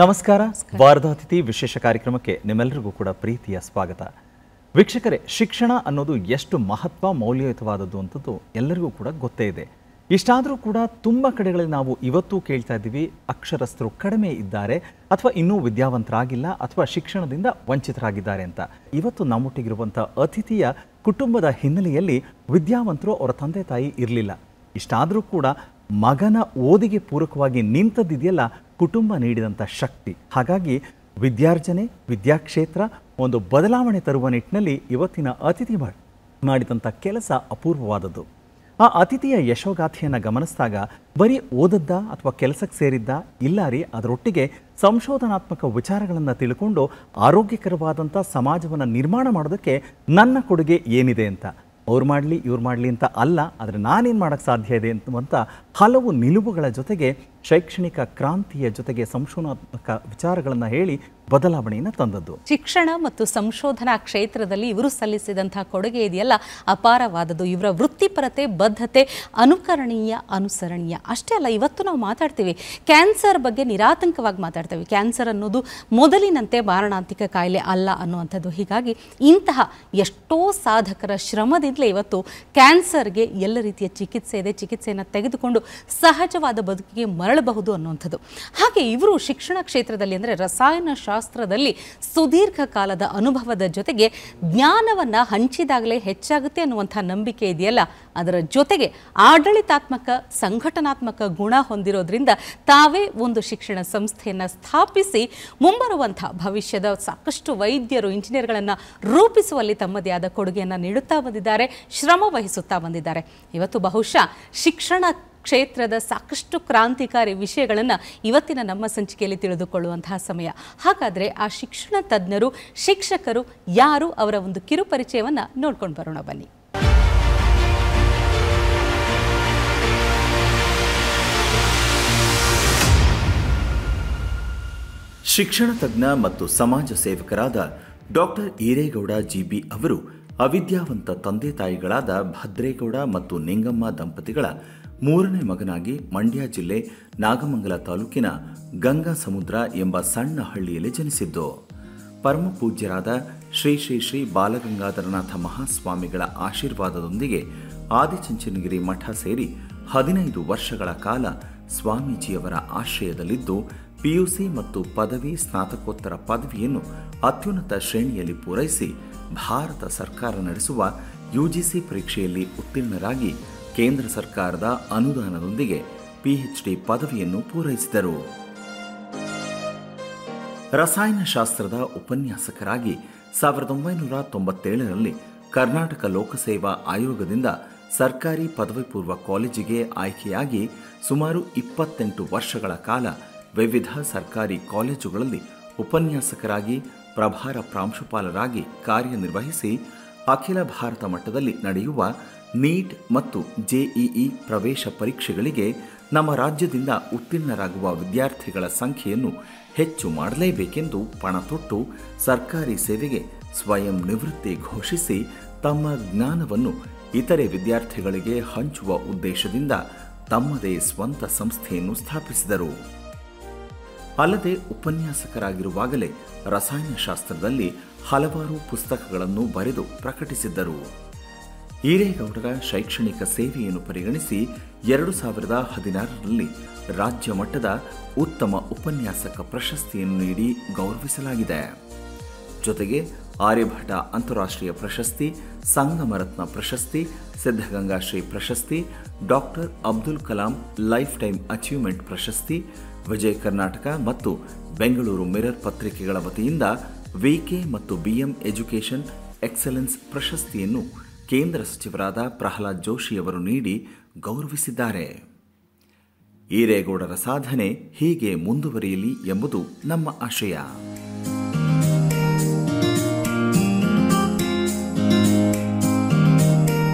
ನಮಸ್ಕಾರ. ವಾರದ ಅತಿಥಿ ವಿಶೇಷ ಕಾರ್ಯಕ್ರಮಕ್ಕೆ ನಿಮ್ಮೆಲ್ಲರಿಗೂ ಕೂಡ ಪ್ರೀತಿಯ ಸ್ವಾಗತ. ವೀಕ್ಷಕರೇ, ಶಿಕ್ಷಣ ಅನ್ನೋದು ಎಷ್ಟು ಮಹತ್ವ ಮೌಲ್ಯಯುತವಾದದ್ದು ಅಂತದ್ದು ಎಲ್ಲರಿಗೂ ಕೂಡ ಗೊತ್ತೇ ಇದೆ. ಇಷ್ಟಾದರೂ ಕೂಡ ತುಂಬ ಕಡೆಗಳಲ್ಲಿ ನಾವು ಇವತ್ತು ಕೇಳ್ತಾ ಇದ್ದೀವಿ, ಅಕ್ಷರಸ್ಥರು ಕಡಿಮೆ ಇದ್ದಾರೆ ಅಥವಾ ಇನ್ನೂ ವಿದ್ಯಾವಂತರಾಗಿಲ್ಲ ಅಥವಾ ಶಿಕ್ಷಣದಿಂದ ವಂಚಿತರಾಗಿದ್ದಾರೆ ಅಂತ. ಇವತ್ತು ನಮ್ಮೊಟ್ಟಿಗಿರುವಂಥ ಅತಿಥಿಯ ಕುಟುಂಬದ ಹಿನ್ನೆಲೆಯಲ್ಲಿ ವಿದ್ಯಾವಂತರು ಅವರ ತಂದೆ ತಾಯಿ ಇರಲಿಲ್ಲ. ಇಷ್ಟಾದರೂ ಕೂಡ ಮಗನ ಓದಿಗೆ ಪೂರಕವಾಗಿ ನಿಂತದ್ದಿದೆಯಲ್ಲ ಕುಟುಂಬ ನೀಡಿದಂಥ ಶಕ್ತಿ. ಹಾಗಾಗಿ ವಿದ್ಯಾರ್ಜನೆ, ವಿದ್ಯಾಕ್ಷೇತ್ರ ಒಂದು ಬದಲಾವಣೆ ತರುವ ನಿಟ್ಟಿನಲ್ಲಿ ಇವತ್ತಿನ ಅತಿಥಿ ಮಾಡಿದಂಥ ಕೆಲಸ ಅಪೂರ್ವವಾದದ್ದು. ಆ ಅತಿಥಿಯ ಯಶೋಗಾಥೆಯನ್ನು ಗಮನಿಸಿದಾಗ ಬರೀ ಓದದ್ದ ಅಥವಾ ಕೆಲಸಕ್ಕೆ ಸೇರಿದ್ದ ಇಲ್ಲ ರೀ, ಅದರೊಟ್ಟಿಗೆ ಸಂಶೋಧನಾತ್ಮಕ ವಿಚಾರಗಳನ್ನು ತಿಳ್ಕೊಂಡು ಆರೋಗ್ಯಕರವಾದಂಥ ಸಮಾಜವನ್ನು ನಿರ್ಮಾಣ ಮಾಡೋದಕ್ಕೆ ನನ್ನ ಕೊಡುಗೆ ಏನಿದೆ ಅಂತ, ಅವ್ರು ಮಾಡಲಿ ಇವ್ರು ಮಾಡಲಿ ಅಂತ ಅಲ್ಲ, ಆದರೆ ನಾನೇನು ಮಾಡೋಕ್ಕೆ ಸಾಧ್ಯ ಇದೆ ಅಂತುವಂಥ ಹಲವು ನಿಲುವುಗಳ ಜೊತೆಗೆ ಶೈಕ್ಷಣಿಕ ಕ್ರಾಂತಿಯ ಜೊತೆಗೆ ಸಂಶೋಧನಾತ್ಮಕ ವಿಚಾರಗಳನ್ನು ಹೇಳಿ ಬದಲಾವಣೆಯನ್ನು ತಂದದ್ದು. ಶಿಕ್ಷಣ ಮತ್ತು ಸಂಶೋಧನಾ ಕ್ಷೇತ್ರದಲ್ಲಿ ಇವರು ಸಲ್ಲಿಸಿದಂತಹ ಕೊಡುಗೆ ಇದೆಯಲ್ಲ ಅಪಾರವಾದದ್ದು. ಇವರ ವೃತ್ತಿಪರತೆ, ಬದ್ಧತೆ ಅನುಸರಣೀಯ. ಅಷ್ಟೇ ಅಲ್ಲ, ಇವತ್ತು ನಾವು ಮಾತಾಡ್ತೀವಿ ಕ್ಯಾನ್ಸರ್ ಬಗ್ಗೆ, ನಿರಾತಂಕವಾಗಿ ಮಾತಾಡ್ತೀವಿ. ಕ್ಯಾನ್ಸರ್ ಅನ್ನೋದು ಮೊದಲಿನಂತೆ ಮಾರಣಾಂತಿಕ ಕಾಯಿಲೆ ಅಲ್ಲ ಅನ್ನುವಂಥದ್ದು. ಹೀಗಾಗಿ ಇಂತಹ ಎಷ್ಟೋ ಸಾಧಕರ ಶ್ರಮದಿಂದಲೇ ಇವತ್ತು ಕ್ಯಾನ್ಸರ್ಗೆ ಎಲ್ಲ ರೀತಿಯ ಚಿಕಿತ್ಸೆ ಇದೆ. ಚಿಕಿತ್ಸೆಯನ್ನು ತೆಗೆದುಕೊಂಡು ಸಹಜವಾದ ಬದುಕಿಗೆ ಮರಳಬಹುದು ಅನ್ನುವಂಥದ್ದು. ಹಾಗೆ ಇವರು ಶಿಕ್ಷಣ ಕ್ಷೇತ್ರದಲ್ಲಿ ಅಂದರೆ ರಸಾಯನ ಶಾಸ್ತ್ರದಲ್ಲಿ ಸುದೀರ್ಘ ಕಾಲದ ಅನುಭವದ ಜೊತೆಗೆ ಜ್ಞಾನವನ್ನು ಹಂಚಿದಾಗಲೇ ಹೆಚ್ಚಾಗುತ್ತೆ ಅನ್ನುವಂಥ ನಂಬಿಕೆ ಇದೆಯಲ್ಲ, ಅದರ ಜೊತೆಗೆ ಆಡಳಿತಾತ್ಮಕ ಸಂಘಟನಾತ್ಮಕ ಗುಣ ಹೊಂದಿರೋದ್ರಿಂದ ತಾವೇ ಒಂದು ಶಿಕ್ಷಣ ಸಂಸ್ಥೆಯನ್ನು ಸ್ಥಾಪಿಸಿ ಮುಂಬರುವಂಥ ಭವಿಷ್ಯದ ಸಾಕಷ್ಟು ವೈದ್ಯರು, ಇಂಜಿನಿಯರ್ಗಳನ್ನು ರೂಪಿಸುವಲ್ಲಿ ತಮ್ಮದೇ ಆದ ಕೊಡುಗೆಯನ್ನು ನೀಡುತ್ತಾ ಬಂದಿದ್ದಾರೆ, ಶ್ರಮ ವಹಿಸುತ್ತಾ ಬಂದಿದ್ದಾರೆ. ಇವತ್ತು ಬಹುಶಃ ಶಿಕ್ಷಣ ಕ್ಷೇತ್ರದ ಸಾಕಷ್ಟು ಕ್ರಾಂತಿಕಾರಿ ವಿಷಯಗಳನ್ನು ಇವತ್ತಿನ ನಮ್ಮ ಸಂಚಿಕೆಯಲ್ಲಿ ತಿಳಿದುಕೊಳ್ಳುವಂತಹ ಸಮಯ. ಹಾಗಾದರೆ ಆ ಶಿಕ್ಷಣ ತಜ್ಞರು, ಶಿಕ್ಷಕರು ಯಾರು, ಅವರ ಒಂದು ಕಿರು ಪರಿಚಯವನ್ನು ನೋಡ್ಕೊಂಡು ಬರೋಣ ಬನ್ನಿ. ಶಿಕ್ಷಣ ತಜ್ಞ ಮತ್ತು ಸಮಾಜ ಸೇವಕರಾದ ಡಾಕ್ಟರ್ ಈರೇಗೌಡ ಜಿಬಿ ಅವರು ಅವಿದ್ಯಾವಂತ ತಂದೆ ತಾಯಿಗಳಾದ ಭದ್ರೇಗೌಡ ಮತ್ತು ನಿಂಗಮ್ಮ ದಂಪತಿಗಳ ಮೂರನೇ ಮಗನಾಗಿ ಮಂಡ್ಯ ಜಿಲ್ಲೆ ನಾಗಮಂಗಲ ತಾಲೂಕಿನ ಗಂಗಾ ಸಮುದ್ರ ಎಂಬ ಸಣ್ಣ ಹಳ್ಳಿಯಲ್ಲಿ ಜನಿಸಿದ್ದು. ಪರಮ ಪೂಜ್ಯರಾದ ಶ್ರೀ ಶ್ರೀ ಶ್ರೀ ಬಾಲಗಂಗಾಧರನಾಥ ಮಹಾಸ್ವಾಮಿಗಳ ಆಶೀರ್ವಾದದೊಂದಿಗೆ ಆದಿಚುಂಚನಗಿರಿ ಮಠ ಸೇರಿ 15 ವರ್ಷಗಳ ಕಾಲ ಸ್ವಾಮೀಜಿಯವರ ಆಶ್ರಯದಲ್ಲಿದ್ದು ಪಿಯುಸಿ ಮತ್ತು ಪದವಿ ಸ್ನಾತಕೋತ್ತರ ಪದವಿಯನ್ನು ಅತ್ಯುನ್ನತ ಶ್ರೇಣಿಯಲ್ಲಿ ಪೂರೈಸಿ ಭಾರತ ಸರ್ಕಾರ ನಡೆಸುವ ಯುಜಿಸಿ ಪರೀಕ್ಷೆಯಲ್ಲಿ ಉತ್ತೀರ್ಣರಾಗಿ ಕೇಂದ್ರ ಸರ್ಕಾರದ ಅನುದಾನದೊಂದಿಗೆ ಪಿಎಚ್ಡಿ ಪದವಿಯನ್ನು ಪೂರೈಸಿದರು. ರಸಾಯನಶಾಸ್ತ್ರದ ಉಪನ್ಯಾಸಕರಾಗಿ 1997ರಲ್ಲಿ ಕರ್ನಾಟಕ ಲೋಕಸೇವಾ ಆಯೋಗದಿಂದ ಸರ್ಕಾರಿ ಪದವಿ ಪೂರ್ವ ಕಾಲೇಜಿಗೆ ಆಯ್ಕೆಯಾಗಿ ಸುಮಾರು 28 ವರ್ಷಗಳ ಕಾಲ ವಿವಿಧ ಸರ್ಕಾರಿ ಕಾಲೇಜುಗಳಲ್ಲಿ ಉಪನ್ಯಾಸಕರಾಗಿ, ಪ್ರಭಾರ ಪ್ರಾಂಶುಪಾಲರಾಗಿ ಕಾರ್ಯನಿರ್ವಹಿಸಿ ಅಖಿಲ ಭಾರತ ಮಟ್ಟದಲ್ಲಿ ನಡೆಯುವ ನೀಟ್ ಮತ್ತು ಜೆಇಇ ಪ್ರವೇಶ ಪರೀಕ್ಷೆಗಳಿಗೆ ನಮ್ಮ ರಾಜ್ಯದಿಂದ ಉತ್ತೀರ್ಣರಾಗುವ ವಿದ್ಯಾರ್ಥಿಗಳ ಸಂಖ್ಯೆಯನ್ನು ಹೆಚ್ಚು ಮಾಡಲೇಬೇಕೆಂದು ಪಣ ತೊಟ್ಟು ಸರ್ಕಾರಿ ಸೇವೆಗೆ ಸ್ವಯಂ ನಿವೃತ್ತಿ ಘೋಷಿಸಿ ತಮ್ಮ ಜ್ಞಾನವನ್ನು ಇತರೆ ವಿದ್ಯಾರ್ಥಿಗಳಿಗೆ ಹಂಚುವ ಉದ್ದೇಶದಿಂದ ತಮ್ಮದೇ ಸ್ವಂತ ಸಂಸ್ಥೆಯನ್ನು ಸ್ಥಾಪಿಸಿದರು. ಅಲ್ಲದೆ ಉಪನ್ಯಾಸಕರಾಗಿರುವಾಗಲೇ ರಸಾಯನಶಾಸ್ತ್ರದಲ್ಲಿ ಹಲವಾರು ಪುಸ್ತಕಗಳನ್ನು ಬರೆದು ಪ್ರಕಟಿಸಿದ್ದರು. ಈರೇಗೌಡರ ಶೈಕ್ಷಣಿಕ ಸೇವೆಯನ್ನು ಪರಿಗಣಿಸಿ 2016ರಲ್ಲಿ ರಾಜ್ಯ ಮಟ್ಟದ ಉತ್ತಮ ಉಪನ್ಯಾಸಕ ಪ್ರಶಸ್ತಿಯನ್ನು ನೀಡಿ ಗೌರವಿಸಲಾಗಿದೆ. ಜೊತೆಗೆ ಆರ್ಯಭಟ ಅಂತಾರಾಷ್ಟ್ರೀಯ ಪ್ರಶಸ್ತಿ, ಸಂಗಮರತ್ನ ಪ್ರಶಸ್ತಿ, ಸಿದ್ಧಗಂಗಾ ಶ್ರೀ ಪ್ರಶಸ್ತಿ, doctor Abdul Kalam life time achievement ಪ್ರಶಸ್ತಿ, ವಿಜಯ ಕರ್ನಾಟಕ ಮತ್ತು ಬೆಂಗಳೂರು ಮಿರರ್ ಪತ್ರಿಕೆಗಳ ವತಿಯಿಂದ ವಿಕೆ ಮತ್ತು ಬಿಎಂ ಎಜುಕೇಷನ್ ಎಕ್ಸಲೆನ್ಸ್ ಪ್ರಶಸ್ತಿಯನ್ನು ಕೇಂದ್ರ ಸಚಿವರಾದ ಪ್ರಹ್ಲಾದ್ ಜೋಶಿಯವರು ನೀಡಿ ಗೌರವಿಸಿದ್ದಾರೆ. ಈರೇಗೌಡರ ಸಾಧನೆ ಹೀಗೆ ಮುಂದುವರಿಯಲಿ ಎಂಬುದು ನಮ್ಮ ಆಶಯ.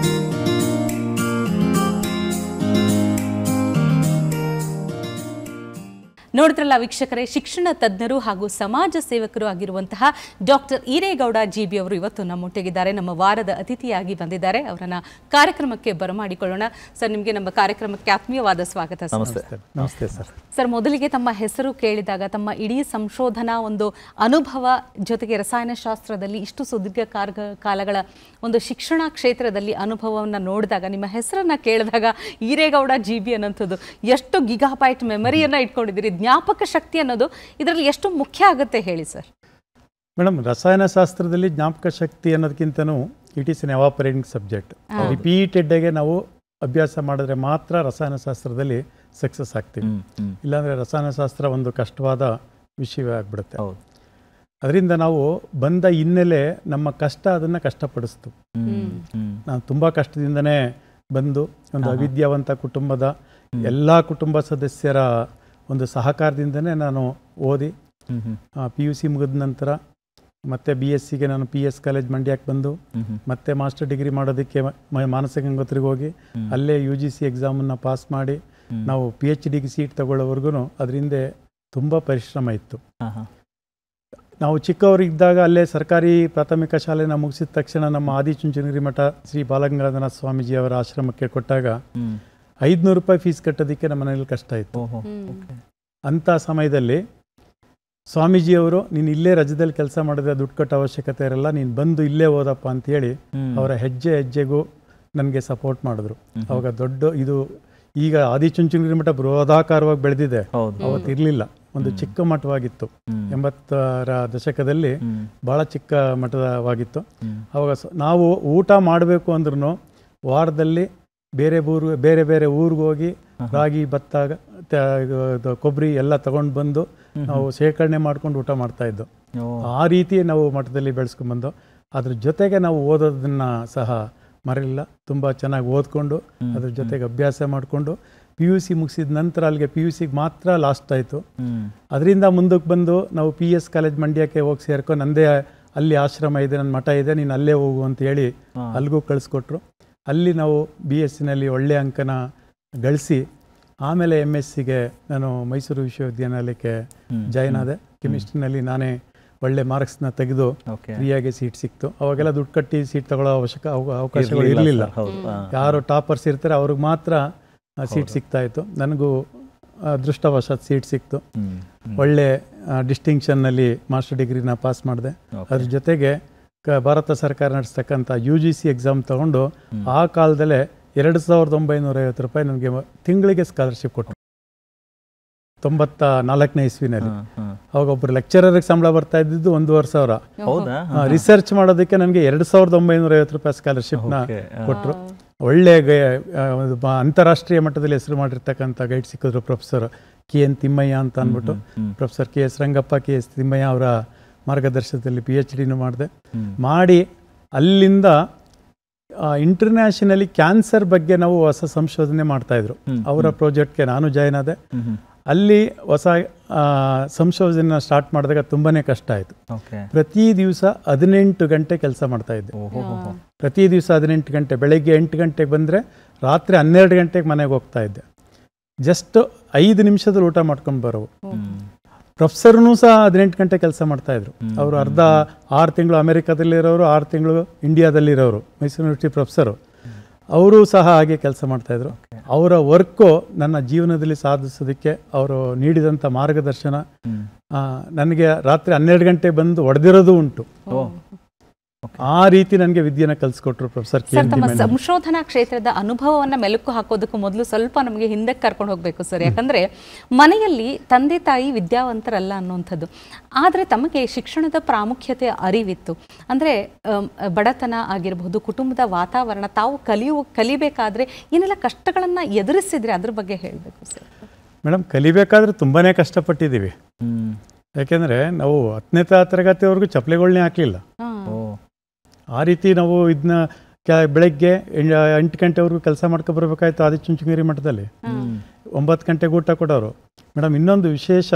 ನೋಡಿದ್ರಲ್ಲ ವೀಕ್ಷಕರೇ, ಶಿಕ್ಷಣ ತಜ್ಞರು ಹಾಗೂ ಸಮಾಜ ಸೇವಕರು ಆಗಿರುವಂತಹ ಡಾಕ್ಟರ್ ಈರೇಗೌಡ ಜಿಬಿ ಅವರು ಇವತ್ತು ನಮ್ಮೊಟ್ಟಿಗಿದ್ದಾರೆ, ನಮ್ಮ ವಾರದ ಅತಿಥಿಯಾಗಿ ಬಂದಿದ್ದಾರೆ. ಅವರನ್ನ ಕಾರ್ಯಕ್ರಮಕ್ಕೆ ಬರಮಾಡಿಕೊಳ್ಳೋಣ. ಸರ್, ನಿಮಗೆ ನಮ್ಮ ಕಾರ್ಯಕ್ರಮಕ್ಕೆ ಆತ್ಮೀಯವಾದ ಸ್ವಾಗತ. ನಮಸ್ತೆ ಸರ್. ಸರ್, ಮೊದಲಿಗೆ ತಮ್ಮ ಹೆಸರು ಕೇಳಿದಾಗ ತಮ್ಮ ಇಡೀ ಸಂಶೋಧನಾ ಒಂದು ಅನುಭವ ಜೊತೆಗೆ ರಸಾಯನಶಾಸ್ತ್ರದಲ್ಲಿ ಇಷ್ಟು ಸುದೀರ್ಘ ಕಾಲಗಳ ಒಂದು ಶಿಕ್ಷಣ ಕ್ಷೇತ್ರದಲ್ಲಿ ಅನುಭವವನ್ನು ನೋಡಿದಾಗ, ನಿಮ್ಮ ಹೆಸರನ್ನ ಕೇಳಿದಾಗ ಈರೇಗೌಡ ಜಿಬಿ ಅನ್ನೋಂಥದ್ದು ಎಷ್ಟು ಗಿಗಾಬೈಟ್ ಮೆಮರಿಯನ್ನು ಇಟ್ಕೊಂಡಿದ್ದೀರಿ, ಜ್ಞಾಪಕ ಶಕ್ತಿ ಅನ್ನೋದು ಇದರಲ್ಲಿ ಎಷ್ಟು ಮುಖ್ಯ ಆಗುತ್ತೆ ಹೇಳಿ ಸರ್. ಮೇಡಮ್, ರಸಾಯನಶಾಸ್ತ್ರದಲ್ಲಿ ಜ್ಞಾಪಕ ಶಕ್ತಿ ಅನ್ನೋದಕ್ಕಿಂತನೂ ಇಟ್ ಈಸ್ ಎನ್ ಎವಾಪರೇಟಿಂಗ್ ಸಬ್ಜೆಕ್ಟ್. ರಿಪೀಟೆಡ್ಗೆ ನಾವು ಅಭ್ಯಾಸ ಮಾಡಿದ್ರೆ ಮಾತ್ರ ರಸಾಯನಶಾಸ್ತ್ರದಲ್ಲಿ ಸಕ್ಸಸ್ ಆಗ್ತೀವಿ. ಇಲ್ಲಾಂದರೆ ರಸಾಯನಶಾಸ್ತ್ರ ಒಂದು ಕಷ್ಟವಾದ ವಿಷಯವೇ ಆಗ್ಬಿಡುತ್ತೆ. ಅದರಿಂದ ನಾವು ಬಂದ ಹಿನ್ನೆಲೆ ನಮ್ಮ ಕಷ್ಟ ಅದನ್ನು ಕಷ್ಟಪಡಿಸ್ತು. ನಾನು ತುಂಬ ಕಷ್ಟದಿಂದನೇ ಬಂದು ಒಂದು ಅವಿದ್ಯಾವಂತ ಕುಟುಂಬದ ಎಲ್ಲ ಕುಟುಂಬ ಸದಸ್ಯರ ಒಂದು ಸಹಕಾರದಿಂದನೇ ನಾನು ಓದಿ PUC ಮುಗಿದ ನಂತರ ಮತ್ತೆ BScಗೆ ನಾನು PS ಕಾಲೇಜ್ ಮಂಡ್ಯಕ್ಕೆ ಬಂದು ಮತ್ತೆ ಮಾಸ್ಟರ್ ಡಿಗ್ರಿ ಮಾಡೋದಕ್ಕೆ ಮಾನಸ ಗಂಗೋತ್ರಿಗೆ ಹೋಗಿ ಅಲ್ಲೇ UGC ಎಕ್ಸಾಮನ್ನು ಪಾಸ್ ಮಾಡಿ ನಾವು PhDಗೆ ಸೀಟ್ ತಗೊಳ್ಳೋವರೆಗೂ ಅದರಿಂದ ತುಂಬ ಪರಿಶ್ರಮ ಇತ್ತು. ನಾವು ಚಿಕ್ಕವರಿದ್ದಾಗ ಅಲ್ಲೇ ಸರ್ಕಾರಿ ಪ್ರಾಥಮಿಕ ಶಾಲೆನ ಮುಗಿಸಿದ ತಕ್ಷಣ ನಮ್ಮ ಆದಿಚುಂಚನಗಿರಿ ಮಠ ಶ್ರೀ ಬಾಲಗಂಗಾಧರನಾಥ ಸ್ವಾಮೀಜಿ ಅವರ ಆಶ್ರಮಕ್ಕೆ ಕೊಟ್ಟಾಗ 500 ರೂಪಾಯಿ ಫೀಸ್ ಕಟ್ಟೋದಕ್ಕೆ ನಮ್ಮ ಮನೇಲಿ ಕಷ್ಟ ಇತ್ತು. ಅಂಥ ಸಮಯದಲ್ಲಿ ಸ್ವಾಮೀಜಿಯವರು, ನೀನು ಇಲ್ಲೇ ರಜದಲ್ಲಿ ಕೆಲಸ ಮಾಡಿದ್ರೆ ದುಡ್ಡು ಕಟ್ಟೋ ಅವಶ್ಯಕತೆ ಇರಲ್ಲ, ನೀನು ಬಂದು ಇಲ್ಲೇ ಓದಪ್ಪ ಅಂತೇಳಿ ಅವರ ಹೆಜ್ಜೆ ಹೆಜ್ಜೆಗೂ ನನಗೆ ಸಪೋರ್ಟ್ ಮಾಡಿದ್ರು. ಅವಾಗ ದೊಡ್ಡ ಇದು ಈಗ ಆದಿಚುಂಚನಗಿರಿ ಮಠ ಬೃಹದಾಕಾರವಾಗಿ ಬೆಳೆದಿದೆ, ಅವತ್ತು ಇರಲಿಲ್ಲ, ಒಂದು ಚಿಕ್ಕ ಮಠವಾಗಿತ್ತು. 80ರ ದಶಕದಲ್ಲಿ ಭಾಳ ಚಿಕ್ಕ ಮಠವಾಗಿತ್ತು. ಅವಾಗ ನಾವು ಊಟ ಮಾಡಬೇಕು ಅಂದ್ರೂ ವಾರದಲ್ಲಿ ಬೇರೆ ಬೇರೆ ಊರಿಗೆ ಹೋಗಿ ರಾಗಿ, ಭತ್ತ, ಕೊಬ್ಬರಿ ಎಲ್ಲ ತಗೊಂಡು ಬಂದು ನಾವು ಶೇಖರಣೆ ಮಾಡ್ಕೊಂಡು ಊಟ ಮಾಡ್ತಾ ಇದ್ದು. ಆ ರೀತಿ ನಾವು ಮಠದಲ್ಲಿ ಬೆಳೆಸ್ಕೊಂಡ್ಬಂದು ಅದ್ರ ಜೊತೆಗೆ ನಾವು ಓದೋದನ್ನ ಸಹ ಮರಲಿಲ್ಲ. ತುಂಬ ಚೆನ್ನಾಗಿ ಓದ್ಕೊಂಡು ಅದ್ರ ಜೊತೆಗೆ ಅಭ್ಯಾಸ ಮಾಡಿಕೊಂಡು PUC ಮುಗಿಸಿದ ನಂತರ ಅಲ್ಲಿಗೆ PUCಗೆ ಮಾತ್ರ ಲಾಸ್ಟ್ ಆಯಿತು. ಅದರಿಂದ ಮುಂದಕ್ಕೆ ಬಂದು ನಾವು PS ಕಾಲೇಜ್ ಮಂಡ್ಯಕ್ಕೆ ಹೋಗಿ ಸೇರ್ಕೊಂಡು, ನಂದೇ ಅಲ್ಲಿ ಆಶ್ರಮ ಇದೆ, ನನ್ನ ಮಠ ಇದೆ, ನೀನು ಅಲ್ಲೇ ಹೋಗು ಅಂತ ಹೇಳಿ ಅಲ್ಲಿಗೂ ಕಳಿಸ್ಕೊಟ್ರು. ಅಲ್ಲಿ ನಾವು BScನಲ್ಲಿ ಒಳ್ಳೆಯ ಅಂಕನ ಗಳಿಸಿ ಆಮೇಲೆ MScಗೆ ನಾನು ಮೈಸೂರು ವಿಶ್ವವಿದ್ಯಾನಿಲಯಕ್ಕೆ ಜಾಯ್ನ್ ಆದೆ. ಕೆಮಿಸ್ಟ್ರಿನಲ್ಲಿ ನಾನೇ ಒಳ್ಳೆ ಮಾರ್ಕ್ಸ್ನ ತೆಗೆದು ಫ್ರೀಯಾಗಿ ಸೀಟ್ ಸಿಕ್ತು. ಅವಾಗೆಲ್ಲ ದುಡ್ಡು ಕಟ್ಟಿ ಸೀಟ್ ತಗೊಳ್ಳೋ ಅವಕಾಶಗಳು ಇರಲಿಲ್ಲ. ಯಾರು ಟಾಪರ್ಸ್ ಇರ್ತಾರೆ ಅವ್ರಿಗೆ ಮಾತ್ರ ಸೀಟ್ ಸಿಗ್ತಾ ಇತ್ತು. ನನಗೂ ಅದೃಷ್ಟವಶಾತ್ ಸೀಟ್ ಸಿಕ್ತು. ಒಳ್ಳೆ ಡಿಸ್ಟಿಂಕ್ಷನ್ನಲ್ಲಿ ಮಾಸ್ಟರ್ ಡಿಗ್ರಿನ ಪಾಸ್ ಮಾಡಿದೆ. ಅದ್ರ ಜೊತೆಗೆ ಭಾರತ ಸರ್ಕಾರ ನಡೆಸ್ತಕ್ಕಂಥ UGC ಎಕ್ಸಾಮ್ ತಗೊಂಡು ಆ ಕಾಲದಲ್ಲೇ 2950 ರೂಪಾಯಿ ನನಗೆ ತಿಂಗಳಿಗೆ ಸ್ಕಾಲರ್ಶಿಪ್ ಕೊಟ್ಟರು. 94ನೇ ಇಸ್ವಿನಲ್ಲಿ. ಅವಾಗ ಒಬ್ಬರು ಲೆಕ್ಚರರ್ಗೆ ಸಂಬಳ ಬರ್ತಾ ಇದ್ದಿದ್ದು 1,500,000. ರಿಸರ್ಚ್ ಮಾಡೋದಕ್ಕೆ ನನಗೆ 2950 ರೂಪಾಯಿ ಸ್ಕಾಲರ್ಶಿಪ್ನ ಕೊಟ್ಟರು. ಒಳ್ಳೆ ಅಂತಾರಾಷ್ಟ್ರೀಯ ಮಟ್ಟದಲ್ಲಿ ಹೆಸರು ಮಾಡಿರ್ತಕ್ಕಂಥ ಗೈಡ್ ಸಿಕ್ಕಿದ್ರು ಪ್ರೊಫೆಸರ್ KN ತಿಮ್ಮಯ್ಯ ಅಂತ ಅಂದ್ಬಿಟ್ಟು. Professor KS Rangappa, KS Thimmaiah ಅವರ ಮಾರ್ಗದರ್ಶನದಲ್ಲಿ PhDನೂ ಮಾಡಿದೆ. ಮಾಡಿ ಅಲ್ಲಿಂದ ಇಂಟರ್ನ್ಯಾಷನಲಿ ಕ್ಯಾನ್ಸರ್ ಬಗ್ಗೆ ನಾವು ಹೊಸ ಸಂಶೋಧನೆ ಮಾಡ್ತಾಯಿದ್ರು. ಅವರ ಪ್ರಾಜೆಕ್ಟ್ಗೆ ನಾನು ಜಾಯ್ನ್ ಆದೆ. ಅಲ್ಲಿ ಹೊಸ ಸಂಶೋಧನೆ ಸ್ಟಾರ್ಟ್ ಮಾಡಿದಾಗ ತುಂಬಾ ಕಷ್ಟ ಆಯಿತು. ಪ್ರತಿ ದಿವಸ 18 ಗಂಟೆ ಕೆಲಸ ಮಾಡ್ತಾ ಇದ್ದೆ. ಪ್ರತಿ ದಿವಸ 18 ಗಂಟೆ, ಬೆಳಗ್ಗೆ 8 ಗಂಟೆಗೆ ಬಂದರೆ ರಾತ್ರಿ 12 ಗಂಟೆಗೆ ಮನೆಗೆ ಹೋಗ್ತಾ ಇದ್ದೆ. ಜಸ್ಟ್ 5 ನಿಮಿಷದಲ್ಲಿ ಊಟ ಮಾಡ್ಕೊಂಡು ಬರೋವು. ಪ್ರೊಫೆಸರ್ನೂ ಸಹ 18 ಗಂಟೆ ಕೆಲಸ ಮಾಡ್ತಾಯಿದ್ರು. ಅವರು 6 ತಿಂಗಳು ಅಮೆರಿಕಾದಲ್ಲಿರೋರು, 6 ತಿಂಗಳು ಇಂಡಿಯಾದಲ್ಲಿರೋರು, ಮೈಸೂರು ಯೂನಿವರ್ಸಿಟಿ ಪ್ರೊಫೆಸರು. ಅವರು ಸಹ ಹಾಗೆ ಕೆಲಸ ಮಾಡ್ತಾಯಿದ್ರು. ಅವರ ವರ್ಕು ನನ್ನ ಜೀವನದಲ್ಲಿ ಸಾಧಿಸೋದಕ್ಕೆ ಅವರು ನೀಡಿದಂಥ ಮಾರ್ಗದರ್ಶನ ನನಗೆ ರಾತ್ರಿ 12 ಗಂಟೆ ಬಂದು ಹೊಡೆದಿರೋದು ಉಂಟು. ಆ ರೀತಿ ನನಗೆ ವಿದ್ಯೆನ ಕಲಿಸ್ಕೊಟ್ರು ಪ್ರೊಫೆಸರ್ KN ತಿಮ್ಮಯ್ಯ. ಸಂಶೋಧನಾ ಕ್ಷೇತ್ರದ ಅನುಭವವನ್ನು ಮೆಲುಕು ಹಾಕೋದಕ್ಕೂ ಮೊದಲು ಸ್ವಲ್ಪ ನಮಗೆ ಹಿಂದಕ್ಕೆ ಕರ್ಕೊಂಡು ಹೋಗಬೇಕು ಸರ್. ಯಾಕಂದರೆ ಮನೆಯಲ್ಲಿ ತಂದೆ ತಾಯಿ ವಿದ್ಯಾವಂತರಲ್ಲ ಅನ್ನುವಂಥದ್ದು, ಆದರೆ ತಮಗೆ ಶಿಕ್ಷಣದ ಪ್ರಾಮುಖ್ಯತೆ ಅರಿವಿತ್ತು. ಅಂದರೆ ಬಡತನ ಆಗಿರಬಹುದು, ಕುಟುಂಬದ ವಾತಾವರಣ, ತಾವು ಕಲಿಬೇಕಾದ್ರೆ ಏನೆಲ್ಲ ಕಷ್ಟಗಳನ್ನು ಎದುರಿಸಿದ್ರೆ ಅದ್ರ ಬಗ್ಗೆ ಹೇಳಬೇಕು ಸರ್. ಮೇಡಮ್, ಕಲಿಬೇಕಾದ್ರೆ ತುಂಬಾ ಕಷ್ಟಪಟ್ಟಿದ್ದೀವಿ. ಯಾಕೆಂದರೆ ನಾವು 10ನೇ ತರಗತಿವರೆಗೂ ಚಪ್ಪಲಿಗಳನ್ನೇ ಹಾಕಲಿಲ್ಲ. ಆ ರೀತಿ ನಾವು ಇದನ್ನ ಬೆಳಗ್ಗೆ 8 ಗಂಟೆವರೆಗೂ ಕೆಲಸ ಮಾಡ್ಕೊಬರ್ಬೇಕಾಯ್ತು ಆದಿಚುಂಚನಗಿರಿ ಮಠದಲ್ಲಿ. 9 ಗಂಟೆಗೆ ಊಟ ಕೊಡೋರು. ಮೇಡಮ್, ಇನ್ನೊಂದು ವಿಶೇಷ,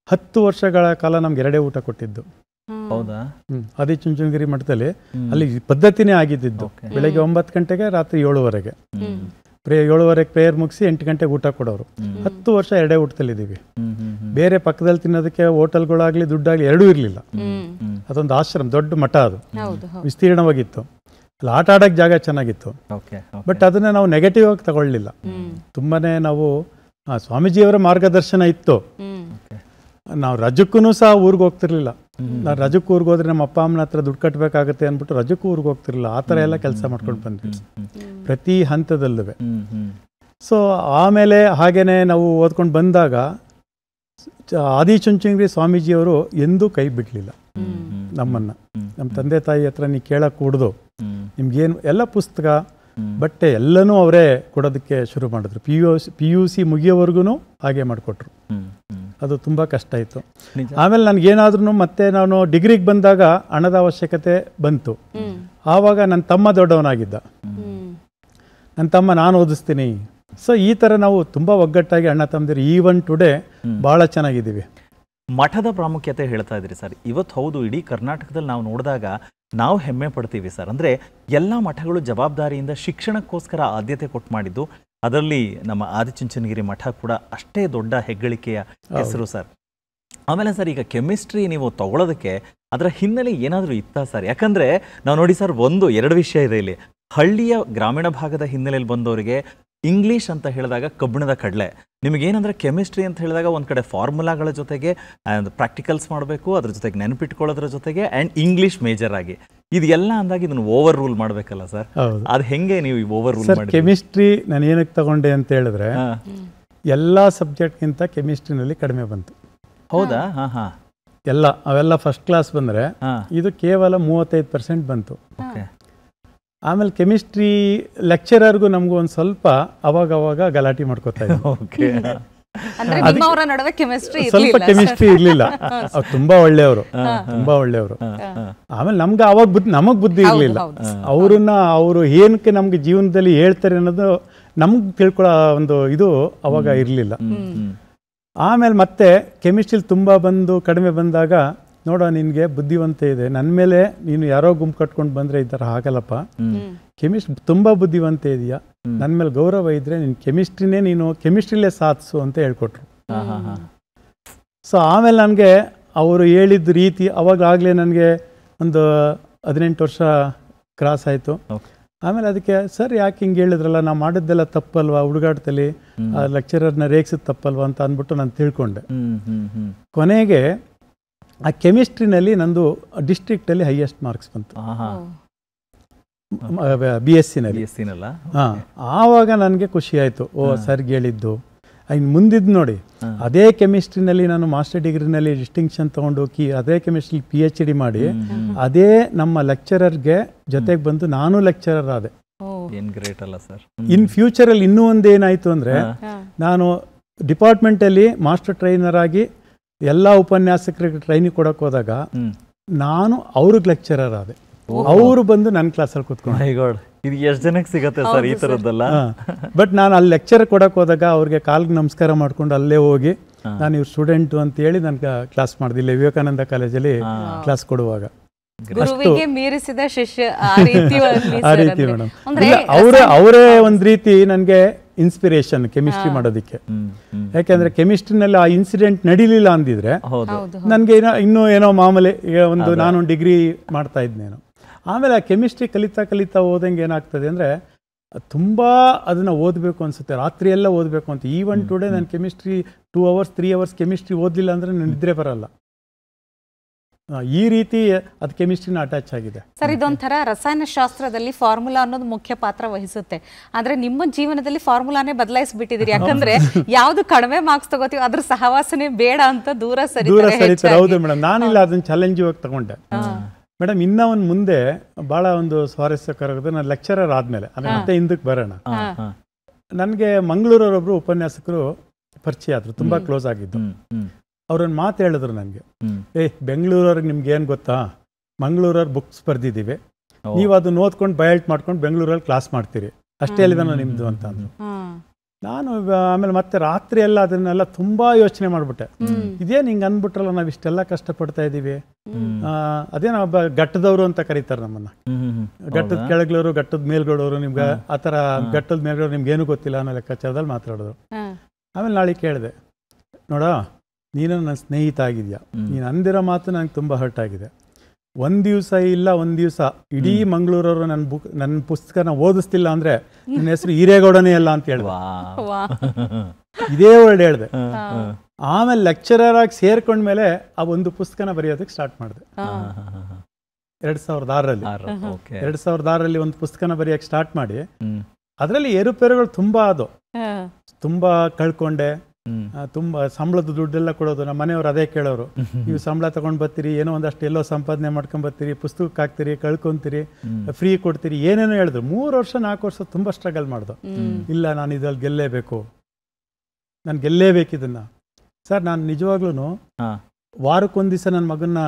10 ವರ್ಷಗಳ ಕಾಲ ನಮ್ಗೆ 2 ಊಟ ಕೊಟ್ಟಿದ್ದು. ಹೌದಾ? ಆದಿಚುಂಚನಗಿರಿ ಮಠದಲ್ಲಿ ಅಲ್ಲಿ ಪದ್ಧತಿನೇ ಆಗಿದ್ದು. ಬೆಳಗ್ಗೆ 9 ಗಂಟೆಗೆ, ರಾತ್ರಿ 7ವರೆಗೆ. 7:30ಕ್ಕೆ ಪ್ರೇಯರ್ ಮುಗಿಸಿ 8 ಗಂಟೆಗೆ ಊಟ ಕೊಡೋರು. 10 ವರ್ಷ ಎರಡೇ ಊಟದಲ್ಲಿದ್ದೀವಿ. ಬೇರೆ ಪಕ್ಕದಲ್ಲಿ ತಿನ್ನೋದಕ್ಕೆ ಹೋಟೆಲ್ಗಳಾಗಲಿ ದುಡ್ಡಾಗಲಿ ಎರಡೂ ಇರಲಿಲ್ಲ. ಅದೊಂದು ಆಶ್ರಮ, ದೊಡ್ಡ ಮಠ, ಅದು ವಿಸ್ತೀರ್ಣವಾಗಿತ್ತು. ಅಲ್ಲಿ ಆಟ ಆಡೋಕ್ಕೆ ಜಾಗ ಚೆನ್ನಾಗಿತ್ತು. ಬಟ್ ಅದನ್ನು ನಾವು ನೆಗೆಟಿವ್ ಆಗಿ ತಗೊಳ್ಳಿಲ್ಲ. ತುಂಬಾ ನಾವು ಸ್ವಾಮೀಜಿಯವರ ಮಾರ್ಗದರ್ಶನ ಇತ್ತು. ನಾವು ರಜಕ್ಕೂ ಸಹ ಊರಿಗೆ ಹೋಗ್ತಿರ್ಲಿಲ್ಲ. ನಾನು ರಜಕ್ಕೆ ಊರಿಗೆ ಹೋದ್ರೆ ನಮ್ಮ ಅಪ್ಪ ಅಮ್ಮನ ಹತ್ರ ದುಡ್ಡು ಕಟ್ಟಬೇಕಾಗತ್ತೆ ಅಂದ್ಬಿಟ್ಟು ರಜಕ್ಕೂ ಊರಿಗೆ ಹೋಗ್ತಿರ್ಲಿಲ್ಲ. ಆ ಥರ ಎಲ್ಲ ಕೆಲಸ ಮಾಡ್ಕೊಂಡು ಬಂದ್ವಿ ಪ್ರತಿ ಹಂತದಲ್ಲೂ. ಸೊ ಆಮೇಲೆ ಹಾಗೇನೆ ನಾವು ಓದ್ಕೊಂಡು ಬಂದಾಗ ಆದಿಚುಂಚನಗಿರಿ ಸ್ವಾಮೀಜಿಯವರು ಎಂದೂ ಕೈ ಬಿಡಲಿಲ್ಲ ನಮ್ಮನ್ನು. ನಮ್ಮ ತಂದೆ ತಾಯಿ ಹತ್ರ ನೀವು ಕೇಳಕ್ಕೆ ಕೂಡ್ದು, ನಿಮ್ಗೇನು ಎಲ್ಲ ಪುಸ್ತಕ ಬಟ್ಟೆ ಎಲ್ಲನೂ ಅವರೇ ಕೊಡೋದಕ್ಕೆ ಶುರು ಮಾಡಿದ್ರು. PUC ಮುಗಿಯೋವರೆಗೂ ಹಾಗೆ ಮಾಡಿಕೊಟ್ರು. ಅದು ತುಂಬ ಕಷ್ಟ ಇತ್ತು. ಆಮೇಲೆ ನನಗೇನಾದ್ರೂ ಮತ್ತೆ ನಾನು ಡಿಗ್ರಿಗೆ ಬಂದಾಗ ಹಣದ ಅವಶ್ಯಕತೆ ಬಂತು. ಆವಾಗ ನನ್ನ ತಮ್ಮ ದೊಡ್ಡವನಾಗಿದ್ದ. ನನ್ನ ತಮ್ಮ ನಾನು ಓದಿಸ್ತೀನಿ. ಸೊ ಈ ಥರ ನಾವು ತುಂಬ ಒಗ್ಗಟ್ಟಾಗಿ ಅಣ್ಣ ತಮ್ಮದಿರು ಈವನ್ ಟುಡೇ ಭಾಳ ಚೆನ್ನಾಗಿದ್ದೀವಿ. ಮಠದ ಪ್ರಾಮುಖ್ಯತೆ ಹೇಳ್ತಾ ಇದ್ರಿ ಸರ್. ಇವತ್ತು ಹೌದು, ಇಡೀ ಕರ್ನಾಟಕದಲ್ಲಿ ನಾವು ನೋಡಿದಾಗ ನಾವು ಹೆಮ್ಮೆ ಪಡ್ತೀವಿ ಸರ್. ಅಂದರೆ ಎಲ್ಲ ಮಠಗಳು ಜವಾಬ್ದಾರಿಯಿಂದ ಶಿಕ್ಷಣಕ್ಕೋಸ್ಕರ ಆದ್ಯತೆ ಕೊಟ್ಟು ಮಾಡಿದ್ದು. ಅದರಲ್ಲಿ ನಮ್ಮ ಆದಿಚುಂಚನಗಿರಿ ಮಠ ಕೂಡ ಅಷ್ಟೇ ದೊಡ್ಡ ಹೆಗ್ಗಳಿಕೆಯ ಹೆಸರು ಸರ್. ಆಮೇಲೆ ಸರ್, ಈಗ ಕೆಮಿಸ್ಟ್ರಿ ನೀವು ತಗೊಳ್ಳೋದಕ್ಕೆ ಅದರ ಹಿನ್ನೆಲೆ ಏನಾದರೂ ಇತ್ತಾ ಸರ್? ಯಾಕಂದರೆ ನಾವು ನೋಡಿ ಸರ್, 1-2 ವಿಷಯ ಇದೆ ಇಲ್ಲಿ. ಹಳ್ಳಿಯ ಗ್ರಾಮೀಣ ಭಾಗದ ಹಿನ್ನೆಲೆಯಲ್ಲಿ ಬಂದವರಿಗೆ ಇಂಗ್ಲೀಷ್ ಅಂತ ಹೇಳಿದಾಗ ಕಬ್ಬಿಣದ ಕಡಲೆ, ನಿಮಗೇನಂದರೆ ಕೆಮಿಸ್ಟ್ರಿ ಅಂತ ಹೇಳಿದಾಗ ಒಂದು ಕಡೆ ಫಾರ್ಮುಲಾಗಳ ಜೊತೆಗೆ ಪ್ರಾಕ್ಟಿಕಲ್ಸ್ ಮಾಡಬೇಕು, ಅದ್ರ ಜೊತೆಗೆ ನೆನಪಿಟ್ಕೊಳ್ಳೋದ್ರ ಜೊತೆಗೆ ಆ್ಯಂಡ್ ಇಂಗ್ಲೀಷ್ ಮೇಜರ್ ಆಗಿ ಇದೆಲ್ಲ ಅಂದಾಗ ಇದನ್ನು ಓವರ್ ರೂಲ್ ಮಾಡಬೇಕಲ್ಲ ಸರ್. ಅದು ಹೆಂಗೆ ನೀವು ಓವರ್ ರೂಲ್ ಮಾಡಿ? ಕೆಮಿಸ್ಟ್ರಿ ನಾನು ಏನಕ್ಕೆ ತಗೊಂಡೆ ಅಂತ ಹೇಳಿದ್ರೆ, ಎಲ್ಲ ಸಬ್ಜೆಕ್ಟ್ಗಿಂತ ಕೆಮಿಸ್ಟ್ರಿನಲ್ಲಿ ಕಡಿಮೆ ಬಂತು. ಹೌದಾ? ಹಾಂ ಹಾಂ. ಅವೆಲ್ಲ ಫಸ್ಟ್ ಕ್ಲಾಸ್ ಬಂದರೆ ಇದು ಕೇವಲ 35% ಬಂತು. ಆಮೇಲೆ ಕೆಮಿಸ್ಟ್ರಿ ಲೆಕ್ಚರರ್ಗೂ ನಮಗೂ ಒಂದು ಸ್ವಲ್ಪ ಅವಾಗ ಗಲಾಟೆ ಮಾಡ್ಕೋತಾ ಇದ್ವಿ. ಸ್ವಲ್ಪ ಕೆಮಿಸ್ಟ್ರಿ ಇರ್ಲಿಲ್ಲ. ಅವ್ರು ತುಂಬಾ ಒಳ್ಳೆಯವರು. ಆಮೇಲೆ ನಮಗ್ ಬುದ್ಧಿ ಇರ್ಲಿಲ್ಲ. ಅವರು ಏನಕ್ಕೆ ನಮ್ಗೆ ಜೀವನದಲ್ಲಿ ಹೇಳ್ತಾರೆ ಅನ್ನೋದು ನಮ್ಗೆ ತಿಳ್ಕೊಳ್ಳೋ ಒಂದು ಇದು ಅವಾಗ ಇರ್ಲಿಲ್ಲ. ಆಮೇಲೆ ಮತ್ತೆ ಕೆಮಿಸ್ಟ್ರಿಲಿ ತುಂಬಾ ಕಡಿಮೆ ಬಂದಾಗ, ನೋಡೋ ನಿನ್ಗೆ ಬುದ್ಧಿವಂತೆ ಇದೆ, ನನ್ನ ಮೇಲೆ ನೀನು ಯಾರೋ ಗುಂಪು ಕಟ್ಕೊಂಡು ಬಂದ್ರೆ ಈ ಥರ ಆಗಲ್ಲಪ್ಪ, ತುಂಬಾ ಬುದ್ಧಿವಂತೆ ಇದೆಯಾ, ನನ್ನ ಮೇಲೆ ಗೌರವ ಇದ್ರೆ ನೀನು ಕೆಮಿಸ್ಟ್ರಿಲೇ ಸಾಧಿಸು ಅಂತ ಹೇಳ್ಕೊಟ್ರು. ಸೊ ಆಮೇಲೆ ನನಗೆ ಅವರು ಹೇಳಿದ ರೀತಿ ಅವಾಗಲೇ ನನಗೆ ಒಂದು 18 ವರ್ಷ ಕ್ರಾಸ್ ಆಯಿತು. ಆಮೇಲೆ ಅದಕ್ಕೆ ಸರ್ ಯಾಕೆ ಹಿಂಗೆ ಹೇಳಿದ್ರಲ್ಲ, ನಾವು ಮಾಡಿದ್ದೆಲ್ಲ ತಪ್ಪಲ್ವಾ, ಹುಡುಗಾಟದಲ್ಲಿ ಲೆಕ್ಚರರ್ನ ರೇಗಿಸಿದ ತಪ್ಪಲ್ವಾ ಅಂತ ಅಂದ್ಬಿಟ್ಟು ನಾನು ತಿಳ್ಕೊಂಡೆ. ಕೊನೆಗೆ ಆ ಕೆಮಿಸ್ಟ್ರಿನಲ್ಲಿ ನಂದು ಡಿಸ್ಟ್ರಿಕ್ಟಲ್ಲಿ ಹೈಯೆಸ್ಟ್ ಮಾರ್ಕ್ಸ್ ಬಂತು, BSc ನಲ್ಲಿ. ಆವಾಗ ನನಗೆ ಖುಷಿ ಆಯಿತು. ಸರ್ಗೆ ಹೇಳಿದ್ದು ಇನ್ನು ಮುಂದಿದ್ದು ನೋಡಿ, ಅದೇ ಕೆಮಿಸ್ಟ್ರಿನಲ್ಲಿ ನಾನು ಮಾಸ್ಟರ್ ಡಿಗ್ರಿನಲ್ಲಿ ಡಿಸ್ಟಿಂಕ್ಷನ್ ತೊಗೊಂಡು ಅದೇ ಕೆಮಿಸ್ಟ್ರಿ PhD ಮಾಡಿ ಅದೇ ನಮ್ಮ ಲೆಕ್ಚರರ್ಗೆ ಜೊತೆಗೆ ಬಂದು ನಾನು ಲೆಕ್ಚರರ್ ಆದೆ. ಇನ್ ಫ್ಯೂಚರಲ್ಲಿ ಇನ್ನೂ ಒಂದೇನಾಯಿತು ಅಂದರೆ, ನಾನು ಡಿಪಾರ್ಟ್ಮೆಂಟಲ್ಲಿ ಮಾಸ್ಟರ್ ಟ್ರೈನರ್ ಆಗಿ ಎಲ್ಲ ಉಪನ್ಯಾಸಕರಿಗೆ ಟ್ರೈನಿಂಗ್ ಕೊಡಕ್ಕೆ ಹೋದಾಗ ನಾನು ಅವ್ರಿಗೆ ಲೆಕ್ಚರರ್ ಆದೆ. ಅವರು ಬಂದು ನನ್ನ ಕ್ಲಾಸಲ್ಲಿ ಕೂತ್ಕೊಂಡು, ಇದು ಎಷ್ಟು ಜನಕ್ಕೆ ಸಿಗತ್ತೆ ಸರ್ ಈ ಥರದ್ದೆಲ್ಲ. ಬಟ್ ನಾನು ಅಲ್ಲಿ ಲೆಕ್ಚರ್ ಕೊಡಕ್ಕೆ ಹೋದಾಗ ಅವ್ರಿಗೆ ಕಾಲ್ಗೆ ನಮಸ್ಕಾರ ಮಾಡ್ಕೊಂಡು ಅಲ್ಲೇ ಹೋಗಿ ನಾನು ಇವ್ರ ಸ್ಟೂಡೆಂಟು ಅಂತ ಹೇಳಿ ನನ್ಗೆ ಕ್ಲಾಸ್ ಮಾಡಿದಿಲ್ಲ ವಿವೇಕಾನಂದ ಕಾಲೇಜಲ್ಲಿ ಕ್ಲಾಸ್ ಕೊಡುವಾಗ. ಮೀರಿಸಿದ ಶಿಷ್ಯ ಆ ರೀತಿ ಮೇಡಮ್. ಅವರೇ ಒಂದ್ ರೀತಿ ನನಗೆ ಇನ್ಸ್ಪಿರೇಷನ್ ಕೆಮಿಸ್ಟ್ರಿ ಮಾಡೋದಕ್ಕೆ. ಯಾಕೆಂದ್ರೆ ಕೆಮಿಸ್ಟ್ರಿನಲ್ಲಿ ಆ ಇನ್ಸಿಡೆಂಟ್ ನಡೀಲಿಲ್ಲ ಅಂದಿದ್ರೆ ನನ್ಗೆ ಇನ್ನೂ ಏನೋ ಮಾಮೂಲಿ ನಾನು ಡಿಗ್ರಿ ಮಾಡ್ತಾ ಇದ್ನೇನೋ. ಆಮೇಲೆ ಆ ಕೆಮಿಸ್ಟ್ರಿ ಕಲಿತಾ ಹೋದಂಗೆ ಏನಾಗ್ತದೆ ಅಂದರೆ, ತುಂಬ ಅದನ್ನು ಓದಬೇಕು ಅನಿಸುತ್ತೆ, ರಾತ್ರಿ ಎಲ್ಲ ಓದಬೇಕು ಅಂತ. ಈವನ್ ಟುಡೇ ನಾನು ಕೆಮಿಸ್ಟ್ರಿ 2 hours 3 hours ಕೆಮಿಸ್ಟ್ರಿ ಓದಲಿಲ್ಲ ಅಂದರೆ ನನಗೆ ನಿದ್ರೆ ಬರಲ್ಲ. ಈ ರೀತಿ ಅದು ಕೆಮಿಸ್ಟ್ರಿನ ಅಟ್ಯಾಚ್ ಆಗಿದೆ ಸರ್. ಇದೊಂಥರ ರಸಾಯನಶಾಸ್ತ್ರದಲ್ಲಿ ಫಾರ್ಮುಲಾ ಅನ್ನೋದು ಮುಖ್ಯ ಪಾತ್ರ ವಹಿಸುತ್ತೆ. ಆದರೆ ನಿಮ್ಮ ಜೀವನದಲ್ಲಿ ಫಾರ್ಮುಲಾನೇ ಬದಲಾಯಿಸ್ಬಿಟ್ಟಿದ್ದೀರಿ. ಯಾಕಂದ್ರೆ ಯಾವ್ದು ಕಡಿಮೆ ಮಾರ್ಕ್ಸ್ ತಗೋತೀವಿ ಅದ್ರ ಸಹವಾಸನೆ ಬೇಡ ಅಂತ ದೂರ ಸರಿತಾರೆ. ಹೌದು ಮೇಡಮ್, ನಾನಿಲ್ಲ ಅದನ್ನ ಚಾಲೆಂಜ್ ಆಗಿ ತಗೊಂಡೆ ಮೇಡಮ್. ಇನ್ನ ಒಂದು ಮುಂದೆ ಬಹಳ ಒಂದು ಸ್ವಾರಸ್ಯಕರವಾದ, ನಾನು ಲೆಕ್ಚರರ್ ಆದ್ಮೇಲೆ ಮತ್ತೆ ಹಿಂದಕ್ಕೆ ಬರೋಣ. ನನಗೆ ಮಂಗಳೂರವರೊಬ್ರು ಉಪನ್ಯಾಸಕರು ಪರಿಚಯ ಆದ್ರು, ತುಂಬಾ ಕ್ಲೋಸ್ ಆಗಿದ್ದು. ಅವ್ರನ್ನ ಮಾತು ಹೇಳಿದ್ರು ನನಗೆ, ಬೆಂಗಳೂರವ್ರಿಗೆ ನಿಮ್ಗೆ ಏನು ಗೊತ್ತಾ, ಮಂಗಳೂರವ್ರ ಬುಕ್ಸ್ ಬರ್ದಿದ್ದೀವಿ, ನೀವು ಅದನ್ನ ಓದ್ಕೊಂಡು ಬಯಲ್ಟ್ ಮಾಡ್ಕೊಂಡು ಬೆಂಗಳೂರಲ್ಲಿ ಕ್ಲಾಸ್ ಮಾಡ್ತೀರಿ, ಅಷ್ಟೇ ಹೇಳಿದ ನಿಮ್ದು ಅಂತ ಅಂದ್ರು. ನಾನು ಆಮೇಲೆ ಮತ್ತೆ ರಾತ್ರಿ ಎಲ್ಲ ಅದನ್ನೆಲ್ಲ ತುಂಬಾ ಯೋಚನೆ ಮಾಡ್ಬಿಟ್ಟೆ. ಇದೇನು ಹಿಂಗೆ ಅಂದ್ಬಿಟ್ರಲ್ಲ, ನಾವು ಇಷ್ಟೆಲ್ಲ ಕಷ್ಟಪಡ್ತಾ ಇದ್ದೀವಿ. ಅದೇನೋ ಒಬ್ಬ ಘಟ್ಟದವರು ಅಂತ ಕರೀತಾರೆ ನಮ್ಮನ್ನ. ಘಟ್ಟದ ಕೆಳಗ್ಲವರು, ಘಟ್ಟದ ಮೇಲ್ಗಡವರು, ನಿಮ್ಗೆ ಆ ಥರ ಘಟ್ಟದ ಮೇಲ್ಗಡವ್ರು ನಿಮ್ಗೆ ಏನೂ ಗೊತ್ತಿಲ್ಲ ಅನ್ನೋ ಲೆಕ್ಕಾಚಾರದಲ್ಲಿ ಮಾತಾಡೋದು. ಆಮೇಲೆ ನಾಳೆ ಕೇಳಿದೆ, ನೋಡ ನೀನು ನನ್ನ ಸ್ನೇಹಿತ ಆಗಿದ್ಯಾ, ನೀನು ಅಂದಿರೋ ಮಾತು ನನಗೆ ತುಂಬ ಹರ್ಟ್ ಆಗಿದೆ. ಒಂದು ದಿವಸ ಇಲ್ಲ, ಒಂದು ದಿವಸ ಇಡೀ ಮಂಗಳೂರವರು ನನ್ನ ಪುಸ್ತಕನ ಓದಿಸ್ತಿಲ್ಲ ಅಂದರೆ ನನ್ನ ಹೆಸರು ಹಿರೇಗೌಡನೇ ಅಲ್ಲ ಅಂತ ಹೇಳಿದೆ. ಇದೇ ವರ್ಡ್ ಹೇಳಿದೆ. ಆಮೇಲೆ ಲೆಕ್ಚರರ್ ಆಗಿ ಸೇರ್ಕೊಂಡ್ಮೇಲೆ ಆ ಒಂದು ಪುಸ್ತಕನ ಬರೆಯೋದಕ್ಕೆ ಸ್ಟಾರ್ಟ್ ಮಾಡಿದೆ. 2006ರಲ್ಲಿ 2006ರಲ್ಲಿ ಒಂದು ಪುಸ್ತಕನ ಬರೆಯೋಕ್ಕೆ ಸ್ಟಾರ್ಟ್ ಮಾಡಿ, ಅದರಲ್ಲಿ ಏರುಪೇರುಗಳು ತುಂಬ ಅದು. ತುಂಬ ಕಳ್ಕೊಂಡೆ, ತುಂಬ ಸಂಬಳದ ದುಡ್ಡೆಲ್ಲ ಕೊಡೋದು. ನಮ್ಮ ಮನೆಯವರು ಅದೇ ಕೇಳೋರು, ನೀವು ಸಂಬಳ ತಗೊಂಡು ಬರ್ತೀರಿ, ಏನೋ ಒಂದಷ್ಟು ಎಲ್ಲೋ ಸಂಪಾದನೆ ಮಾಡ್ಕೊಂಡ್ ಬರ್ತೀರಿ, ಪುಸ್ತಕಕ್ಕೆ ಹಾಕ್ತೀರಿ, ಕಳ್ಕೊಂತೀರಿ, ಫ್ರೀ ಕೊಡ್ತೀರಿ, ಏನೇನೋ ಹೇಳಿದ್ರು. 3 ವರ್ಷ 4 ವರ್ಷ ತುಂಬ ಸ್ಟ್ರಗಲ್ ಮಾಡ್ದು. ಇಲ್ಲ, ನಾನು ಇದ್ರಲ್ಲಿ ಗೆಲ್ಲೇಬೇಕು, ನಾನು ಗೆಲ್ಲೇಬೇಕು ಇದನ್ನ. ಸರ್, ನಾನು ನಿಜವಾಗ್ಲೂ ವಾರಕ್ಕೊಂದು ದಿವಸ ನನ್ನ ಮಗನ್ನ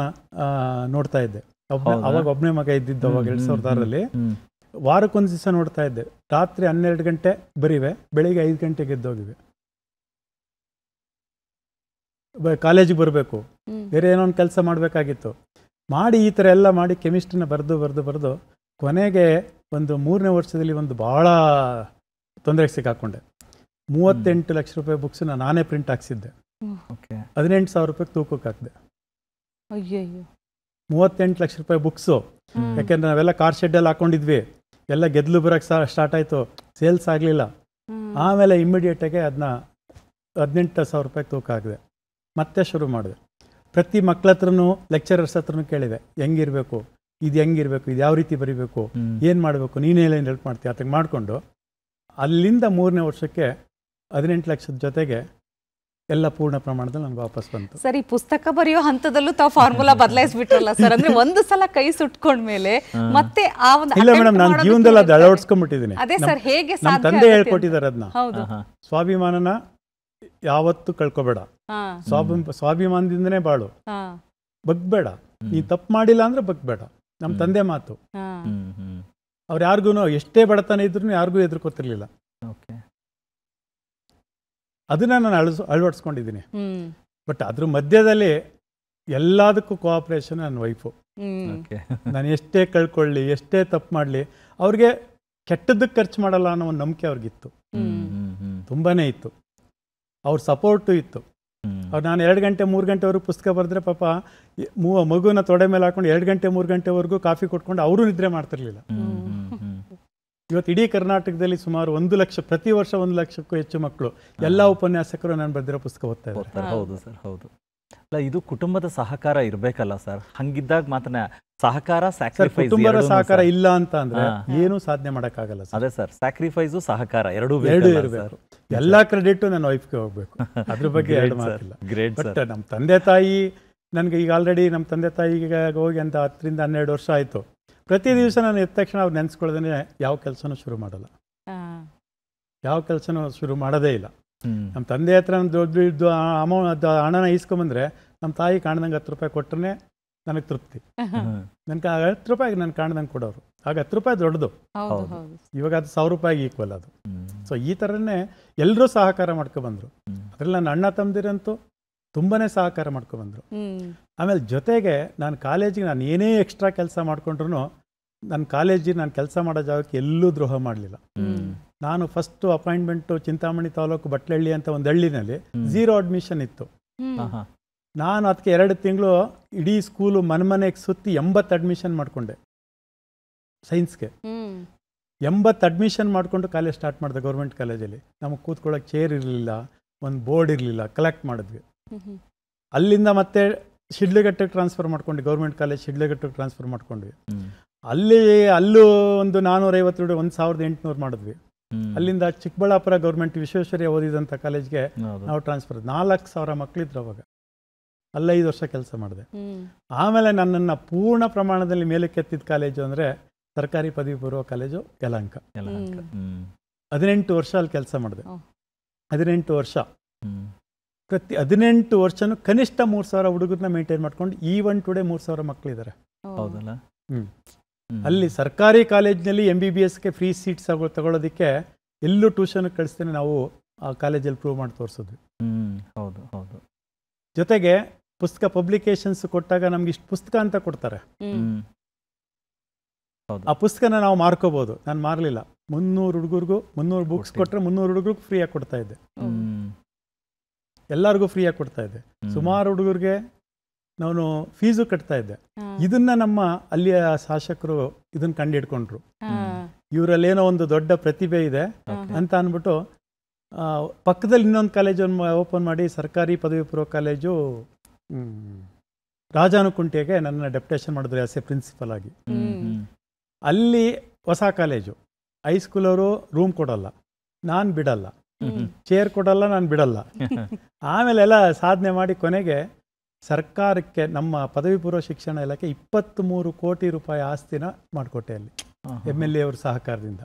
ನೋಡ್ತಾ ಇದ್ದೆ. ಅವಾಗ ಒಬ್ಬನೇ ಮಗ ಇದ್ದಿದ್ದು. ಅವಾಗ 2006ರಲ್ಲಿ ವಾರಕ್ಕೊಂದು ದಿವಸ ನೋಡ್ತಾ ಇದ್ದೆ. ರಾತ್ರಿ 12 ಗಂಟೆ ಬರೀವೆ, ಬೆಳಿಗ್ಗೆ 5 ಗಂಟೆಗೆ ಎದ್ದೋಗಿವೆ. ಕಾಲೇಜಿಗೆ ಬರಬೇಕು, ಬೇರೆ ಏನೋ ಒಂದು ಕೆಲಸ ಮಾಡಬೇಕಾಗಿತ್ತು. ಮಾಡಿ ಈ ಥರ ಎಲ್ಲ ಮಾಡಿ ಕೆಮಿಸ್ಟ್ರಿನ ಬರೆದು ಕೊನೆಗೆ ಒಂದು 3ನೇ ವರ್ಷದಲ್ಲಿ ಒಂದು ಭಾಳ ತೊಂದರೆಗೆ ಸಿಕ್ಕಾಕೊಂಡೆ. 38 ಲಕ್ಷ ರೂಪಾಯಿ ಬುಕ್ಸ್ನ ನಾನೇ ಪ್ರಿಂಟ್ ಹಾಕ್ಸಿದ್ದೆ. 18,000 ರೂಪಾಯಿ ತೂಕಕ್ಕೆ ಹಾಕಿದೆ. 38 ಲಕ್ಷ ರೂಪಾಯಿ ಬುಕ್ಸು. ಯಾಕೆಂದ್ರೆ ನಾವೆಲ್ಲ ಕಾರ್ ಶೆಡ್ಡಲ್ಲಿ ಹಾಕೊಂಡಿದ್ವಿ, ಎಲ್ಲ ಗೆದ್ಲು ಬರೋಕ್ಕೆ ಸ್ಟಾರ್ಟ್ ಆಯಿತು, ಸೇಲ್ಸ್ ಆಗಲಿಲ್ಲ. ಆಮೇಲೆ ಇಮ್ಮಿಡಿಯೇಟಾಗಿ ಅದನ್ನ 18,000 ರೂಪಾಯಿ ತೂಕ ಹಾಕಿದೆ. ಮತ್ತೆ ಶುರು ಮಾಡಿದೆ. ಪ್ರತಿ ಮಕ್ಳ ಹತ್ರನೂ, ಲೆಕ್ಚರರ್ಸ್ ಹತ್ರನೂ ಕೇಳಿದೆ, ಹೆಂಗಿರಬೇಕು, ಇದು ಹೆಂಗಿರಬೇಕು, ಇದು ಯಾವ ರೀತಿ ಬರೀಬೇಕು, ಏನು ಮಾಡಬೇಕು, ನೀನೇನು ಹೆಲ್ಪ್ ಮಾಡ್ತೀಯ ಅದಕ್ಕೆ ಮಾಡಿಕೊಂಡು ಅಲ್ಲಿಂದ 3ನೇ ವರ್ಷಕ್ಕೆ 18 ಲಕ್ಷದ ಜೊತೆಗೆ ಎಲ್ಲ ಪೂರ್ಣ ಪ್ರಮಾಣದಲ್ಲಿ ನನಗೆ ವಾಪಸ್ ಬಂತು. ಸರ್, ಈ ಪುಸ್ತಕ ಬರೆಯೋ ಹಂತದಲ್ಲೂ ತಾವು ಫಾರ್ಮುಲಾ ಬದಲಾಯಿಸ್ಬಿಟ್ರಲ್ಲ ಸರ್. ಅಂದ್ರೆ ಒಂದು ಸಲ ಕೈ ಸುಟ್ಕೊಂಡ್ಮೇಲೆ ಮತ್ತೆ ಆ ಒಂದು ಇಲ್ಲ ಮೇಡಮ್, ನಾನು ಜೀವನದಲ್ಲಿ ಅದು ಅಳವಡಿಸ್ಕೊಂಡ್ಬಿಟ್ಟಿದ್ದೀನಿ. ಅದೇ ಸರ್, ಹೇಗೆ ನಮ್ಮ ತಂದೆ ಹೇಳ್ಕೊಟ್ಟಿದ್ದಾರೆ ಅದನ್ನ. ಸ್ವಾಭಿಮಾನನ ಯಾವತ್ತೂ ಕಳ್ಕೊಬೇಡ, ಸ್ವಾಭಿಮಾನದಿಂದನೇ ಬಾಳು, ಬಗ್ಬೇಡ, ನೀ ತಪ್ಪು ಮಾಡಿಲ್ಲ ಅಂದ್ರೆ ಬಗ್ಬೇಡ. ನಮ್ಮ ತಂದೆ ಮಾತು. ಅವ್ರು ಯಾರಿಗೂ ಎಷ್ಟೇ ಬಡತನ ಇದ್ರು ಯಾರಿಗೂ ಎದುರ್ಕೊತಿರ್ಲಿಲ್ಲ. ಅದನ್ನ ನಾನು ಅಳವಡಿಸ್ಕೊಂಡಿದ್ದೀನಿ. ಬಟ್ ಅದ್ರ ಮಧ್ಯದಲ್ಲಿ ಎಲ್ಲದಕ್ಕೂ ಕೋಆಪರೇಷನ್ ನನ್ನ ವೈಫು. ನಾನು ಎಷ್ಟೇ ಕಳ್ಕೊಳ್ಳಿ, ಎಷ್ಟೇ ತಪ್ಪು ಮಾಡಲಿ, ಅವ್ರಿಗೆ ಕೆಟ್ಟದಕ್ಕೆ ಖರ್ಚು ಮಾಡಲ್ಲ ಅನ್ನೋ ಒಂದು ನಂಬಿಕೆ ಅವ್ರಿಗಿತ್ತು, ತುಂಬಾನೇ ಇತ್ತು. ಅವ್ರ ಸಪೋರ್ಟು ಇತ್ತು. ಅವ್ರು ನಾನು 2 ಗಂಟೆ 3 ಗಂಟೆವರೆಗೂ ಪುಸ್ತಕ ಬರೆದ್ರೆ ಪಾಪ ಮಗುನ ತೊಡೆ ಮೇಲೆ ಹಾಕೊಂಡು 2 ಗಂಟೆ 3 ಗಂಟೆವರೆಗೂ ಕಾಫಿ ಕೊಟ್ಕೊಂಡು ಅವರು ನಿದ್ರೆ ಮಾಡ್ತಿರ್ಲಿಲ್ಲ. ಇವತ್ತು ಇಡೀ ಕರ್ನಾಟಕದಲ್ಲಿ ಸುಮಾರು 1 ಲಕ್ಷ, ಪ್ರತಿ ವರ್ಷ 1 ಲಕ್ಷಕ್ಕೂ ಹೆಚ್ಚು ಮಕ್ಕಳು, ಎಲ್ಲ ಉಪನ್ಯಾಸಕರು ನಾನು ಬರೆದಿರೋ ಪುಸ್ತಕ ಓದ್ತಾ ಇದ್ದಾರೆ. ಹೌದು ಸರ್, ಹೌದು. ಅಲ್ಲ, ಇದು ಕುಟುಂಬದ ಸಹಕಾರ ಇರಬೇಕಲ್ಲ ಸರ್. ಹಂಗಿದ್ದಾಗ ಮಾತ್ರ ಸಹಕಾರ, ಸ್ಯಾಕ್ರಿಫೈಸ್, ಕುಟುಂಬದ ಸಹಕಾರ ಇಲ್ಲ ಅಂತ ಅಂದ್ರೆ ಏನು ಸಾಧನೆ ಮಾಡಕ್ಕಾಗಲ್ಲ. ಅದೇ ಸರ್, ಸ್ಯಾಕ್ರಿಫೈಸ್, ಸಹಕಾರ ಎರಡೂ ಇರಬೇಕು. ಎಲ್ಲಾ ಕ್ರೆಡಿಟ್ ನನ್ನ ವೈಫ್ಗೆ ಹೋಗ್ಬೇಕು, ಅದ್ರ ಬಗ್ಗೆ ಎರಡು ಮಾತಿಲ್ಲ. ಬಟ್ ನಮ್ಮ ತಂದೆ ತಾಯಿ, ನನ್ಗೆ ಈಗ ಆಲ್ರೆಡಿ ನಮ್ಮ ತಂದೆ ತಾಯಿಗೆ ಹೋಗಿ ಅಂತ 10 ರಿಂದ 12 ವರ್ಷ ಆಯ್ತು. ಪ್ರತಿ ದಿವಸ ನಾನು ಎದ್ದ ತಕ್ಷಣ ಅವ್ರು ನೆನ್ಸ್ಕೊಳ್ದೇನೆ ಯಾವ ಕೆಲಸನೂ ಶುರು ಮಾಡಲ್ಲ, ಯಾವ ಕೆಲಸನೂ ಶುರು ಮಾಡೋದೇ ಇಲ್ಲ. ನಮ್ಮ ತಂದೆ ಹತ್ರ ದೊಡ್ಡ ಹಣನ ಈಸ್ಕೊಂಬಂದ್ರೆ ನಮ್ಮ ತಾಯಿ ಕಾಣ್ದಂಗೆ 10 ರೂಪಾಯಿ ಕೊಟ್ಟರೆ ನನಗೆ ತೃಪ್ತಿ. ನನ್ಗೆ 10 ರೂಪಾಯಿಗೆ ನಾನು ಕಾಣ್ದಂಗೆ ಕೊಡೋರು. ಆಗ 10 ರೂಪಾಯಿ ದೊಡ್ಡದು, ಇವಾಗ ಅದು 1000 ರೂಪಾಯಿಗೆ ಈಕ್ವಲ್ ಅದು. ಸೊ ಈ ಥರನೇ ಎಲ್ಲರೂ ಸಹಕಾರ ಮಾಡ್ಕೊಬಂದ್ರು. ಅದ್ರಲ್ಲಿ ನನ್ನ ಅಣ್ಣ ತಮ್ಮದಿರಂತೂ ತುಂಬಾನೇ ಸಹಕಾರ ಮಾಡ್ಕೊಬಂದ್ರು. ಆಮೇಲೆ ಜೊತೆಗೆ ನಾನು ಕಾಲೇಜಿಗೆ ನಾನು ಏನೇ ಎಕ್ಸ್ಟ್ರಾ ಕೆಲಸ ಮಾಡ್ಕೊಂಡ್ರು ನನ್ನ ಕಾಲೇಜಿಗೆ ನಾನು ಕೆಲಸ ಮಾಡೋ ಜಾಗಕ್ಕೆ ಎಲ್ಲೂ ದ್ರೋಹ ಮಾಡಲಿಲ್ಲ. ನಾನು ಫಸ್ಟ್ ಅಪಾಯಿಂಟ್ಮೆಂಟು ಚಿಂತಾಮಣಿ ತಾಲೂಕು ಬಟ್ಲಹಳ್ಳಿ ಅಂತ ಒಂದು ಹಳ್ಳಿನಲ್ಲಿ 0 ಅಡ್ಮಿಷನ್ ಇತ್ತು. ನಾನು ಅದಕ್ಕೆ 2 ತಿಂಗಳು ಇಡೀ ಸ್ಕೂಲು ಮನೆಗೆ ಸುತ್ತಿ 80 ಅಡ್ಮಿಷನ್ ಮಾಡಿಕೊಂಡೆ. ಸೈನ್ಸ್ಗೆ 80 ಅಡ್ಮಿಷನ್ ಮಾಡಿಕೊಂಡು ಕಾಲೇಜ್ ಸ್ಟಾರ್ಟ್ ಮಾಡಿದೆ ಗೌರ್ಮೆಂಟ್ ಕಾಲೇಜಲ್ಲಿ. ನಮಗೆ ಕೂತ್ಕೊಳ್ಳೋಕೆ ಚೇರ್ ಇರಲಿಲ್ಲ, ಒಂದು ಬೋರ್ಡ್ ಇರಲಿಲ್ಲ, ಕಲೆಕ್ಟ್ ಮಾಡಿದ್ವಿ. ಅಲ್ಲಿಂದ ಮತ್ತೆ ಶಿಡ್ಲಘಟ್ಟಕ್ಕೆ ಟ್ರಾನ್ಸ್ಫರ್ ಮಾಡ್ಕೊಂಡ್ವಿ, ಗೌರ್ಮೆಂಟ್ ಕಾಲೇಜ್ ಶಿಡ್ಲಘಟ್ಟಕ್ಕೆ ಟ್ರಾನ್ಸ್ಫರ್ ಮಾಡ್ಕೊಂಡ್ವಿ. ಅಲ್ಲೂ ಒಂದು 450 1800 ಮಾಡಿದ್ವಿ. ಅಲ್ಲಿಂದ ಚಿಕ್ಕಬಳ್ಳಾಪುರ ಗೌರ್ಮೆಂಟ್ ವಿಶ್ವೇಶ್ವರಯ್ಯ ಓದಿದಂಥ ಕಾಲೇಜ್ಗೆ ನಾವು ಟ್ರಾನ್ಸ್ಫರ್. 4000 ಮಕ್ಕಳಿದ್ರು ಅವಾಗ. ಅಲ್ಲ 5 ವರ್ಷ ಕೆಲಸ ಮಾಡಿದೆ. ಆಮೇಲೆ ನನ್ನನ್ನು ಪೂರ್ಣ ಪ್ರಮಾಣದಲ್ಲಿ ಮೇಲಕ್ಕೆ ಎತ್ತಿದ ಕಾಲೇಜು ಅಂದರೆ ಸರ್ಕಾರಿ ಪದವಿ ಪೂರ್ವ ಕಾಲೇಜು ಯಲಹಂಕ. 18 ವರ್ಷ ಅಲ್ಲಿ ಕೆಲಸ ಮಾಡಿದೆ. 18 ವರ್ಷ. ಪ್ರತಿ 18 ವರ್ಷನೂ ಕನಿಷ್ಠ 3000 ಹುಡುಗರನ್ನ ಮೇಂಟೈನ್ ಮಾಡ್ಕೊಂಡು ಈವನ್ ಟುಡೇ 3000 ಮಕ್ಕಳಿದ್ದಾರೆ. ಹೌದಲ್ಲ? ಅಲ್ಲಿ ಸರ್ಕಾರಿ ಕಾಲೇಜಿನಲ್ಲಿ MBBSಗೆ ಫ್ರೀ ಸೀಟ್ಸ್ ತಗೊಳ್ಳೋದಕ್ಕೆ ಎಲ್ಲೂ ಟ್ಯೂಷನ್ ಕಳಿಸ್ತೇನೆ ನಾವು ಆ ಕಾಲೇಜಲ್ಲಿ ಪ್ರೂವ್ ಮಾಡಿ ತೋರಿಸಿದ್ವಿ. ಹೌದು ಹೌದು. ಜೊತೆಗೆ ಪುಸ್ತಕ ಪಬ್ಲಿಕೇಶನ್ಸ್ ಕೊಟ್ಟಾಗ ನಮ್ಗೆ ಇಷ್ಟು ಪುಸ್ತಕ ಅಂತ ಕೊಡ್ತಾರೆ. ಆ ಪುಸ್ತಕನ ನಾವು ಮಾರ್ಕೋಬಹುದು. ನಾನು ಮಾರಲಿಲ್ಲ. 300 ಹುಡುಗರಿಗೂ 300 ಬುಕ್ಸ್ ಕೊಟ್ಟರೆ 300 ಹುಡುಗರಿಗೂ ಫ್ರೀಯಾಗಿ ಕೊಡ್ತಾ ಇದ್ದೆ. ಎಲ್ಲರಿಗೂ ಫ್ರೀಯಾಗಿ ಕೊಡ್ತಾ ಇದ್ದೆ. ಸುಮಾರು ಹುಡುಗರಿಗೆ ನಾನು ಫೀಸು ಕಟ್ತಾ ಇದ್ದೆ. ಇದನ್ನ ನಮ್ಮ ಅಲ್ಲಿಯ ಶಾಸಕರು ಇದನ್ನ ಕಂಡುಹಿಡ್ಕೊಂಡ್ರು. ಇವರಲ್ಲೇನೋ ಒಂದು ದೊಡ್ಡ ಪ್ರತಿಭೆ ಇದೆ ಅಂತ ಅಂದ್ಬಿಟ್ಟು ಪಕ್ಕದಲ್ಲಿ ಇನ್ನೊಂದು ಕಾಲೇಜನ್ನು ಓಪನ್ ಮಾಡಿ, ಸರ್ಕಾರಿ ಪದವಿ ಪೂರ್ವ ಕಾಲೇಜು ರಾಜಾನುಕುಂಟೆಗೆ ನನ್ನ ಡೆಪ್ಯುಟೇಷನ್ ಮಾಡಿದ್ರು ಆಸ್ ಎ ಪ್ರಿನ್ಸಿಪಲ್ ಆಗಿ. ಅಲ್ಲಿ ಹೊಸ ಕಾಲೇಜು, ಹೈಸ್ಕೂಲವರು ರೂಮ್ ಕೊಡಲ್ಲ, ನಾನು ಬಿಡಲ್ಲ, ಚೇರ್ ಕೊಡಲ್ಲ, ನಾನು ಬಿಡಲ್ಲ. ಆಮೇಲೆ ಎಲ್ಲ ಸಾಧನೆ ಮಾಡಿ ಕೊನೆಗೆ ಸರ್ಕಾರಕ್ಕೆ ನಮ್ಮ ಪದವಿ ಪೂರ್ವ ಶಿಕ್ಷಣ ಇಲಾಖೆ 23 ಕೋಟಿ ರೂಪಾಯಿ ಆಸ್ತಿನ ಮಾಡಿಕೊಟ್ಟೆ ಅಲ್ಲಿ MLA ಅವ್ರ ಸಹಕಾರದಿಂದ.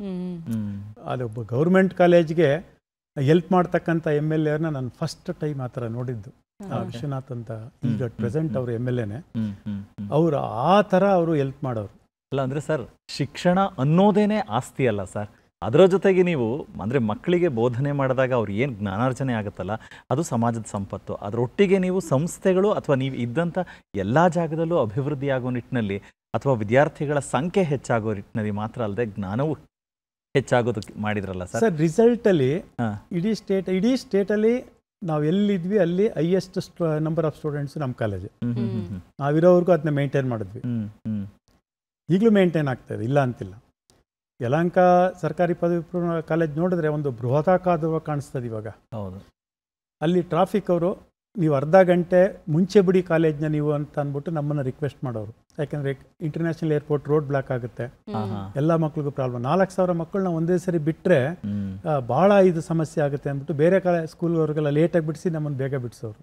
ಅದೊಬ್ಬ ಗೌರ್ಮೆಂಟ್ ಕಾಲೇಜ್ಗೆ ಹೆಲ್ಪ್ ಮಾಡ್ತಕ್ಕಂಥ MLA ಅವ್ರನ್ನ ನಾನು ಫಸ್ಟ್ ಟೈಮ್ ಆ ಥರ ನೋಡಿದ್ದು. ವಿಶ್ವನಾಥ್ ಅಂತ ಈಗ ಪ್ರೆಸೆಂಟ್ ಅವರು MLAನೇ. ಅವರು ಆ ಥರ ಅವರು ಹೆಲ್ಪ್ ಮಾಡೋರು. ಅಲ್ಲ ಅಂದರೆ ಸರ್, ಶಿಕ್ಷಣ ಅನ್ನೋದೇನೆ ಆಸ್ತಿ ಅಲ್ಲ ಸರ್. ಅದರ ಜೊತೆಗೆ ನೀವು ಅಂದರೆ ಮಕ್ಕಳಿಗೆ ಬೋಧನೆ ಮಾಡಿದಾಗ ಅವ್ರು ಏನು ಜ್ಞಾನಾರ್ಜನೆ ಆಗುತ್ತಲ್ಲ, ಅದು ಸಮಾಜದ ಸಂಪತ್ತು. ಅದರೊಟ್ಟಿಗೆ ನೀವು ಸಂಸ್ಥೆಗಳು ಅಥವಾ ನೀವು ಇದ್ದಂಥ ಎಲ್ಲ ಜಾಗದಲ್ಲೂ ಅಭಿವೃದ್ಧಿ ಆಗೋ ನಿಟ್ಟಿನಲ್ಲಿ ಅಥವಾ ವಿದ್ಯಾರ್ಥಿಗಳ ಸಂಖ್ಯೆ ಹೆಚ್ಚಾಗೋ ನಿಟ್ಟಿನಲ್ಲಿ ಮಾತ್ರ ಅಲ್ಲದೆ ಜ್ಞಾನವೂ ಹೆಚ್ಚಾಗೋದಕ್ಕೆ ಮಾಡಿದ್ರಲ್ಲ ಸರ್. ಸರ್, ರಿಸಲ್ಟಲ್ಲಿ ಇಡೀ ಸ್ಟೇಟಲ್ಲಿ ನಾವು ಎಲ್ಲಿದ್ವಿ ಅಲ್ಲಿ ಹೈಯೆಸ್ಟ್ ನಂಬರ್ ಆಫ್ ಸ್ಟೂಡೆಂಟ್ಸ್ ನಮ್ಮ ಕಾಲೇಜ್. ನಾವಿರೋವರೆಗೂ ಅದನ್ನ ಮೇಂಟೈನ್ ಮಾಡಿದ್ವಿ. ಈಗಲೂ ಮೇಂಟೈನ್ ಆಗ್ತಾ ಇದೆ, ಇಲ್ಲ ಅಂತಿಲ್ಲ. ಯಲಹಂಕ ಸರ್ಕಾರಿ ಪದವಿ ಪೂರ್ವ ಕಾಲೇಜ್ ನೋಡಿದ್ರೆ ಒಂದು ಬೃಹದಾಕಾರವಾಗಿ ಕಾಣಿಸ್ತದೆ ಇವಾಗ. ಹೌದು. ಅಲ್ಲಿ ಟ್ರಾಫಿಕ್ ಅವರು ನೀವು ಅರ್ಧ ಗಂಟೆ ಮುಂಚೆ ಬಿಡಿ ಕಾಲೇಜ್ನ ನೀವು ಅಂತ ಅಂದ್ಬಿಟ್ಟು ನಮ್ಮನ್ನು ರಿಕ್ವೆಸ್ಟ್ ಮಾಡೋರು. ಯಾಕೆಂದರೆ ಇಂಟರ್ನ್ಯಾಷನಲ್ ಏರ್ಪೋರ್ಟ್ ರೋಡ್ ಬ್ಲಾಕ್ ಆಗುತ್ತೆ, ಎಲ್ಲ ಮಕ್ಳಿಗೂ ಪ್ರಾಬ್ಲಮ್. 4,000 ಮಕ್ಕಳನ್ನ ಒಂದೇ ಸರಿ ಬಿಟ್ಟರೆ ಭಾಳ ಇದು ಸಮಸ್ಯೆ ಆಗುತ್ತೆ ಅಂದ್ಬಿಟ್ಟು ಬೇರೆ ಸ್ಕೂಲ್ವರೆಗೆಲ್ಲ ಲೇಟಾಗಿ ಬಿಡಿಸಿ ನಮ್ಮನ್ನು ಬೇಗ ಬಿಡಿಸೋರು.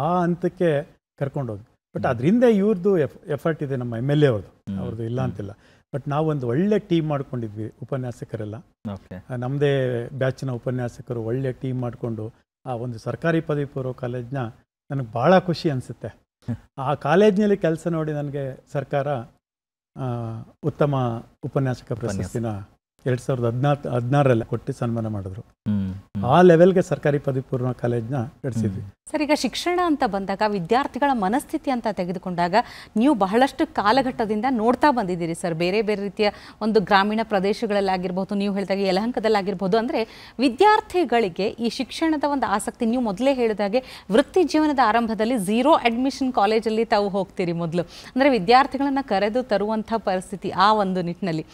ಆ ಹಂತಕ್ಕೆ ಕರ್ಕೊಂಡೋಗಿ. ಬಟ್ ಅದರಿಂದ ಇವ್ರದ್ದು ಎಫರ್ಟ್ ಇದೆ, ನಮ್ಮ MLA ಅವ್ರದ್ದು ಇಲ್ಲ ಅಂತಿಲ್ಲ. ಬಟ್ ನಾವೊಂದು ಒಳ್ಳೆ ಟೀಮ್ ಮಾಡ್ಕೊಂಡಿದ್ವಿ ಉಪನ್ಯಾಸಕರೆಲ್ಲ. ನಮ್ಮದೇ ಬ್ಯಾಚಿನ ಉಪನ್ಯಾಸಕರು ಒಳ್ಳೆ ಟೀಮ್ ಮಾಡಿಕೊಂಡು ಆ ಒಂದು ಸರ್ಕಾರಿ ಪದವಿ ಪೂರ್ವ ಕಾಲೇಜ್ನ ನನಗೆ ಭಾಳ ಖುಷಿ ಅನಿಸುತ್ತೆ. ಆ ಕಾಲೇಜಿನಲ್ಲಿ ಕೆಲಸ ನೋಡಿ ನನಗೆ ಸರ್ಕಾರ ಉತ್ತಮ ಉಪನ್ಯಾಸಕ ಪ್ರಶಸ್ತಿನ 2016 ಕೊಟ್ಟು ಸನ್ಮಾನ ಮಾಡಿದ್ರು. ಆ ಲೆವೆಲ್ಗೆ ಸರ್ಕಾರಿ ಪದವಿ ಪೂರ್ವ ಕಾಲೇಜ್ನ ನಡೆಸಿದ್ವಿ. ಸರ್, ಈಗ ಶಿಕ್ಷಣ ಅಂತ ಬಂದಾಗ ವಿದ್ಯಾರ್ಥಿಗಳ ಮನಸ್ಥಿತಿ ಅಂತ ತೆಗೆದುಕೊಂಡಾಗ ನೀವು ಬಹಳಷ್ಟು ಕಾಲಘಟ್ಟದಿಂದ ನೋಡ್ತಾ ಬಂದಿದ್ದೀರಿ ಸರ್. ಬೇರೆ ಬೇರೆ ರೀತಿಯ ಒಂದು ಗ್ರಾಮೀಣ ಪ್ರದೇಶಗಳಲ್ಲಾಗಿರ್ಬೋದು, ನೀವು ಹೇಳಿದಾಗೆ ಯಲಹಂಕದಲ್ಲಾಗಿರ್ಬೋದು. ಅಂದರೆ ವಿದ್ಯಾರ್ಥಿಗಳಿಗೆ ಈ ಶಿಕ್ಷಣದ ಒಂದು ಆಸಕ್ತಿ, ನೀವು ಮೊದಲೇ ಹೇಳಿದಾಗೆ ವೃತ್ತಿ ಜೀವನದ ಆರಂಭದಲ್ಲಿ 0 ಅಡ್ಮಿಷನ್ ಕಾಲೇಜಲ್ಲಿ ತಾವು ಹೋಗ್ತೀರಿ ಮೊದಲು. ಅಂದರೆ ವಿದ್ಯಾರ್ಥಿಗಳನ್ನು ಕರೆದು ತರುವಂಥ ಪರಿಸ್ಥಿತಿ ಆ ಒಂದು ನಿಟ್ಟಿನಲ್ಲಿ.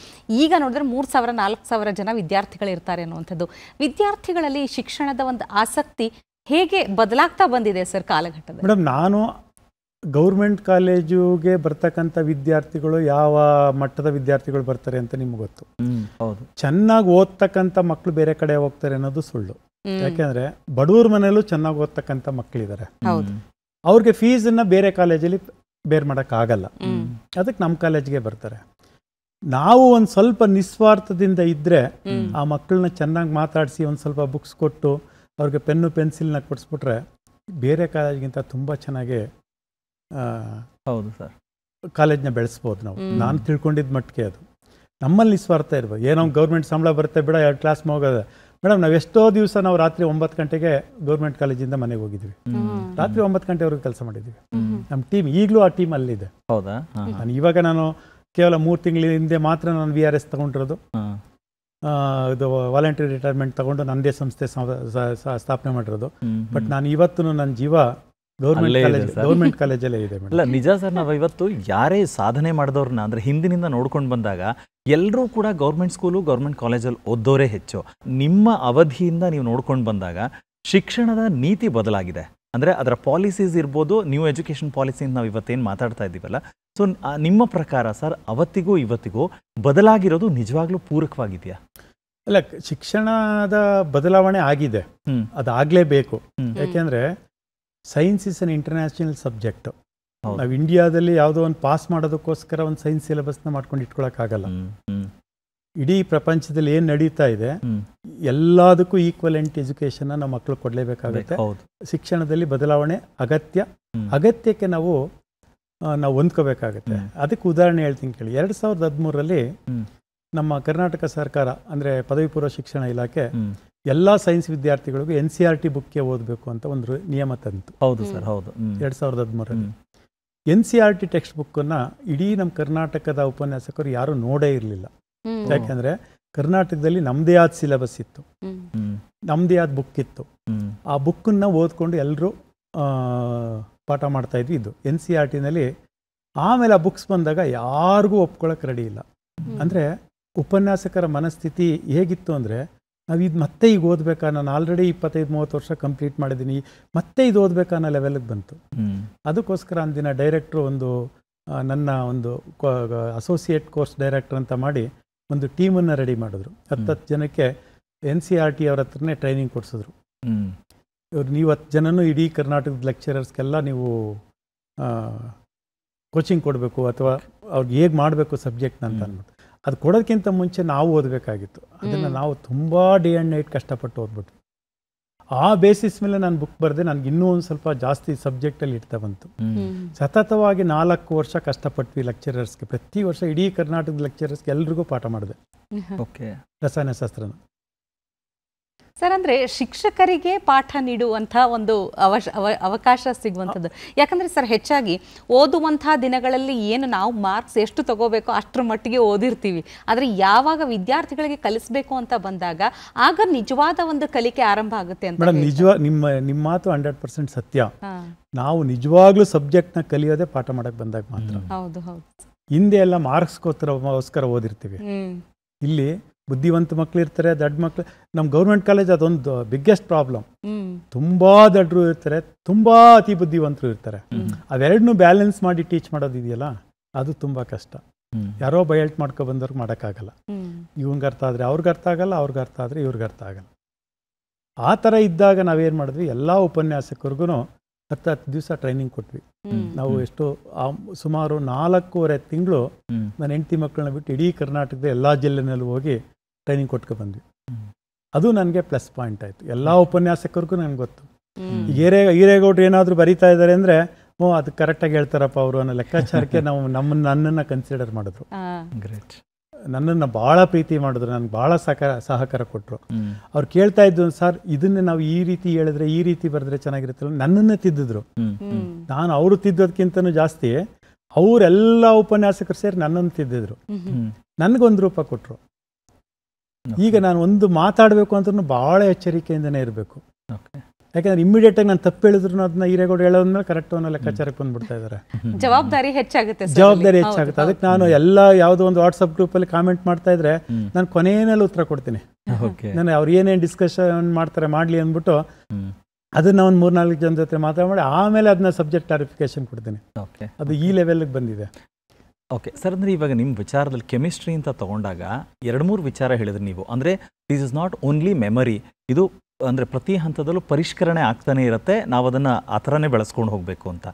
ಈಗ ನೋಡಿದ್ರೆ 3,000-4,000 ಜನ ವಿದ್ಯಾರ್ಥಿಗಳಿರ್ತಾರೆ ಅನ್ನುವಂಥದ್ದು. ವಿದ್ಯಾರ್ಥಿಗಳಲ್ಲಿ ಶಿಕ್ಷಣದ ಒಂದು ಆಸಕ್ತಿ ಹೇಗೆ ಬದಲಾಗ್ತಾ ಬಂದಿದೆ ಸರ್ ಕಾಲಘಟ್ಟದಲ್ಲಿ? ಮೇಡಮ್, ನಾನು ಗೌರ್ಮೆಂಟ್ ಕಾಲೇಜುಗೆ ಬರ್ತಕ್ಕಂಥ ವಿದ್ಯಾರ್ಥಿಗಳು ಯಾವ ಮಟ್ಟದ ವಿದ್ಯಾರ್ಥಿಗಳು ಬರ್ತಾರೆ ಅಂತ ನಿಮ್ಗೆ ಗೊತ್ತು. ಹೌದು. ಚೆನ್ನಾಗಿ ಓದ್ತಕ್ಕಂಥ ಮಕ್ಕಳು ಬೇರೆ ಕಡೆ ಹೋಗ್ತಾರೆ ಅನ್ನೋದು ಸುಳ್ಳು. ಯಾಕೆಂದ್ರೆ ಬಡವ್ರ ಮನೆಯಲ್ಲೂ ಚೆನ್ನಾಗಿ ಓದ್ತಕ್ಕಂಥ ಮಕ್ಕಳಿದ್ದಾರೆ. ಅವ್ರಿಗೆ ಫೀಸನ್ನ ಬೇರೆ ಕಾಲೇಜಲ್ಲಿ ಬೇರೆ ಮಾಡೋಕ್ಕಾಗಲ್ಲ. ಅದಕ್ಕೆ ನಮ್ಮ ಕಾಲೇಜ್ಗೆ ಬರ್ತಾರೆ. ನಾವು ಒಂದು ಸ್ವಲ್ಪ ನಿಸ್ವಾರ್ಥದಿಂದ ಇದ್ದರೆ ಆ ಮಕ್ಕಳನ್ನ ಚೆನ್ನಾಗಿ ಮಾತಾಡಿಸಿ ಒಂದು ಸ್ವಲ್ಪ ಬುಕ್ಸ್ ಕೊಟ್ಟು ಅವ್ರಿಗೆ ಪೆನ್ನು ಪೆನ್ಸಿಲ್ನ ಕೊಡಿಸ್ಬಿಟ್ರೆ ಬೇರೆ ಕಾಲೇಜ್ಗಿಂತ ತುಂಬ ಚೆನ್ನಾಗಿ ಹೌದು ಸರ್ ಕಾಲೇಜ್ನ ಬೆಳೆಸ್ಬೋದು ನಾವು. ನಾನು ತಿಳ್ಕೊಂಡಿದ್ದ ಮಟ್ಟಿಗೆ ಅದು ನಮ್ಮಲ್ಲಿ ನಿಸ್ವಾರ್ಥ ಇರ್ಬೋದು. ಏನೋ ಗೌರ್ಮೆಂಟ್ ಸಂಬಳ ಬರುತ್ತೆ ಬಿಡ 2 ಕ್ಲಾಸ್ ಹೋಗೋದು. ಮೇಡಮ್, ನಾವು ಎಷ್ಟೋ ದಿವಸ ನಾವು ರಾತ್ರಿ 9 ಗಂಟೆಗೆ ಗೌರ್ಮೆಂಟ್ ಕಾಲೇಜಿಂದ ಮನೆಗೆ ಹೋಗಿದ್ವಿ. ರಾತ್ರಿ 9 ಗಂಟೆವರೆಗೂ ಕೆಲಸ ಮಾಡಿದ್ವಿ. ನಮ್ಮ ಟೀಮ್ ಈಗಲೂ ಆ ಟೀಮ್ ಅಲ್ಲಿದೆ. ಹೌದಾ? ಇವಾಗ ನಾನು ಕೇವಲ 3 ತಿಂಗಳ ಹಿಂದೆ ಮಾತ್ರ ನಾನು VRS ತಗೊಂಡಿರೋದು. ಇದು ವಾಲಂಟರಿ ರಿಟೈರ್ಮೆಂಟ್ ತಗೊಂಡು ನನ್ನದೇ ಸಂಸ್ಥೆ ಸ್ಥಾಪನೆ ಮಾಡಿರೋದು. ಬಟ್ ನಾನು ಇವತ್ತು ನನ್ನ ಜೀವ ಗೌರ್ಮೆಂಟ್ ಕಾಲೇಜಲ್ಲೇ ಇದೆ. ಅಲ್ಲ, ನಿಜ ಸರ್. ನಾವು ಇವತ್ತು ಯಾರೇ ಸಾಧನೆ ಮಾಡಿದವ್ರನ್ನ ಅಂದರೆ ಹಿಂದಿನಿಂದ ನೋಡ್ಕೊಂಡು ಬಂದಾಗ ಎಲ್ಲರೂ ಕೂಡ ಗೌರ್ಮೆಂಟ್ ಸ್ಕೂಲು, ಗೌರ್ಮೆಂಟ್ ಕಾಲೇಜಲ್ಲಿ ಓದೋರೇ ಹೆಚ್ಚು. ನಿಮ್ಮ ಅವಧಿಯಿಂದ ನೀವು ನೋಡ್ಕೊಂಡು ಬಂದಾಗ ಶಿಕ್ಷಣದ ನೀತಿ ಬದಲಾಗಿದೆ. ಅಂದರೆ ಅದರ ಪಾಲಿಸೀಸ್ ಇರ್ಬೋದು, ನ್ಯೂ ಎಜುಕೇಷನ್ ಪಾಲಿಸಿ ಅಂತ ನಾವು ಇವತ್ತೇನು ಮಾತಾಡ್ತಾ ಇದ್ದೀವಲ್ಲ. ಸೊ ನಿಮ್ಮ ಪ್ರಕಾರ ಸರ್ ಅವತ್ತಿಗೂ ಇವತ್ತಿಗೂ ಬದಲಾಗಿರೋದು ನಿಜವಾಗ್ಲೂ ಪೂರಕವಾಗಿದೆಯಾ? ಅಲ್ಲ, ಶಿಕ್ಷಣದ ಬದಲಾವಣೆ ಆಗಿದೆ, ಅದಾಗಲೇಬೇಕು. ಯಾಕೆಂದರೆ science is an international subject. ನಾವು ಇಂಡಿಯಾದಲ್ಲಿ ಯಾವುದೋ ಒಂದು ಪಾಸ್ ಮಾಡೋದಕ್ಕೋಸ್ಕರ ಒಂದು ಸೈನ್ಸ್ ಸಿಲೆಬಸ್ನ ಮಾಡ್ಕೊಂಡು ಇಟ್ಕೊಳಕ್ಕಾಗಲ್ಲ. ಇಡೀ ಪ್ರಪಂಚದಲ್ಲಿ ಏನು ನಡೀತಾ ಇದೆ ಎಲ್ಲದಕ್ಕೂ ಈಕ್ವಲೆಂಟ್ ಎಜುಕೇಶನ್ ನಮ್ಮ ಮಕ್ಕಳು ಕೊಡಲೇಬೇಕಾಗುತ್ತೆ. ಶಿಕ್ಷಣದಲ್ಲಿ ಬದಲಾವಣೆ ಅಗತ್ಯಕ್ಕೆ ನಾವು ಹೊಂದ್ಕೋಬೇಕಾಗುತ್ತೆ. ಅದಕ್ಕೆ ಉದಾಹರಣೆ ಹೇಳ್ತೀನಿ ಕೇಳಿ. 2013 ನಮ್ಮ ಕರ್ನಾಟಕ ಸರ್ಕಾರ ಅಂದರೆ ಪದವಿ ಪೂರ್ವ ಶಿಕ್ಷಣ ಇಲಾಖೆ ಎಲ್ಲ ಸೈನ್ಸ್ ವಿದ್ಯಾರ್ಥಿಗಳಿಗೂ NCERT ಬುಕ್ಗೆ ಓದಬೇಕು ಅಂತ ಒಂದು ನಿಯಮ ತಂತು. ಹೌದು ಸರ್, ಹೌದು. 2013ರಲ್ಲಿ NCERT ಟೆಕ್ಸ್ಟ್ ಬುಕ್ಕನ್ನು ಇಡೀ ನಮ್ಮ ಕರ್ನಾಟಕದ ಉಪನ್ಯಾಸಕರು ಯಾರೂ ನೋಡೇ ಇರಲಿಲ್ಲ. ಯಾಕೆಂದರೆ ಕರ್ನಾಟಕದಲ್ಲಿ ನಮ್ಮದೇ ಆದ ಸಿಲೆಬಸ್ ಇತ್ತು, ನಮ್ಮದೇ ಆದ ಬುಕ್ ಇತ್ತು. ಆ ಬುಕ್ಕನ್ನು ಓದ್ಕೊಂಡು ಎಲ್ಲರೂ ಪಾಠ ಮಾಡ್ತಾ ಇದ್ವಿ. ಇದು NCERTನಲ್ಲಿ. ಆಮೇಲೆ ಆ ಬುಕ್ಸ್ ಬಂದಾಗ ಯಾರಿಗೂ ಒಪ್ಕೊಳ್ಳೋಕೆ ರೆಡಿ ಇಲ್ಲ. ಅಂದರೆ ಉಪನ್ಯಾಸಕರ ಮನಸ್ಥಿತಿ ಹೇಗಿತ್ತು ಅಂದರೆ, ನಾವು ಇದು ಮತ್ತೆ ಈಗ ಓದಬೇಕಾ, ನಾನು ಆಲ್ರೆಡಿ 25-30 ವರ್ಷ ಕಂಪ್ಲೀಟ್ ಮಾಡಿದ್ದೀನಿ, ಮತ್ತೆ ಇದು ಓದಬೇಕಾ ಅನ್ನೋ ಲೆವೆಲ್ಗೆ ಬಂತು. ಅದಕ್ಕೋಸ್ಕರ ಅಂದಿನ ಡೈರೆಕ್ಟ್ರು ನನ್ನ ಒಂದು ಅಸೋಸಿಯೇಟ್ ಕೋರ್ಸ್ ಡೈರೆಕ್ಟರ್ ಅಂತ ಮಾಡಿ ಒಂದು ಟೀಮನ್ನು ರೆಡಿ ಮಾಡಿದ್ರು. 10 ಜನಕ್ಕೆ NCERT ಅವ್ರ ಹತ್ರನೇ ಟ್ರೈನಿಂಗ್ ಕೊಡಿಸಿದ್ರು. ನೀವು 10 ಜನನೂ ಇಡೀ ಕರ್ನಾಟಕದ ಲೆಕ್ಚರರ್ಸ್ಗೆಲ್ಲ ನೀವು ಕೋಚಿಂಗ್ ಕೊಡಬೇಕು, ಅಥವಾ ಅವ್ರಿಗೆ ಹೇಗೆ ಮಾಡಬೇಕು ಸಬ್ಜೆಕ್ಟ್ನ ಅಂತ ಅಂದ್ಬಿಟ್ಟು. ಅದು ಕೊಡೋದಕ್ಕಿಂತ ಮುಂಚೆ ನಾವು ಓದಬೇಕಾಗಿತ್ತು. ಅದನ್ನು ನಾವು ತುಂಬ ಡೇ ಆ್ಯಂಡ್ ನೈಟ್ ಕಷ್ಟಪಟ್ಟು ಓದ್ಬಿಟ್ವಿ. ಆ ಬೇಸಿಸ್ ಮೇಲೆ ನಾನು ಬುಕ್ ಬರೆದೆ. ನನಗೆ ಇನ್ನೂ ಒಂದು ಸ್ವಲ್ಪ ಜಾಸ್ತಿ ಸಬ್ಜೆಕ್ಟಲ್ಲಿ ಇರ್ತಾ ಬಂತು. ಸತತವಾಗಿ 4 ವರ್ಷ ಕಷ್ಟಪಟ್ವಿ ಲೆಕ್ಚರರ್ಸ್ಗೆ. ಪ್ರತಿ ವರ್ಷ ಇಡೀ ಕರ್ನಾಟಕದ ಲೆಕ್ಚರರ್ಸ್ಗೆ ಎಲ್ರಿಗೂ ಪಾಠ ಮಾಡಿದೆ ರಸಾಯನಶಾಸ್ತ್ರನ. ಸರ್, ಅಂದರೆ ಶಿಕ್ಷಕರಿಗೆ ಪಾಠ ನೀಡುವಂಥ ಒಂದು ಅವಕಾಶ ಸಿಗುವಂಥದ್ದು. ಯಾಕಂದರೆ ಸರ್, ಹೆಚ್ಚಾಗಿ ಓದುವಂಥ ದಿನಗಳಲ್ಲಿ ಏನು ನಾವು ಮಾರ್ಕ್ಸ್ ಎಷ್ಟು ತಗೋಬೇಕೋ ಅಷ್ಟರ ಮಟ್ಟಿಗೆ ಓದಿರ್ತೀವಿ. ಆದರೆ ಯಾವಾಗ ವಿದ್ಯಾರ್ಥಿಗಳಿಗೆ ಕಲಿಸಬೇಕು ಅಂತ ಬಂದಾಗ ಆಗ ನಿಜವಾದ ಒಂದು ಕಲಿಕೆ ಆರಂಭ ಆಗುತ್ತೆ ಅಂತ. ಮೇಡಮ್, ನಿಮ್ಮ ಮಾತು 100% ಸತ್ಯ. ನಾವು ನಿಜವಾಗ್ಲೂ ಸಬ್ಜೆಕ್ಟ್ನ ಕಲಿಯೋದೇ ಪಾಠ ಮಾಡಕ್ಕೆ ಬಂದಾಗ ಮಾತ್ರ. ಹೌದು ಹೌದು. ಹಿಂದೆ ಎಲ್ಲ ಮಾರ್ಕ್ಸ್ಗೋಸ್ಕರ ಓದಿರ್ತೀವಿ. ಇಲ್ಲಿ ಬುದ್ಧಿವಂತ ಮಕ್ಕಳು ಇರ್ತಾರೆ, ದೊಡ್ಡ ಮಕ್ಕಳು. ನಮ್ಮ ಗೌರ್ಮೆಂಟ್ ಕಾಲೇಜ್ ಅದೊಂದು ಬಿಗ್ಗೆಸ್ಟ್ ಪ್ರಾಬ್ಲಮ್. ತುಂಬಾ ದೊಡ್ಡರು ಇರ್ತಾರೆ, ತುಂಬಾ ಅತಿ ಬುದ್ಧಿವಂತರು ಇರ್ತಾರೆ. ಅವೆರಡನ್ನೂ ಬ್ಯಾಲೆನ್ಸ್ ಮಾಡಿ ಟೀಚ್ ಮಾಡೋದಿದೆಯಲ್ಲ, ಅದು ತುಂಬಾ ಕಷ್ಟ. ಯಾರೋ ಬಯಲ್ಟ್ ಮಾಡ್ಕೊ ಬಂದವ್ರಿಗೆ ಮಾಡೋಕ್ಕಾಗಲ್ಲ. ಇವ್ನಿಗೆ ಅರ್ಥ ಆದರೆ ಅವ್ರಿಗೆ ಅರ್ಥ ಆಗಲ್ಲ, ಅವ್ರಿಗೆ ಅರ್ಥ ಆದರೆ ಇವ್ರಿಗೆ ಅರ್ಥ ಆಗಲ್ಲ. ಆ ಥರ ಇದ್ದಾಗ ನಾವೇನು ಮಾಡಿದ್ವಿ, ಎಲ್ಲ ಉಪನ್ಯಾಸಕರಿಗೂ 10 ದಿವಸ ಟ್ರೈನಿಂಗ್ ಕೊಟ್ವಿ. ನಾವು ಸುಮಾರು 4.5 ತಿಂಗಳು ನನ್ನ ಹೆಂಡತಿ ಮಕ್ಕಳನ್ನ ಬಿಟ್ಟು ಇಡೀ ಕರ್ನಾಟಕದ ಎಲ್ಲ ಜಿಲ್ಲೆನಲ್ಲೂ ಹೋಗಿ ಟ್ರೈನಿಂಗ್ ಕೊಟ್ಕೊ ಬಂದ್ವಿ. ಅದು ನನಗೆ ಪ್ಲಸ್ ಪಾಯಿಂಟ್ ಆಯಿತು. ಎಲ್ಲ ಉಪನ್ಯಾಸಕರಿಗೂ ನನಗೆ ಗೊತ್ತು. ಈರೇಗೌಡರು ಏನಾದರೂ ಬರೀತಾ ಇದ್ದಾರೆ ಅಂದರೆ, ಅದು ಕರೆಕ್ಟಾಗಿ ಹೇಳ್ತಾರಪ್ಪ ಅವರು ಅನ್ನೋ ಲೆಕ್ಕಾಚಾರಕ್ಕೆ ನಾವು ನನ್ನನ್ನು ಕನ್ಸಿಡರ್ ಮಾಡಿದ್ರು. ಗ್ರೇಟ್. ನನ್ನನ್ನು ಭಾಳ ಪ್ರೀತಿ ಮಾಡಿದ್ರು, ನನಗೆ ಭಾಳ ಸಹಕಾರ ಕೊಟ್ಟರು. ಅವ್ರು ಕೇಳ್ತಾ ಇದ್ದು, ಸರ್ ಇದನ್ನೇ ನಾವು ಈ ರೀತಿ ಹೇಳಿದ್ರೆ, ಈ ರೀತಿ ಬರೆದ್ರೆ ಚೆನ್ನಾಗಿರುತ್ತಲ್ಲ, ನನ್ನನ್ನೇ ತಿದ್ದಿದ್ರು. ನಾನು ಅವರು ತಿದ್ದೋದಕ್ಕಿಂತನೂ ಜಾಸ್ತಿ ಅವರೆಲ್ಲ ಉಪನ್ಯಾಸಕರು ಸೇರಿ ನನ್ನನ್ನು ತಿದ್ದಿದ್ರು. ನನಗೊಂದು ರೂಪ ಕೊಟ್ಟರು. ಈಗ ನಾನು ಒಂದು ಮಾತಾಡಬೇಕು ಅಂತೂ ಭಾಳ ಎಚ್ಚರಿಕೆಯಿಂದನೇ ಇರಬೇಕು. ಯಾಕಂದ್ರೆ ಇಮಿಡಿಯೇಟಾಗಿ ನಾನು ತಪ್ಪು ಹೇಳಿದ್ರು ಅದನ್ನ ಈರೇಗೌಡ ಹೇಳೋದ್ಮೇಲೆ ಕರೆಕ್ಟ್ ಅನ್ನೋ ಲೆಕ್ಕಾಚಾರಕ್ಕೆ ಬಂದ್ಬಿಡ್ತಾ ಇದ್ದಾರೆ. ಜವಾಬ್ದಾರಿ ಹೆಚ್ಚಾಗುತ್ತೆ. ಅದಕ್ಕೆ ನಾನು ಎಲ್ಲ ಯಾವುದೋ ಒಂದು ವಾಟ್ಸಪ್ ಗ್ರೂಪಲ್ಲಿ ಕಾಮೆಂಟ್ ಮಾಡ್ತಾ ಇದ್ರೆ ನಾನು ಕೊನೆಯಲ್ಲಿ ಉತ್ತರ ಕೊಡ್ತೀನಿ. ನಾನು ಅವ್ರು ಏನೇನು ಡಿಸ್ಕಷನ್ ಮಾಡ್ತಾರೆ ಮಾಡಲಿ ಅಂದ್ಬಿಟ್ಟು ಅದನ್ನ ಒಂದು 3-4 ಜನ ಜೊತೆ ಮಾತಾಡಿ ಆಮೇಲೆ ಅದನ್ನ ಸಬ್ಜೆಕ್ಟ್ ಕ್ಲಾರಿಫಿಕೇಶನ್ ಕೊಡ್ತೀನಿ. ಅದು ಈ ಲೆವೆಲ್ಗೆ ಬಂದಿದೆ. ಓಕೆ ಸರ್, ಅಂದರೆ ಇವಾಗ ನಿಮ್ಮ ವಿಚಾರದಲ್ಲಿ ಕೆಮಿಸ್ಟ್ರಿ ಅಂತ ತಗೊಂಡಾಗ 2-3 ವಿಚಾರ ಹೇಳಿದ್ರಿ ನೀವು. ಅಂದರೆ this is not only memory, ಇದು ಅಂದರೆ ಪ್ರತಿ ಹಂತದಲ್ಲೂ ಪರಿಷ್ಕರಣೆ ಆಗ್ತಾನೆ ಇರುತ್ತೆ, ನಾವು ಅದನ್ನು ಆ ಥರನೇ ಬೆಳೆಸ್ಕೊಂಡು ಹೋಗಬೇಕು ಅಂತ.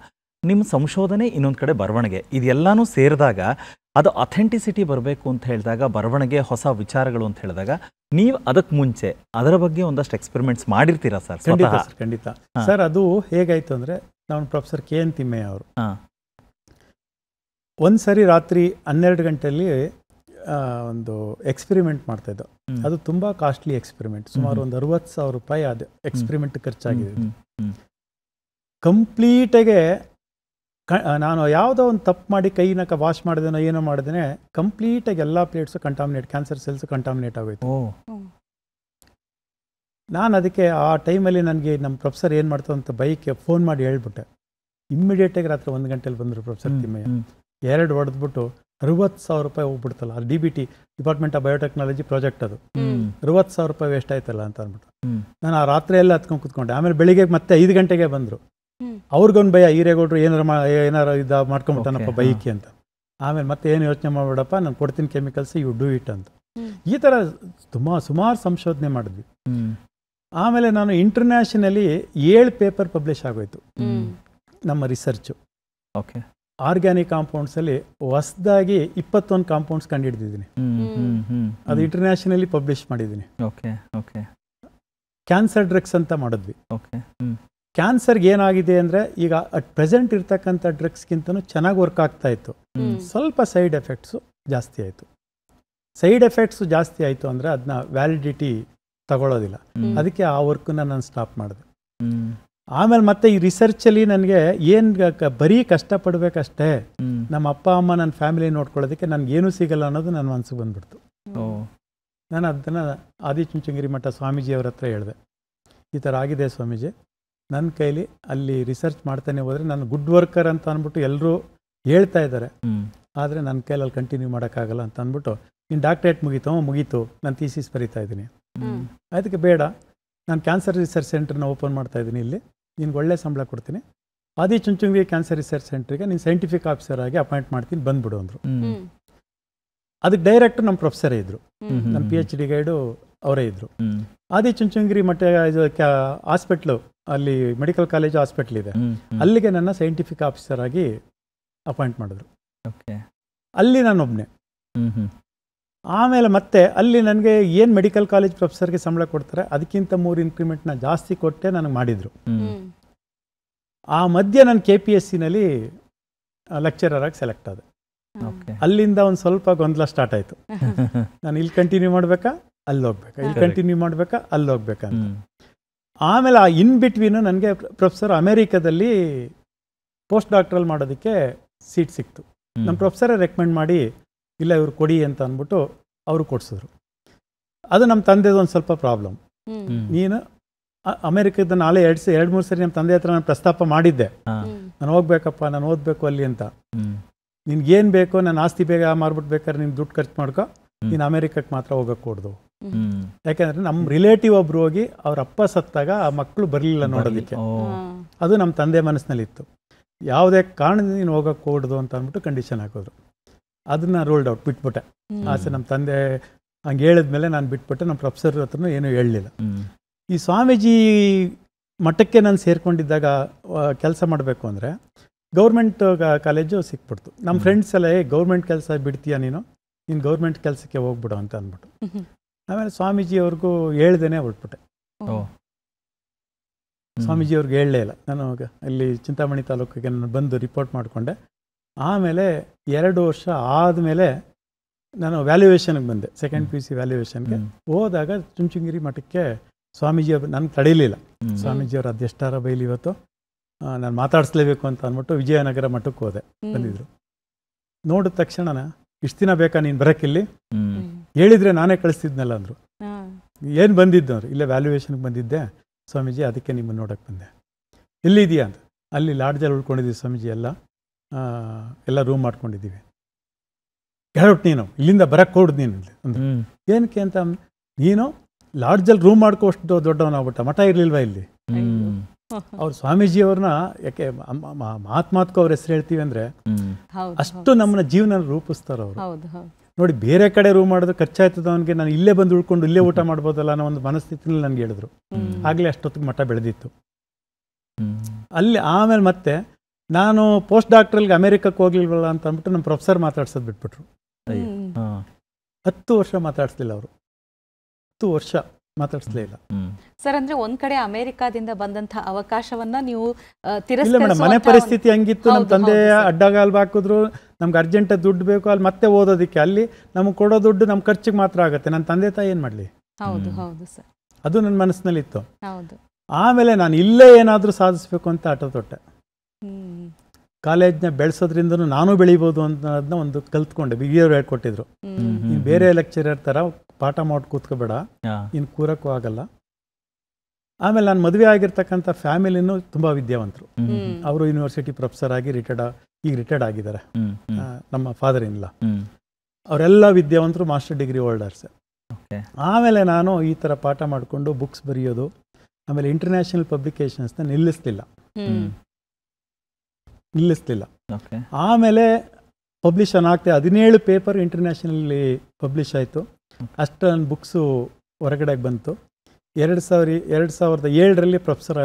ನಿಮ್ಮ ಸಂಶೋಧನೆ, ಇನ್ನೊಂದು ಕಡೆ ಬರವಣಿಗೆ, ಇದೆಲ್ಲನೂ ಸೇರಿದಾಗ ಅದು ಅಥೆಂಟಿಸಿಟಿ ಬರಬೇಕು ಅಂತ ಹೇಳಿದಾಗ, ಬರವಣಿಗೆ ಹೊಸ ವಿಚಾರಗಳು ಅಂತ ಹೇಳಿದಾಗ, ನೀವು ಅದಕ್ಕೆ ಮುಂಚೆ ಅದರ ಬಗ್ಗೆ ಒಂದಷ್ಟು ಎಕ್ಸ್ಪೆರಿಮೆಂಟ್ಸ್ ಮಾಡಿರ್ತೀರಾ ಸರ್? ಖಂಡಿತ ಸರ್. ಅದು ಹೇಗಾಯಿತು ಅಂದರೆ, ನಾವು ಪ್ರೊಫೆಸರ್ KN ತಿಮ್ಮಯ್ಯ ಅವರು ಒಂದು ಸರಿ ರಾತ್ರಿ 12 ಗಂಟೆಯಲ್ಲಿ ಒಂದು ಎಕ್ಸ್ಪೆರಿಮೆಂಟ್ ಮಾಡ್ತಾಯಿದ್ದು. ಅದು ತುಂಬ ಕಾಸ್ಟ್ಲಿ ಎಕ್ಸ್ಪೆರಿಮೆಂಟ್. ಸುಮಾರು ಒಂದು 60,000 ರೂಪಾಯಿ ಅದು ಎಕ್ಸ್ಪೆರಿಮೆಂಟ್ ಖರ್ಚಾಗಿದೆ. ಕಂಪ್ಲೀಟಾಗೆ ನಾನು ಯಾವುದೋ ಒಂದು ತಪ್ಪು ಮಾಡಿ ಕೈನ ವಾಶ್ ಮಾಡಿದೇನೋ ಏನೋ ಮಾಡಿದೇನೆ, ಕಂಪ್ಲೀಟಾಗಿ ಎಲ್ಲ plates contaminate, cancer cells contaminate ಆಗೋಯ್ತು. ನಾನು ಅದಕ್ಕೆ ಆ ಟೈಮಲ್ಲಿ ನನಗೆ ನಮ್ಮ ಪ್ರೊಫೆಸರ್ ಏನು ಮಾಡ್ತಾರೆ ಅಂತ ಬೈಕ್ಗೆ ಫೋನ್ ಮಾಡಿ ಹೇಳ್ಬಿಟ್ಟೆ. ಇಮ್ಮಿಡಿಯೇಟಾಗಿ ರಾತ್ರಿ 1 ಗಂಟೆಲಿ ಬಂದರು ಪ್ರೊಫೆಸರ್ ತಿಮ್ಮಯ್ಯ. 2 ಹೊಡೆದ್ಬಿಟ್ಟು 60,000 ರೂಪಾಯಿ ಹೋಗ್ಬಿಡ್ತಲ್ಲ. ಅದು DBT, department of biotechnology project. ಅದು 60,000 ರೂಪಾಯಿ ವೇಸ್ಟ್ ಆಯ್ತಲ್ಲ ಅಂತ ಅಂದ್ಬಿಟ್ಟು ನಾನು ಆ ರಾತ್ರಿ ಎಲ್ಲ ಹತ್ಕೊಂಡು ಕೂತ್ಕೊಂಡೆ. ಆಮೇಲೆ ಬೆಳಿಗ್ಗೆ ಮತ್ತೆ 5 ಗಂಟೆಗೆ ಬಂದರು. ಅವ್ರಿಗೊಂದು ಭಯ, ಈರೇಗೌಡರು ಏನಾರು ಇದು ಮಾಡ್ಕೊಂಬಿಟ್ಟಾನಪ್ಪ ಬೈಕಿ ಅಂತ. ಆಮೇಲೆ ಮತ್ತೆ ಏನು ಯೋಚನೆ ಮಾಡಬೇಡಪ್ಪ, ನಾನು ಕೊಡ್ತೀನಿ ಕೆಮಿಕಲ್ಸ್, ಯು ಡೂ ಇಟ್ ಅಂತ. ಈ ಥರ ಸುಮಾರು ಸಂಶೋಧನೆ ಮಾಡಿದ್ವಿ. ಆಮೇಲೆ ನಾನು ಇಂಟರ್ನ್ಯಾಷನಲಿ 7 ಪೇಪರ್ ಪಬ್ಲಿಷ್ ಆಗೋಯ್ತು ನಮ್ಮ ರಿಸರ್ಚು. ಓಕೆ. ಆರ್ಗ್ಯಾನಿಕ್ ಕಾಂಪೌಂಡ್ಸಲ್ಲಿ ಹೊಸದಾಗಿ 21 ಕಾಂಪೌಂಡ್ಸ್ ಕಂಡುಹಿಡಿದಿದ್ದೀನಿ. ಅದು ಇಂಟರ್ನ್ಯಾಷನಲಿ ಪಬ್ಲಿಷ್ ಮಾಡಿದ್ದೀನಿ. ಕ್ಯಾನ್ಸರ್ ಡ್ರಗ್ಸ್ ಅಂತ ಮಾಡಿದ್ವಿ. ಕ್ಯಾನ್ಸರ್ಗೆ ಏನಾಗಿದೆ ಅಂದರೆ, ಈಗ ಅಟ್ ಪ್ರೆಸೆಂಟ್ ಇರ್ತಕ್ಕಂಥ ಡ್ರಗ್ಸ್ಗಿಂತನೂ ಚೆನ್ನಾಗಿ ವರ್ಕ್ ಆಗ್ತಾ ಇತ್ತು, ಸ್ವಲ್ಪ ಸೈಡ್ ಎಫೆಕ್ಟ್ಸು ಜಾಸ್ತಿ ಆಯಿತು. ಸೈಡ್ ಎಫೆಕ್ಟ್ಸ್ ಜಾಸ್ತಿ ಆಯಿತು ಅಂದರೆ ಅದನ್ನ ವ್ಯಾಲಿಡಿಟಿ ತಗೊಳ್ಳೋದಿಲ್ಲ. ಅದಕ್ಕೆ ಆ ವರ್ಕನ್ನ ನಾನು ಸ್ಟಾಪ್ ಮಾಡಿದೆ. ಆಮೇಲೆ ಮತ್ತೆ ಈ ರಿಸರ್ಚಲ್ಲಿ ನನಗೆ ಏನು ಬರೀ ಕಷ್ಟಪಡಬೇಕಷ್ಟೇ, ನಮ್ಮ ಅಪ್ಪ ಅಮ್ಮ ನನ್ನ ಫ್ಯಾಮಿಲಿ ನೋಡ್ಕೊಳ್ಳೋದಕ್ಕೆ ನನಗೇನೂ ಸಿಗಲ್ಲ ಅನ್ನೋದು ನನ್ನ ಮನಸ್ಸಿಗೆ ಬಂದ್ಬಿಡ್ತು. ನಾನು ಅದನ್ನು ಆದಿಚುಂಚನಗಿರಿ ಮಠ ಸ್ವಾಮೀಜಿಯವ್ರ ಹತ್ರ ಹೇಳಿದೆ, ಈ ಥರ ಆಗಿದೆ ಸ್ವಾಮೀಜಿ, ನನ್ನ ಕೈಲಿ ಅಲ್ಲಿ ರಿಸರ್ಚ್ ಮಾಡ್ತಾನೆ ಹೋದರೆ ನಾನು ಗುಡ್ ವರ್ಕರ್ ಅಂತ ಅಂದ್ಬಿಟ್ಟು ಎಲ್ಲರೂ ಹೇಳ್ತಾ ಇದ್ದಾರೆ, ಆದರೆ ನನ್ನ ಕೈಲಲ್ಲಿ ಕಂಟಿನ್ಯೂ ಮಾಡೋಕ್ಕಾಗಲ್ಲ ಅಂತ ಅಂದ್ಬಿಟ್ಟು, ನೀನು ಡಾಕ್ಟ್ರೇಟ್ ಮುಗೀತು, ನಾನು ಥೀಸಿಸ್ ಬರೀತಾ ಇದ್ದೀನಿ, ಅದಕ್ಕೆ ಬೇಡ, ನಾನು ಕ್ಯಾನ್ಸರ್ ರಿಸರ್ಚ್ ಸೆಂಟ್ರನ್ನ ಓಪನ್ ಮಾಡ್ತಾ ಇದ್ದೀನಿ, ಇಲ್ಲಿ ನಿನ್ಗೆ ಒಳ್ಳೆ ಸಂಬಳ ಕೊಡ್ತೀನಿ, ಆದಿಚುಂಚನಗಿರಿ ಕ್ಯಾನ್ಸರ್ ರಿಸರ್ಚ್ ಸೆಂಟ್ರಿಗೆ ನೀನು ಸೈಂಟಿಫಿಕ್ ಆಫೀಸರ್ ಆಗಿ ಅಪಾಯಿಂಟ್ ಮಾಡ್ತೀನಿ, ಬಂದ್ಬಿಡು ಅಂದರು. ಅದಕ್ಕೆ ಡೈರೆಕ್ಟರ್ ನಮ್ಮ ಪ್ರೊಫೆಸರೇ ಇದ್ದರು, ನಮ್ಮ PhD ಗೈಡು ಅವರೇ ಇದ್ದರು. ಆದಿಚುಂಚನಗಿರಿ ಮಠ ಇದು ಹಾಸ್ಪಿಟ್ಲು, ಅಲ್ಲಿ ಮೆಡಿಕಲ್ ಕಾಲೇಜು ಹಾಸ್ಪಿಟ್ಲ್ ಇದೆ, ಅಲ್ಲಿಗೆ ನನ್ನ ಸೈಂಟಿಫಿಕ್ ಆಫೀಸರ್ ಆಗಿ ಅಪಾಯಿಂಟ್ ಮಾಡಿದ್ರು. ಅಲ್ಲಿ ನಾನೊಬ್ಬನೇ. ಆಮೇಲೆ ಮತ್ತೆ ಅಲ್ಲಿ ನನಗೆ ಏನು ಮೆಡಿಕಲ್ ಕಾಲೇಜ್ ಪ್ರೊಫೆಸರ್ಗೆ ಸಂಬಳ ಕೊಡ್ತಾರೆ ಅದಕ್ಕಿಂತ 3 ಇನ್ಕ್ರಿಮೆಂಟ್ನ ಜಾಸ್ತಿ ಕೊಟ್ಟೆ ನನಗೆ ಮಾಡಿದರು. ಆ ಮಧ್ಯೆ ನಾನು KPSCನಲ್ಲಿ ಲೆಕ್ಚರರ್ ಆಗಿ ಸೆಲೆಕ್ಟ್ ಆದೆ. ಅಲ್ಲಿಂದ ಒಂದು ಸ್ವಲ್ಪ ಗೊಂದಲ ಸ್ಟಾರ್ಟ್ ಆಯಿತು. ನಾನು ಇಲ್ಲಿ ಕಂಟಿನ್ಯೂ ಮಾಡಬೇಕಾ, ಅಲ್ಲಿ ಹೋಗ್ಬೇಕಾ, ಇಲ್ಲಿ ಕಂಟಿನ್ಯೂ ಮಾಡಬೇಕಾ, ಅಲ್ಲಿ ಹೋಗ್ಬೇಕಾ ಅಂತ. ಆಮೇಲೆ ಆ ಇನ್ ಬಿಟ್ವೀನು ನನಗೆ ಪ್ರೊಫೆಸರ್ ಅಮೇರಿಕಾದಲ್ಲಿ ಪೋಸ್ಟ್ ಡಾಕ್ಟ್ರಲ್ ಮಾಡೋದಕ್ಕೆ ಸೀಟ್ ಸಿಕ್ತು. ನಮ್ಮ ಪ್ರೊಫೆಸರೇ ರೆಕಮೆಂಡ್ ಮಾಡಿ, ಇಲ್ಲ ಇವ್ರು ಕೊಡಿ ಅಂತ ಅಂದ್ಬಿಟ್ಟು ಅವರು ಕೊಡಿಸಿದ್ರು. ಅದು ನಮ್ಮ ತಂದೆದು ಒಂದು ಸ್ವಲ್ಪ ಪ್ರಾಬ್ಲಮ್. ನೀನು ಅಮೇರಿಕದ ನಾಳೆ 2-3 ಸರಿ ನಮ್ಮ ತಂದೆ ಹತ್ರ ನಾನು ಪ್ರಸ್ತಾಪ ಮಾಡಿದ್ದೆ, ನಾನು ಹೋಗ್ಬೇಕಪ್ಪ, ನಾನು ಓದಬೇಕು ಅಲ್ಲಿ ಅಂತ. ನಿನ್ಗೇನು ಬೇಕೋ, ನನ್ನ ಆಸ್ತಿ ಬೇಗ ಮಾರ್ಬಿಟ್ಟು ಬೇಕಾದ್ರೆ ನೀನು ದುಡ್ಡು ಖರ್ಚು ಮಾಡ್ಕೊ, ನೀನು ಅಮೇರಿಕಕ್ಕೆ ಮಾತ್ರ ಹೋಗಕ್ಕೆ ಕೊಡ್ದು. ಯಾಕೆಂದರೆ ನಮ್ಮ ರಿಲೇಟಿವ್ ಒಬ್ರು ಹೋಗಿ ಅವ್ರ ಅಪ್ಪ ಸತ್ತಾಗ ಆ ಮಕ್ಕಳು ಬರಲಿಲ್ಲ ನೋಡೋದಕ್ಕೆ. ಅದು ನಮ್ಮ ತಂದೆ ಮನಸ್ಸಿನಲ್ಲಿತ್ತು. ಯಾವುದೇ ಕಾರಣದಿಂದ ನೀನು ಹೋಗಕ್ಕೆ ಕೊಡ್ದು ಅಂತ ಅಂದ್ಬಿಟ್ಟು ಕಂಡೀಷನ್ ಹಾಕಿದ್ರು. ಅದನ್ನ ರೋಲ್ಡ್ ಔಟ್ ಬಿಟ್ಬಿಟ್ಟೆ. ಆಸೆ ನಮ್ಮ ತಂದೆ ಹಂಗೆ ಹೇಳಿದ್ಮೇಲೆ ನಾನು ಬಿಟ್ಬಿಟ್ಟೆ. ನಮ್ಮ ಪ್ರೊಫೆಸರ್ ಹತ್ರನೂ ಏನೂ ಹೇಳಲಿಲ್ಲ. ಈ ಸ್ವಾಮೀಜಿ ಮಠಕ್ಕೆ ನಾನು ಸೇರ್ಕೊಂಡಿದ್ದಾಗ ಕೆಲಸ ಮಾಡಬೇಕು ಅಂದರೆ ಗೌರ್ಮೆಂಟ್ ಕಾಲೇಜು ಸಿಕ್ಬಿಡ್ತು. ನಮ್ಮ ಫ್ರೆಂಡ್ಸ್ ಎಲ್ಲ ಗೌರ್ಮೆಂಟ್ ಕೆಲಸ ಬಿಡ್ತೀಯ ನೀನು ಗೌರ್ಮೆಂಟ್ ಕೆಲಸಕ್ಕೆ ಹೋಗ್ಬಿಡು ಅಂತ ಅಂದ್ಬಿಟ್ಟು. ಆಮೇಲೆ ಸ್ವಾಮೀಜಿಯವ್ರಿಗೂ ಹೇಳ್ದೇನೆ ಹೊರಟ್ಬಿಟ್ಟೆ. ಸ್ವಾಮೀಜಿಯವ್ರಿಗೆ ಹೇಳಲೇ ಇಲ್ಲ. ನಾನು ಅಲ್ಲಿ ಚಿಂತಾಮಣಿ ತಾಲೂಕಿಗೆ ನಾನು ಬಂದು ರಿಪೋರ್ಟ್ ಮಾಡಿಕೊಂಡೆ. ಆಮೇಲೆ 2 ವರ್ಷ ಆದಮೇಲೆ ನಾನು ವ್ಯಾಲ್ಯೂಯೇಷನ್ಗೆ ಬಂದೆ, ಸೆಕೆಂಡ್ PUC ವ್ಯಾಲ್ಯೂಯೇಷನ್ಗೆ ಹೋದಾಗ ಚುಂಚನಗಿರಿ ಮಠಕ್ಕೆ ಸ್ವಾಮೀಜಿಯವರು ನನಗೆ ತಡೀಲಿಲ್ಲ. ಸ್ವಾಮೀಜಿಯವರು ಅದೆಷ್ಟಾರ ಬೈಲಿ, ಇವತ್ತು ನಾನು ಮಾತಾಡಿಸ್ಲೇಬೇಕು ಅಂತ ಅಂದ್ಬಿಟ್ಟು ವಿಜಯನಗರ ಮಠಕ್ಕೆ ಹೋದೆ. ಬಂದಿದ್ರು, ನೋಡಿದ ತಕ್ಷಣ ಇಷ್ಟು ದಿನ ಬೇಕಾ ನೀನು ಬರೋಕ್ಕಿಲ್ಲಿ, ಹೇಳಿದರೆ ನಾನೇ ಕಳಿಸ್ತಿದ್ನಲ್ಲ ಅಂದರು. ಏನು ಬಂದಿದ್ದು ಅವರು, ಇಲ್ಲೇ ವ್ಯಾಲ್ಯೂಯೇಷನ್ಗೆ ಬಂದಿದ್ದೆ ಸ್ವಾಮೀಜಿ, ಅದಕ್ಕೆ ನಿಮ್ಮನ್ನು ನೋಡೋಕ್ಕೆ ಬಂದೆ. ಎಲ್ಲಿದೆಯಾ ಅಂತ. ಅಲ್ಲಿ ಲಾಡ್ಜಲ್ಲಿ ಉಳ್ಕೊಂಡಿದ್ದೀವಿ ಸ್ವಾಮೀಜಿ, ಎಲ್ಲ ರೂಮ್ ಮಾಡ್ಕೊಂಡಿದ್ದೀವಿ. ಹೇಳ್ಬಿಟ್ಟು ನೀನು ಇಲ್ಲಿಂದ ಬರಕ್ಕೆ ಕೊಡ್ದು ನೀನು ಅಂದ್ರೆ ಏನಕ್ಕೆ ಅಂತ. ನೀನು ಲಾಡ್ಜಲ್ಲಿ ರೂಮ್ ಮಾಡ್ಕೋಷ್ಟು ದೊಡ್ಡವನಾಗ್ಬಿಟ್ಟ, ಮಠ ಇರಲಿಲ್ವಾ ಇಲ್ಲಿ. ಅವ್ರು ಸ್ವಾಮೀಜಿಯವ್ರನ್ನ ಯಾಕೆ ಮಾತ್ಮಾತ್ಕೋ ಅವ್ರ ಹೆಸರು ಹೇಳ್ತೀವಿ ಅಂದರೆ ಅಷ್ಟು ನಮ್ಮನ್ನ ಜೀವನ ರೂಪಿಸ್ತಾರ ಅವರು. ನೋಡಿ, ಬೇರೆ ಕಡೆ ರೂಮ್ ಮಾಡಿದ್ರೆ ಖರ್ಚಾಯ್ತದ ಅವನಿಗೆ, ನಾನು ಇಲ್ಲೇ ಬಂದು ಉಳ್ಕೊಂಡು ಇಲ್ಲೇ ಊಟ ಮಾಡ್ಬೋದಲ್ಲ ಅನ್ನೋ ಒಂದು ಮನಸ್ಥಿತಿನಲ್ಲಿ ನನಗೆ ಹೇಳಿದ್ರು. ಆಗಲೇ ಅಷ್ಟೊತ್ತಿಗೆ ಮಠ ಬೆಳೆದಿತ್ತು ಅಲ್ಲಿ. ಆಮೇಲೆ ಮತ್ತೆ ನಾನು ಪೋಸ್ಟ್ ಡಾಕ್ಟ್ರಲ್ಗೆ ಅಮೇರಿಕಕ್ಕೆ ಹೋಗ್ಲಿಲ್ವಲ್ಲ ಅಂತ ಅಂದ್ಬಿಟ್ಟು ನಮ್ಮ ಪ್ರೊಫೆಸರ್ ಮಾತಾಡ್ಸೋದು ಬಿಟ್ಬಿಟ್ರು. 10 ವರ್ಷ ಮಾತಾಡಿಸ್ಲಿಲ್ಲ ಅವರು, 10 ವರ್ಷ ಮಾತಾಡಿಸ್ಲೇ ಇಲ್ಲ ಸರ್. ಅಂದ್ರೆ ಒಂದ್ ಕಡೆ ಅಮೆರಿಕಾದಿಂದ ಬಂದಂತಹ ಅವಕಾಶವನ್ನ ನೀವು ಇಲ್ಲ ಮೇಡಮ್, ಮನೆ ಪರಿಸ್ಥಿತಿ ಹಂಗಿತ್ತು. ನಮ್ಮ ತಂದೆ ಅಡ್ಡಗಾಲ್ ಹಾಕಿದ್ರು, ನಮ್ಗೆ ಅರ್ಜೆಂಟ್ ದುಡ್ಡು ಬೇಕು, ಅಲ್ಲಿ ಮತ್ತೆ ಓದೋದಕ್ಕೆ. ಅಲ್ಲಿ ನಮ್ಗೆ ಕೊಡೋ ದುಡ್ಡು ನಮ್ಮ ಖರ್ಚಿಗೆ ಮಾತ್ರ ಆಗುತ್ತೆ. ನನ್ನ ತಂದೆ ತಾಯಿ ಏನ್ ಮಾಡ್ಲಿ. ಹೌದು ಹೌದು ಸರ್, ಅದು ನನ್ನ ಮನಸ್ಸಿನಲ್ಲಿತ್ತು. ಹೌದು. ಆಮೇಲೆ ನಾನು ಇಲ್ಲೇ ಏನಾದರೂ ಸಾಧಿಸ್ಬೇಕು ಅಂತ ಆಟ ತೊಟ್ಟೆ. ಕಾಲೇಜ್ನ ಬೆಳೆಸೋದ್ರಿಂದನೂ ನಾನು ಬೆಳಿಬೋದು ಅನ್ನೋದನ್ನ ಒಂದು ಕಲ್ತ್ಕೊಂಡೆ. ಬಿಗಿಯವ್ರು ಹೇಳ್ಕೊಟ್ಟಿದ್ರು, ನೀನು ಬೇರೆ ಲೆಕ್ಚರರ್ ಥರ ಪಾಠ ಮಾಡಿ ಕೂತ್ಕೋಬೇಡ, ಇನ್ನು ಕೂರಕ್ಕೂ ಆಗಲ್ಲ. ಆಮೇಲೆ ನಾನು ಮದುವೆ ಆಗಿರ್ತಕ್ಕಂಥ ಫ್ಯಾಮಿಲಿನೂ ತುಂಬ ವಿದ್ಯಾವಂತರು. ಅವರು ಯೂನಿವರ್ಸಿಟಿ ಪ್ರೊಫೆಸರ್ ಆಗಿ ಈಗ ರಿಟೈರ್ಡ್ ಆಗಿದ್ದಾರೆ. ನಮ್ಮ ಫಾದರ್ ಇಲ್ಲ, ಅವರೆಲ್ಲ ವಿದ್ಯಾವಂತರು, ಮಾಸ್ಟರ್ ಡಿಗ್ರಿ ಹೋಲ್ಡರ್ಸ್. ಆಮೇಲೆ ನಾನು ಈ ಥರ ಪಾಠ ಮಾಡಿಕೊಂಡು ಬುಕ್ಸ್ ಬರೆಯೋದು, ಆಮೇಲೆ ಇಂಟರ್ನ್ಯಾಷನಲ್ ಪಬ್ಲಿಕೇಶನ್ಸ್ನ ನಿಲ್ಲಿಸ್ಲಿಲ್ಲ. ಆಮೇಲೆ ಪಬ್ಲಿಷ್ ಆಗ್ತದೆ 17 ಪೇಪರ್ ಇಂಟರ್ನ್ಯಾಷನಲ್ಲಿ ಪಬ್ಲಿಷ್ ಆಯಿತು. ಅಷ್ಟು ನನ್ನ ಬುಕ್ಸು ಹೊರಗಡೆಗೆ ಬಂತು. 2007ರಲ್ಲಿ ಪ್ರೊಫೆಸರ್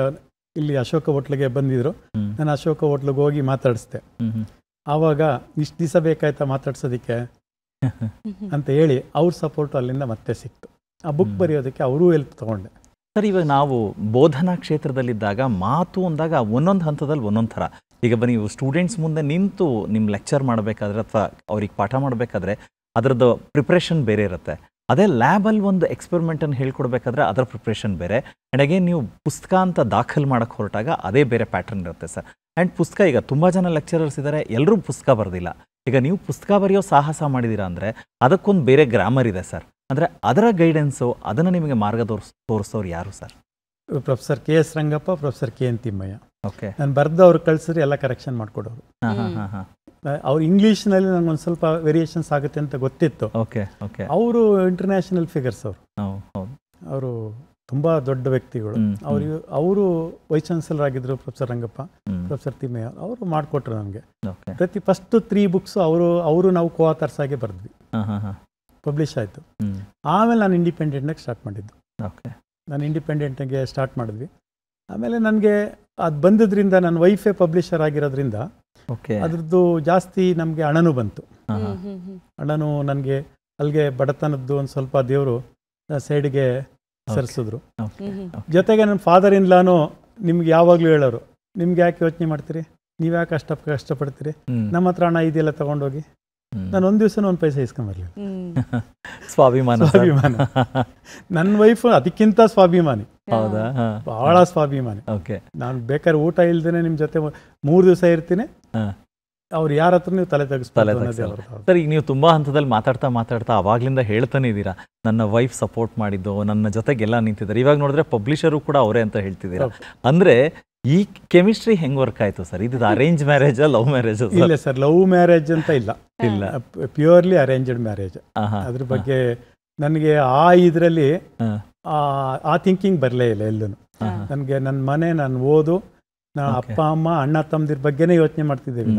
ಇಲ್ಲಿ ಅಶೋಕ ಹೋಟ್ಲಿಗೆ ಬಂದಿದ್ರು. ನಾನು ಅಶೋಕ ಹೋಟ್ಲಿಗೆ ಹೋಗಿ ಮಾತಾಡಿಸ್ದೆ. ಆವಾಗ ಇಷ್ಟು ದಿವಸ ಬೇಕಾಯ್ತಾ ಮಾತಾಡ್ಸೋದಕ್ಕೆ ಅಂತ ಹೇಳಿ ಅವ್ರ ಸಪೋರ್ಟು ಅಲ್ಲಿಂದ ಮತ್ತೆ ಸಿಕ್ತು. ಆ ಬುಕ್ ಬರೆಯೋದಕ್ಕೆ ಅವರೂ ಹೆಲ್ಪ್ ತೊಗೊಂಡೆ. ಸರ್, ಇವಾಗ ನಾವು ಬೋಧನಾ ಕ್ಷೇತ್ರದಲ್ಲಿದ್ದಾಗ ಮಾತು ಅಂದಾಗ ಒಂದೊಂದು ಹಂತದಲ್ಲಿ ಒಂದೊಂದು ಥರ. ಈಗ ನೀವು ಸ್ಟೂಡೆಂಟ್ಸ್ ಮುಂದೆ ನಿಂತು ನಿಮ್ಮ ಲೆಕ್ಚರ್ ಮಾಡಬೇಕಾದ್ರೆ ಅಥವಾ ಅವ್ರಿಗೆ ಪಾಠ ಮಾಡಬೇಕಾದ್ರೆ ಅದರದ್ದು ಪ್ರಿಪ್ರೇಷನ್ ಬೇರೆ ಇರುತ್ತೆ. ಅದೇ ಲ್ಯಾಬಲ್ಲಿ ಒಂದು ಎಕ್ಸ್ಪೆರಿಮೆಂಟನ್ನು ಹೇಳ್ಕೊಡ್ಬೇಕಾದ್ರೆ ಅದರ ಪ್ರಿಪ್ರೇಷನ್ ಬೇರೆ. ಆ್ಯಂಡ್ ಅಗೇನ್ ನೀವು ಪುಸ್ತಕ ಅಂತ ದಾಖಲು ಮಾಡೋಕ್ಕೆ ಹೊರಟಾಗ ಅದೇ ಬೇರೆ ಪ್ಯಾಟರ್ನ್ ಇರುತ್ತೆ ಸರ್. ಆ್ಯಂಡ್ ಪುಸ್ತಕ, ಈಗ ತುಂಬ ಜನ ಲೆಕ್ಚರರ್ಸ್ ಇದ್ದಾರೆ, ಎಲ್ಲರೂ ಪುಸ್ತಕ ಬರೆದಿಲ್ಲ. ಈಗ ನೀವು ಪುಸ್ತಕ ಬರೆಯೋ ಸಾಹಸ ಮಾಡಿದ್ದೀರಾ ಅಂದರೆ ಅದಕ್ಕೊಂದು ಬೇರೆ ಗ್ರಾಮರ್ ಇದೆ ಸರ್. ಅಂದರೆ ಅದರ ಗೈಡೆನ್ಸು, ಅದನ್ನು ನಿಮಗೆ ಮಾರ್ಗ ತೋರಿಸೋರು ಯಾರು sir? Professor KS Rangappa, professor KN Thimmaiah. Okay. ನಾನು ಬರೆದು ಅವ್ರು ಕಳಿಸಿದ್ರೆ ಎಲ್ಲ ಕರೆಕ್ಷನ್ ಮಾಡಿಕೊಡೋರು. ಅವ್ರು ಇಂಗ್ಲೀಷ್ನಲ್ಲಿ ನನಗೊಂದು ಸ್ವಲ್ಪ ವೇರಿಯೇಷನ್ಸ್ ಆಗುತ್ತೆ ಅಂತ ಗೊತ್ತಿತ್ತು. Okay okay. ಅವರು ಇಂಟರ್ನ್ಯಾಷನಲ್ ಫಿಗರ್ಸ್ ಅವರು. ಹೌದು. ಅವರು ತುಂಬ ದೊಡ್ಡ ವ್ಯಕ್ತಿಗಳು. ಅವರು ವೈಸ್ ಚಾನ್ಸಲರ್ ಆಗಿದ್ದರು, ಪ್ರೊಫೆಸರ್ ರಂಗಪ್ಪ, ಪ್ರೊಫೆಸರ್ ತಿಮ್ಮಯ್ಯ. ಅವರು ಮಾಡಿಕೊಟ್ರು ನನಗೆ. ಪ್ರತಿ ಫಸ್ಟ್ 3 ಬುಕ್ಸ್ ಅವರು ನಾವು ಕೋಆಥರ್ಸ್ ಆಗಿ ಬರೆದ್ವಿ, ಪಬ್ಲಿಷ್ ಆಯಿತು. ಆಮೇಲೆ ನಾನು ಇಂಡಿಪೆಂಡೆಂಟಾಗಿ ಸ್ಟಾರ್ಟ್ ಮಾಡಿದ್ದು. ನಾನು ಇಂಡಿಪೆಂಡೆಂಟಾಗೆ ಸ್ಟಾರ್ಟ್ ಮಾಡಿದ್ವಿ. ಆಮೇಲೆ ನನಗೆ ಅದು ಬಂದಿದ್ರಿಂದ ನನ್ನ ವೈಫೇ ಪಬ್ಲಿಷರ್ ಆಗಿರೋದ್ರಿಂದ ಅದ್ರದ್ದು ಜಾಸ್ತಿ ನಮಗೆ ಹಣನೂ ಬಂತು. ಹಣನೂ ನನಗೆ ಅಲ್ಲಿಗೆ ಬಡತನದ್ದು ಒಂದು ಸ್ವಲ್ಪ ದೇವರು ಸೈಡ್ಗೆ ಸರಿಸಿದ್ರು. ಜೊತೆಗೆ ನನ್ನ ಫಾದರ್ ಇನ್ ಲಾನು ನಿಮ್ಗೆ ಯಾವಾಗಲೂ ಹೇಳೋರು, ನಿಮ್ಗೆ ಯಾಕೆ ಯೋಚನೆ ಮಾಡ್ತೀರಿ, ನೀವು ಯಾಕೆ ಕಷ್ಟಪಡ್ತೀರಿ, ನಮ್ಮ ಹತ್ರ ಹಣ ಇದೆಯಲ್ಲ ತಗೊಂಡೋಗಿ. ನಾನು ಒಂದು ದಿವಸ ಒಂದು ಪೈಸೆ ಇಸ್ಕೊಂಬರ್ಲಿಲ್ಲ. ಸ್ವಾಭಿಮಾನ. ನನ್ನ ವೈಫ್ ಅದಕ್ಕಿಂತ ಸ್ವಾಭಿಮಾನಿ, ಬಹಳ ಸ್ವಾಭಿಮಾನಿ. ನಾನು ಬೇಕಾದ್ರೆ ಊಟ ಇಲ್ದೇನೆ ನಿಮ್ಮ ಜೊತೆ 3 ದಿವಸ ಇರ್ತೀನಿ, ಅವ್ರು ಯಾರ ಹತ್ರ ನೀವು ತಲೆ ತೆಗಿಸ್ತಾರೆ. ಸರ್, ಈಗ ನೀವು ತುಂಬಾ ಹಂತದಲ್ಲಿ ಮಾತಾಡ್ತಾ ಅವಾಗ್ಲಿಂದ ಹೇಳ್ತಾನೆ ಇದ್ದೀರಾ, ನನ್ನ ವೈಫ್ ಸಪೋರ್ಟ್ ಮಾಡಿದ್ದು, ನನ್ನ ಜೊತೆಗೆಲ್ಲ ನಿಂತಿದ್ದಾರೆ. ಇವಾಗ ನೋಡಿದ್ರೆ ಪಬ್ಲಿಷರು ಕೂಡ ಅವರೇ ಅಂತ ಹೇಳ್ತಿದ್ದೀರಾ. ಅಂದ್ರೆ ಈ ಕೆಮಿಸ್ಟ್ರಿ ಹೆಂಗ್ ವರ್ಕ್ ಆಯ್ತು ಸರ್? ಇದು ಅರೇಂಜ್ ಮ್ಯಾರೇಜ್, ಲವ್ ಮ್ಯಾರೇಜ್? ಇಲ್ಲ ಸರ್, ಲವ್ ಮ್ಯಾರೇಜ್ ಅಂತ ಇಲ್ಲ, ಪ್ಯೂರ್ಲಿ ಅರೇಂಜ್ಡ್ ಮ್ಯಾರೇಜ್. ಅದ್ರ ಬಗ್ಗೆ ನನಗೆ ಇದರಲ್ಲಿ ಆ ಥಿಂಕಿಂಗ್ ಬರಲೇ ಇಲ್ಲ ಎಲ್ಲೂ. ನನಗೆ ನನ್ನ ಮನೆ, ನನ್ನ ಓದು, ನಾನು ಅಪ್ಪ ಅಮ್ಮ ಅಣ್ಣ ತಮ್ಮದಿರ ಬಗ್ಗೆನೇ ಯೋಚನೆ ಮಾಡ್ತಿದ್ದೇವೆ.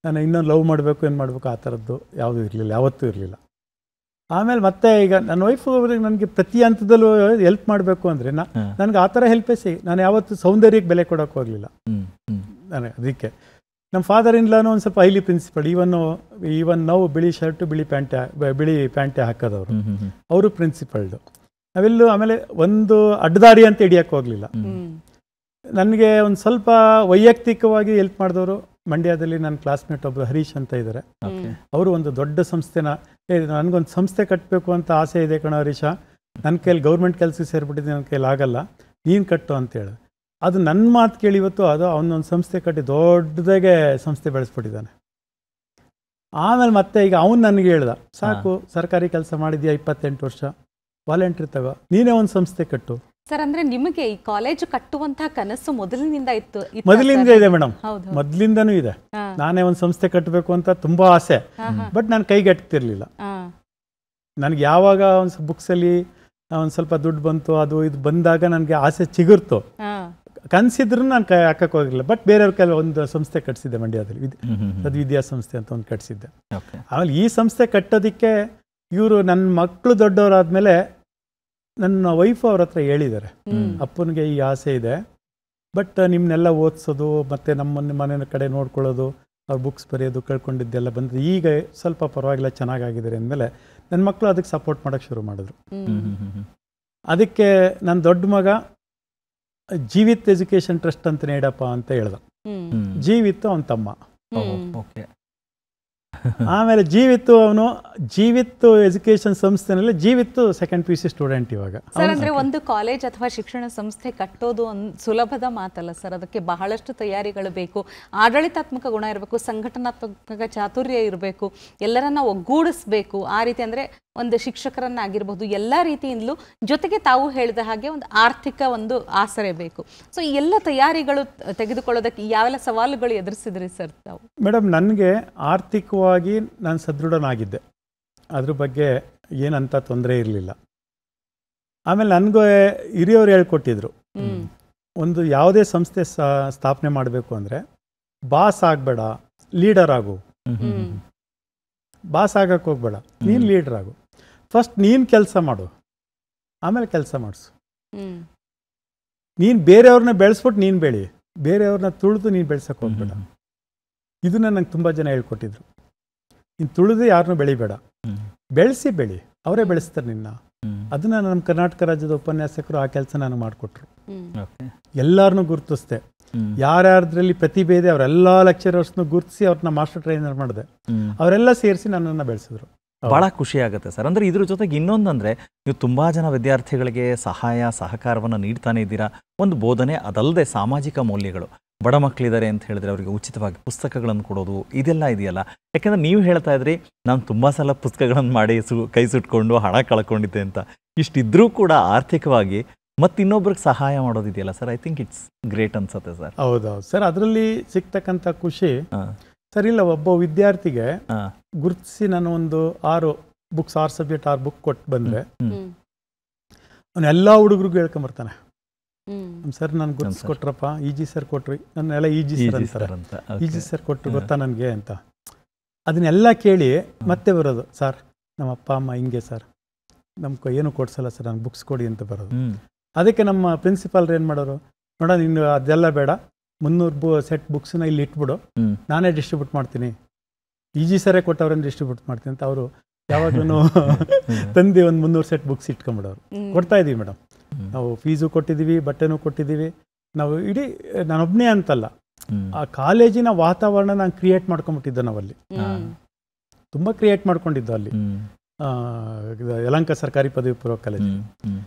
ನಾನು ಇನ್ನೊಂದು ಲವ್ ಮಾಡಬೇಕು, ಏನು ಮಾಡಬೇಕು ಆ ಥರದ್ದು ಯಾವುದೂ ಇರಲಿಲ್ಲ, ಯಾವತ್ತೂ ಇರಲಿಲ್ಲ. ಆಮೇಲೆ ಮತ್ತೆ ಈಗ ನನ್ನ ವೈಫ್ ನನಗೆ ಪ್ರತಿ ಹಂತದಲ್ಲೂ ಹೆಲ್ಪ್ ಮಾಡಬೇಕು ಅಂದರೆ ನನಗೆ ಆ ಥರ ಹೆಲ್ಪೇ ನಾನು ಯಾವತ್ತು ಸೌಂದರ್ಯಕ್ಕೆ ಬೆಲೆ ಕೊಡೋಕೆ ಹೋಗಲಿಲ್ಲ ನನಗೆ. ಅದಕ್ಕೆ ನಮ್ಮ ಫಾದರ್ ಇನ್ ಲಾನು ಒಂದು ಸ್ವಲ್ಪ ಹೈಲಿ ಪ್ರಿನ್ಸಿಪಲ್. ಈವನ್ ನಾವು ಬಿಳಿ ಶರ್ಟು ಬಿಳಿ ಪ್ಯಾಂಟೆ ಹಾಕೋದವರು, ಅವರು ಪ್ರಿನ್ಸಿಪಲ್ಡು. ನಾವೆಲ್ಲೂ ಆಮೇಲೆ ಒಂದು ಅಡ್ಡದಾರಿ ಅಂತ ಹಿಡಿಯೋಕ್ಕೆ ಹೋಗಲಿಲ್ಲ. ನನಗೆ ಒಂದು ಸ್ವಲ್ಪ ವೈಯಕ್ತಿಕವಾಗಿ ಹೆಲ್ಪ್ ಮಾಡಿದವರು ಮಂಡ್ಯದಲ್ಲಿ ನನ್ನ ಕ್ಲಾಸ್ಮೇಟ್ ಒಬ್ಬರು ಹರೀಶ್ ಅಂತ ಇದ್ದಾರೆ. ಅವರು ಒಂದು ದೊಡ್ಡ ಸಂಸ್ಥೆನ, ನನಗೊಂದು ಸಂಸ್ಥೆ ಕಟ್ಟಬೇಕು ಅಂತ ಆಸೆ ಇದೆ ಕಣೋ ಹರೀಶ, ನನ್ನ ಕೈಲಿ ಗೌರ್ಮೆಂಟ್ ಕೆಲಸಕ್ಕೆ ಸೇರಿಬಿಟ್ಟಿದ್ದೀನಿ, ನನ್ನ ಕೈಲಿ ಆಗಲ್ಲ, ನೀನು ಕಟ್ಟು ಅಂತೇಳಿ. ಅದು ನನ್ನ ಮಾತು ಕೇಳಿ ಇವತ್ತು ಅವನೊಂದು ಸಂಸ್ಥೆ ಕಟ್ಟಿ ದೊಡ್ಡದಾಗೆ ಸಂಸ್ಥೆ ಬೆಳೆಸ್ಬಿಟ್ಟಿದ್ದಾನೆ. ಆಮೇಲೆ ಮತ್ತೆ ಈಗ ಅವನು ನನಗೆ ಹೇಳ್ದ, ಸಾಕು ಸರ್ಕಾರಿ ಕೆಲಸ ಮಾಡಿದ್ಯಾ 28 ವರ್ಷ, ವಾಲಂಟ್ರಿ ತಗೋ, ನೀನೇ ಒಂದು ಸಂಸ್ಥೆ ಕಟ್ಟು. ಸರ್, ಅಂದ್ರೆ ನಿಮಗೆ ಈ ಕಾಲೇಜು ಕಟ್ಟುವಂತಹ ಕನಸು ಮೊದಲಿನಿಂದ ಇತ್ತು? ಮೊದಲಿಂದ ಇದೆ ಮೇಡಮ್, ಮೊದಲಿಂದನೂ ಇದೆ. ನಾನೇ ಒಂದು ಸಂಸ್ಥೆ ಕಟ್ಟಬೇಕು ಅಂತ ತುಂಬಾ ಆಸೆ, ಬಟ್ ನಾನು ಕೈಗೆಟ್ತಿರ್ಲಿಲ್ಲ. ನನಗೆ ಯಾವಾಗ ಒಂದು ಬುಕ್ಸಲ್ಲಿ ಒಂದು ಸ್ವಲ್ಪ ದುಡ್ಡು ಬಂತು, ಅದು ಇದು ಬಂದಾಗ ನನಗೆ ಆಸೆ ಚಿಗುರ್ತು. ಕನಸಿದ್ರು ನಾನು ಹಾಕಕ್ಕೆ ಹೋಗಿರಲಿಲ್ಲ. ಬಟ್ ಬೇರೆಯವ್ರ ಕೈಲಿ ಒಂದು ಸಂಸ್ಥೆ ಕಟ್ಟಿಸಿದ್ದೆ ಮಂಡ್ಯದಲ್ಲಿ, ಅದು ವಿದ್ಯಾಸಂಸ್ಥೆ ಅಂತ ಒಂದು ಕಟ್ಟಿಸಿದ್ದೆ. ಆಮೇಲೆ ಈ ಸಂಸ್ಥೆ ಕಟ್ಟೋದಕ್ಕೆ ಇವರು ನನ್ನ ಮಕ್ಕಳು ದೊಡ್ಡವರಾದ್ಮೇಲೆ ನನ್ನ ವೈಫ್ ಅವ್ರ ಹತ್ರ ಹೇಳಿದ್ದಾರೆ, ಅಪ್ಪನಿಗೆ ಈ ಆಸೆ ಇದೆ, ಬಟ್ ನಿಮ್ಮನ್ನೆಲ್ಲ ಓದಿಸೋದು ಮತ್ತು ನಮ್ಮ ಮನೆ ಕಡೆ ನೋಡ್ಕೊಳ್ಳೋದು, ಅವ್ರು ಬುಕ್ಸ್ ಬರೆಯೋದು ಕಳ್ಕೊಂಡಿದ್ದೆಲ್ಲ ಬಂದರೆ ಈಗ ಸ್ವಲ್ಪ ಪರವಾಗಿಲ್ಲ, ಚೆನ್ನಾಗಾಗಿದ್ದಾರೆ ಅಂದಮೇಲೆ ನನ್ನ ಮಕ್ಕಳು ಅದಕ್ಕೆ ಸಪೋರ್ಟ್ ಮಾಡೋಕ್ಕೆ ಶುರು ಮಾಡಿದ್ರು. ಅದಕ್ಕೆ ನನ್ನ ದೊಡ್ಡ ಮಗ ಜೀವಿತ್ ಎಜುಕೇಷನ್ ಟ್ರಸ್ಟ್ ಅಂತ ನೀಡಪ್ಪ ಅಂತ ಹೇಳ್ದ. ಜೀವಿತ್ ಅವನ ತಮ್ಮ. ಆಮೇಲೆ ಜೀವಿತ್ ಎಜುಕೇಶನ್ ಸಂಸ್ಥೆನಲ್ಲಿ ಜೀವಿತ್ ಸೆಕೆಂಡ್ PUC ಸ್ಟೂಡೆಂಟ್ ಇವಾಗ. ಸರ್, ಅಂದ್ರೆ ಒಂದು ಕಾಲೇಜ್ ಅಥವಾ ಶಿಕ್ಷಣ ಸಂಸ್ಥೆ ಕಟ್ಟೋದು ಸುಲಭದ ಮಾತಲ್ಲ ಸರ್. ಅದಕ್ಕೆ ಬಹಳಷ್ಟು ತಯಾರಿಗಳು ಬೇಕು, ಆಡಳಿತಾತ್ಮಕ ಗುಣ ಇರಬೇಕು, ಸಂಘಟನಾತ್ಮಕ ಚಾತುರ್ಯ ಇರಬೇಕು, ಎಲ್ಲರನ್ನ ಒಗ್ಗೂಡಿಸ್ಬೇಕು. ಆ ರೀತಿ ಅಂದ್ರೆ ಒಂದು ಶಿಕ್ಷಕರನ್ನಾಗಿರ್ಬಹುದು, ಎಲ್ಲ ರೀತಿಯಿಂದಲೂ, ಜೊತೆಗೆ ತಾವು ಹೇಳಿದ ಹಾಗೆ ಒಂದು ಆರ್ಥಿಕ ಒಂದು ಆಸರೆ ಬೇಕು. ಸೊ ಈ ಎಲ್ಲ ತಯಾರಿಗಳು ತೆಗೆದುಕೊಳ್ಳೋದಕ್ಕೆ ಯಾವೆಲ್ಲ ಸವಾಲುಗಳು ಎದುರಿಸಿದ್ರಿ ಸರ್ ತಾವು? ಮೇಡಮ್, ನನಗೆ ಆರ್ಥಿಕವಾಗಿ ನಾನು ಸದೃಢನಾಗಿದ್ದೆ, ಅದ್ರ ಬಗ್ಗೆ ಏನಂತ ತೊಂದರೆ ಇರಲಿಲ್ಲ. ಆಮೇಲೆ ನನಗೂ ಹಿರಿಯವರು ಹೇಳ್ಕೊಟ್ಟಿದ್ರು, ಒಂದು ಯಾವುದೇ ಸಂಸ್ಥೆ ಸ್ಥಾಪನೆ ಮಾಡಬೇಕು ಅಂದರೆ ಬಾಸ್ ಆಗಬೇಡ, ಲೀಡರ್ ಆಗು. ಬಾಸ್ ಆಗಕ್ಕೆ ಹೋಗ್ಬೇಡ, ನೀನು ಲೀಡರ್ ಆಗು. ಫಸ್ಟ್ ನೀನು ಕೆಲಸ ಮಾಡು, ಆಮೇಲೆ ಕೆಲಸ ಮಾಡಿಸು. ನೀನು ಬೇರೆಯವ್ರನ್ನ ಬೆಳೆಸ್ಬಿಟ್ಟು ನೀನು ಬೆಳಿ, ಬೇರೆಯವ್ರನ್ನ ತುಳಿದು ನೀನು ಬೆಳೆಸಕ್ಕೆ ಹೋಗ್ಬೇಡ. ಇದನ್ನ ನಂಗೆ ತುಂಬ ಜನ ಹೇಳ್ಕೊಟ್ಟಿದ್ರು. ನೀನು ತುಳಿದು ಯಾರನ್ನೂ ಬೆಳಿಬೇಡ, ಬೆಳೆಸಿ, ಅವರೇ ಬೆಳೆಸ್ತಾರೆ ನಿನ್ನ. ಅದನ್ನ ನಮ್ಮ ಕರ್ನಾಟಕ ರಾಜ್ಯದ ಉಪನ್ಯಾಸಕರು ಆ ಕೆಲಸ ನಾನು ಮಾಡಿಕೊಟ್ರು. ಎಲ್ಲರನ್ನೂ ಗುರುತಿಸ್ದೆ, ಯಾರ್ಯಾರದ್ರಲ್ಲಿ ಪ್ರತಿಭೆ ಇದೆ ಅವರೆಲ್ಲ ಲೆಕ್ಚರರ್ಸ್ನು ಗುರುತಿಸಿ ಅವ್ರನ್ನ ಮಾಸ್ಟರ್ ಟ್ರೈನರ್ ಮಾಡಿದೆ. ಅವರೆಲ್ಲ ಸೇರಿಸಿ ನನ್ನನ್ನು ಬೆಳೆಸಿದ್ರು. ಬಹಳ ಖುಷಿ ಆಗುತ್ತೆ ಸರ್. ಅಂದ್ರೆ ಇದ್ರ ಜೊತೆಗೆ ಇನ್ನೊಂದಂದ್ರೆ ನೀವು ತುಂಬಾ ಜನ ವಿದ್ಯಾರ್ಥಿಗಳಿಗೆ ಸಹಾಯ ಸಹಕಾರವನ್ನು ನೀಡ್ತಾನೆ ಇದ್ದೀರಾ. ಒಂದು ಬೋಧನೆ, ಅದಲ್ಲದೆ ಸಾಮಾಜಿಕ ಮೌಲ್ಯಗಳು. ಬಡ ಮಕ್ಕಳಿದ್ದಾರೆ ಅಂತ ಹೇಳಿದ್ರೆ ಅವರಿಗೆ ಉಚಿತವಾಗಿ ಪುಸ್ತಕಗಳನ್ನು ಕೊಡೋದು, ಇದೆಲ್ಲ ಇದೆಯಲ್ಲ. ಯಾಕೆಂದ್ರೆ ನೀವು ಹೇಳ್ತಾ ಇದ್ರಿ ನಾನು ತುಂಬಾ ಸಲ ಪುಸ್ತಕಗಳನ್ನು ಮಾಡಿ ಕೈ ಸುಟ್ಕೊಂಡು ಹಣ ಕಳ್ಕೊಂಡಿದ್ದೆ ಅಂತ. ಇಷ್ಟಿದ್ರೂ ಕೂಡ ಆರ್ಥಿಕವಾಗಿ ಮತ್ತೆ ಇನ್ನೊಬ್ರಿಗೆ ಸಹಾಯ ಮಾಡೋದಿದೆಯಲ್ಲ sir, I think it's great ಅನ್ಸುತ್ತೆ ಸರ್. ಹೌದೌದು ಸರ್, ಅದರಲ್ಲಿ ಸಿಗ್ತಕ್ಕಂಥ ಖುಷಿ ಸರ್. ಇಲ್ಲ, ಒಬ್ಬ ವಿದ್ಯಾರ್ಥಿಗೆ ಗುರುತಿಸಿ ನಾನು ಒಂದು 6 ಬುಕ್ಸ್ 6 ಸಬ್ಜೆಕ್ಟ್ 6 ಬುಕ್ ಕೊಟ್ಟು ಬಂದ್ರೆ ಅವನು ಎಲ್ಲ ಹುಡುಗರಿಗೂ ಹೇಳ್ಕೊಂಬರ್ತಾನೆ, ಸರ್ ನಾನು ಗುರುತಿಸ್ಕೊಟ್ರಪ್ಪ, ಇಜಿ ಸರ್ ಕೊಟ್ರಿ, ನನ್ನೆಲ್ಲ ಇಜಿ ಸರ್ ಅಂತಾರೆ, ಇಜಿ ಸರ್ ಕೊಟ್ರು ಗೊತ್ತಾ ನನಗೆ ಅಂತ. ಅದನ್ನೆಲ್ಲ ಕೇಳಿ ಮತ್ತೆ ಬರೋದು, ಸರ್ ನಮ್ಮ ಅಪ್ಪ ಅಮ್ಮ ಹಿಂಗೆ ಸರ್, ನಮ್ಗೆ ಏನು ಕೊಡ್ಸಲ್ಲ ಸರ್, ನಾನು ಬುಕ್ಸ್ ಕೊಡಿ ಅಂತ ಬರೋದು. ಅದಕ್ಕೆ ನಮ್ಮ ಪ್ರಿನ್ಸಿಪಾಲ್ರು ಏನು ಮಾಡೋರು, ನೋಡ ನೀನು ಅದೆಲ್ಲ ಬೇಡ, 300 ಸೆಟ್ ಬುಕ್ಸ್ನ ಇಲ್ಲಿ ಇಟ್ಬಿಡು, ನಾನೇ ಡಿಸ್ಟ್ರಿಬ್ಯೂಟ್ ಮಾಡ್ತೀನಿ, ಇಜಿ ಸರೇ ಕೊಟ್ಟವ್ರನ್ನ ಡಿಸ್ಟ್ರಿಬ್ಯೂಟ್ ಮಾಡ್ತೀನಿ ಅಂತ ಅವರು ಯಾವಾಗಲೂ ತಂದು ಒಂದು 300 ಸೆಟ್ ಬುಕ್ಸ್ ಇಟ್ಕೊಂಡ್ಬಿಡೋರು. ಕೊಡ್ತಾ ಇದೀವಿ ಮೇಡಮ್, ನಾವು ಫೀಸು ಕೊಟ್ಟಿದ್ದೀವಿ, ಬಟ್ಟೆನೂ ಕೊಟ್ಟಿದ್ದೀವಿ. ನಾವು ಇಡೀ ನಾನೊಬ್ಬನೇ ಅಂತಲ್ಲ, ಆ ಕಾಲೇಜಿನ ವಾತಾವರಣ ನಾನು ಕ್ರಿಯೇಟ್ ಮಾಡ್ಕೊಂಡ್ಬಿಟ್ಟಿದ್ದೆ. ನಾವಲ್ಲಿ ತುಂಬ ಕ್ರಿಯೇಟ್ ಮಾಡ್ಕೊಂಡಿದ್ದು ಅಲ್ಲಿ ಯಲಹಂಕ ಸರ್ಕಾರಿ ಪದವಿ ಪೂರ್ವ ಕಾಲೇಜ್.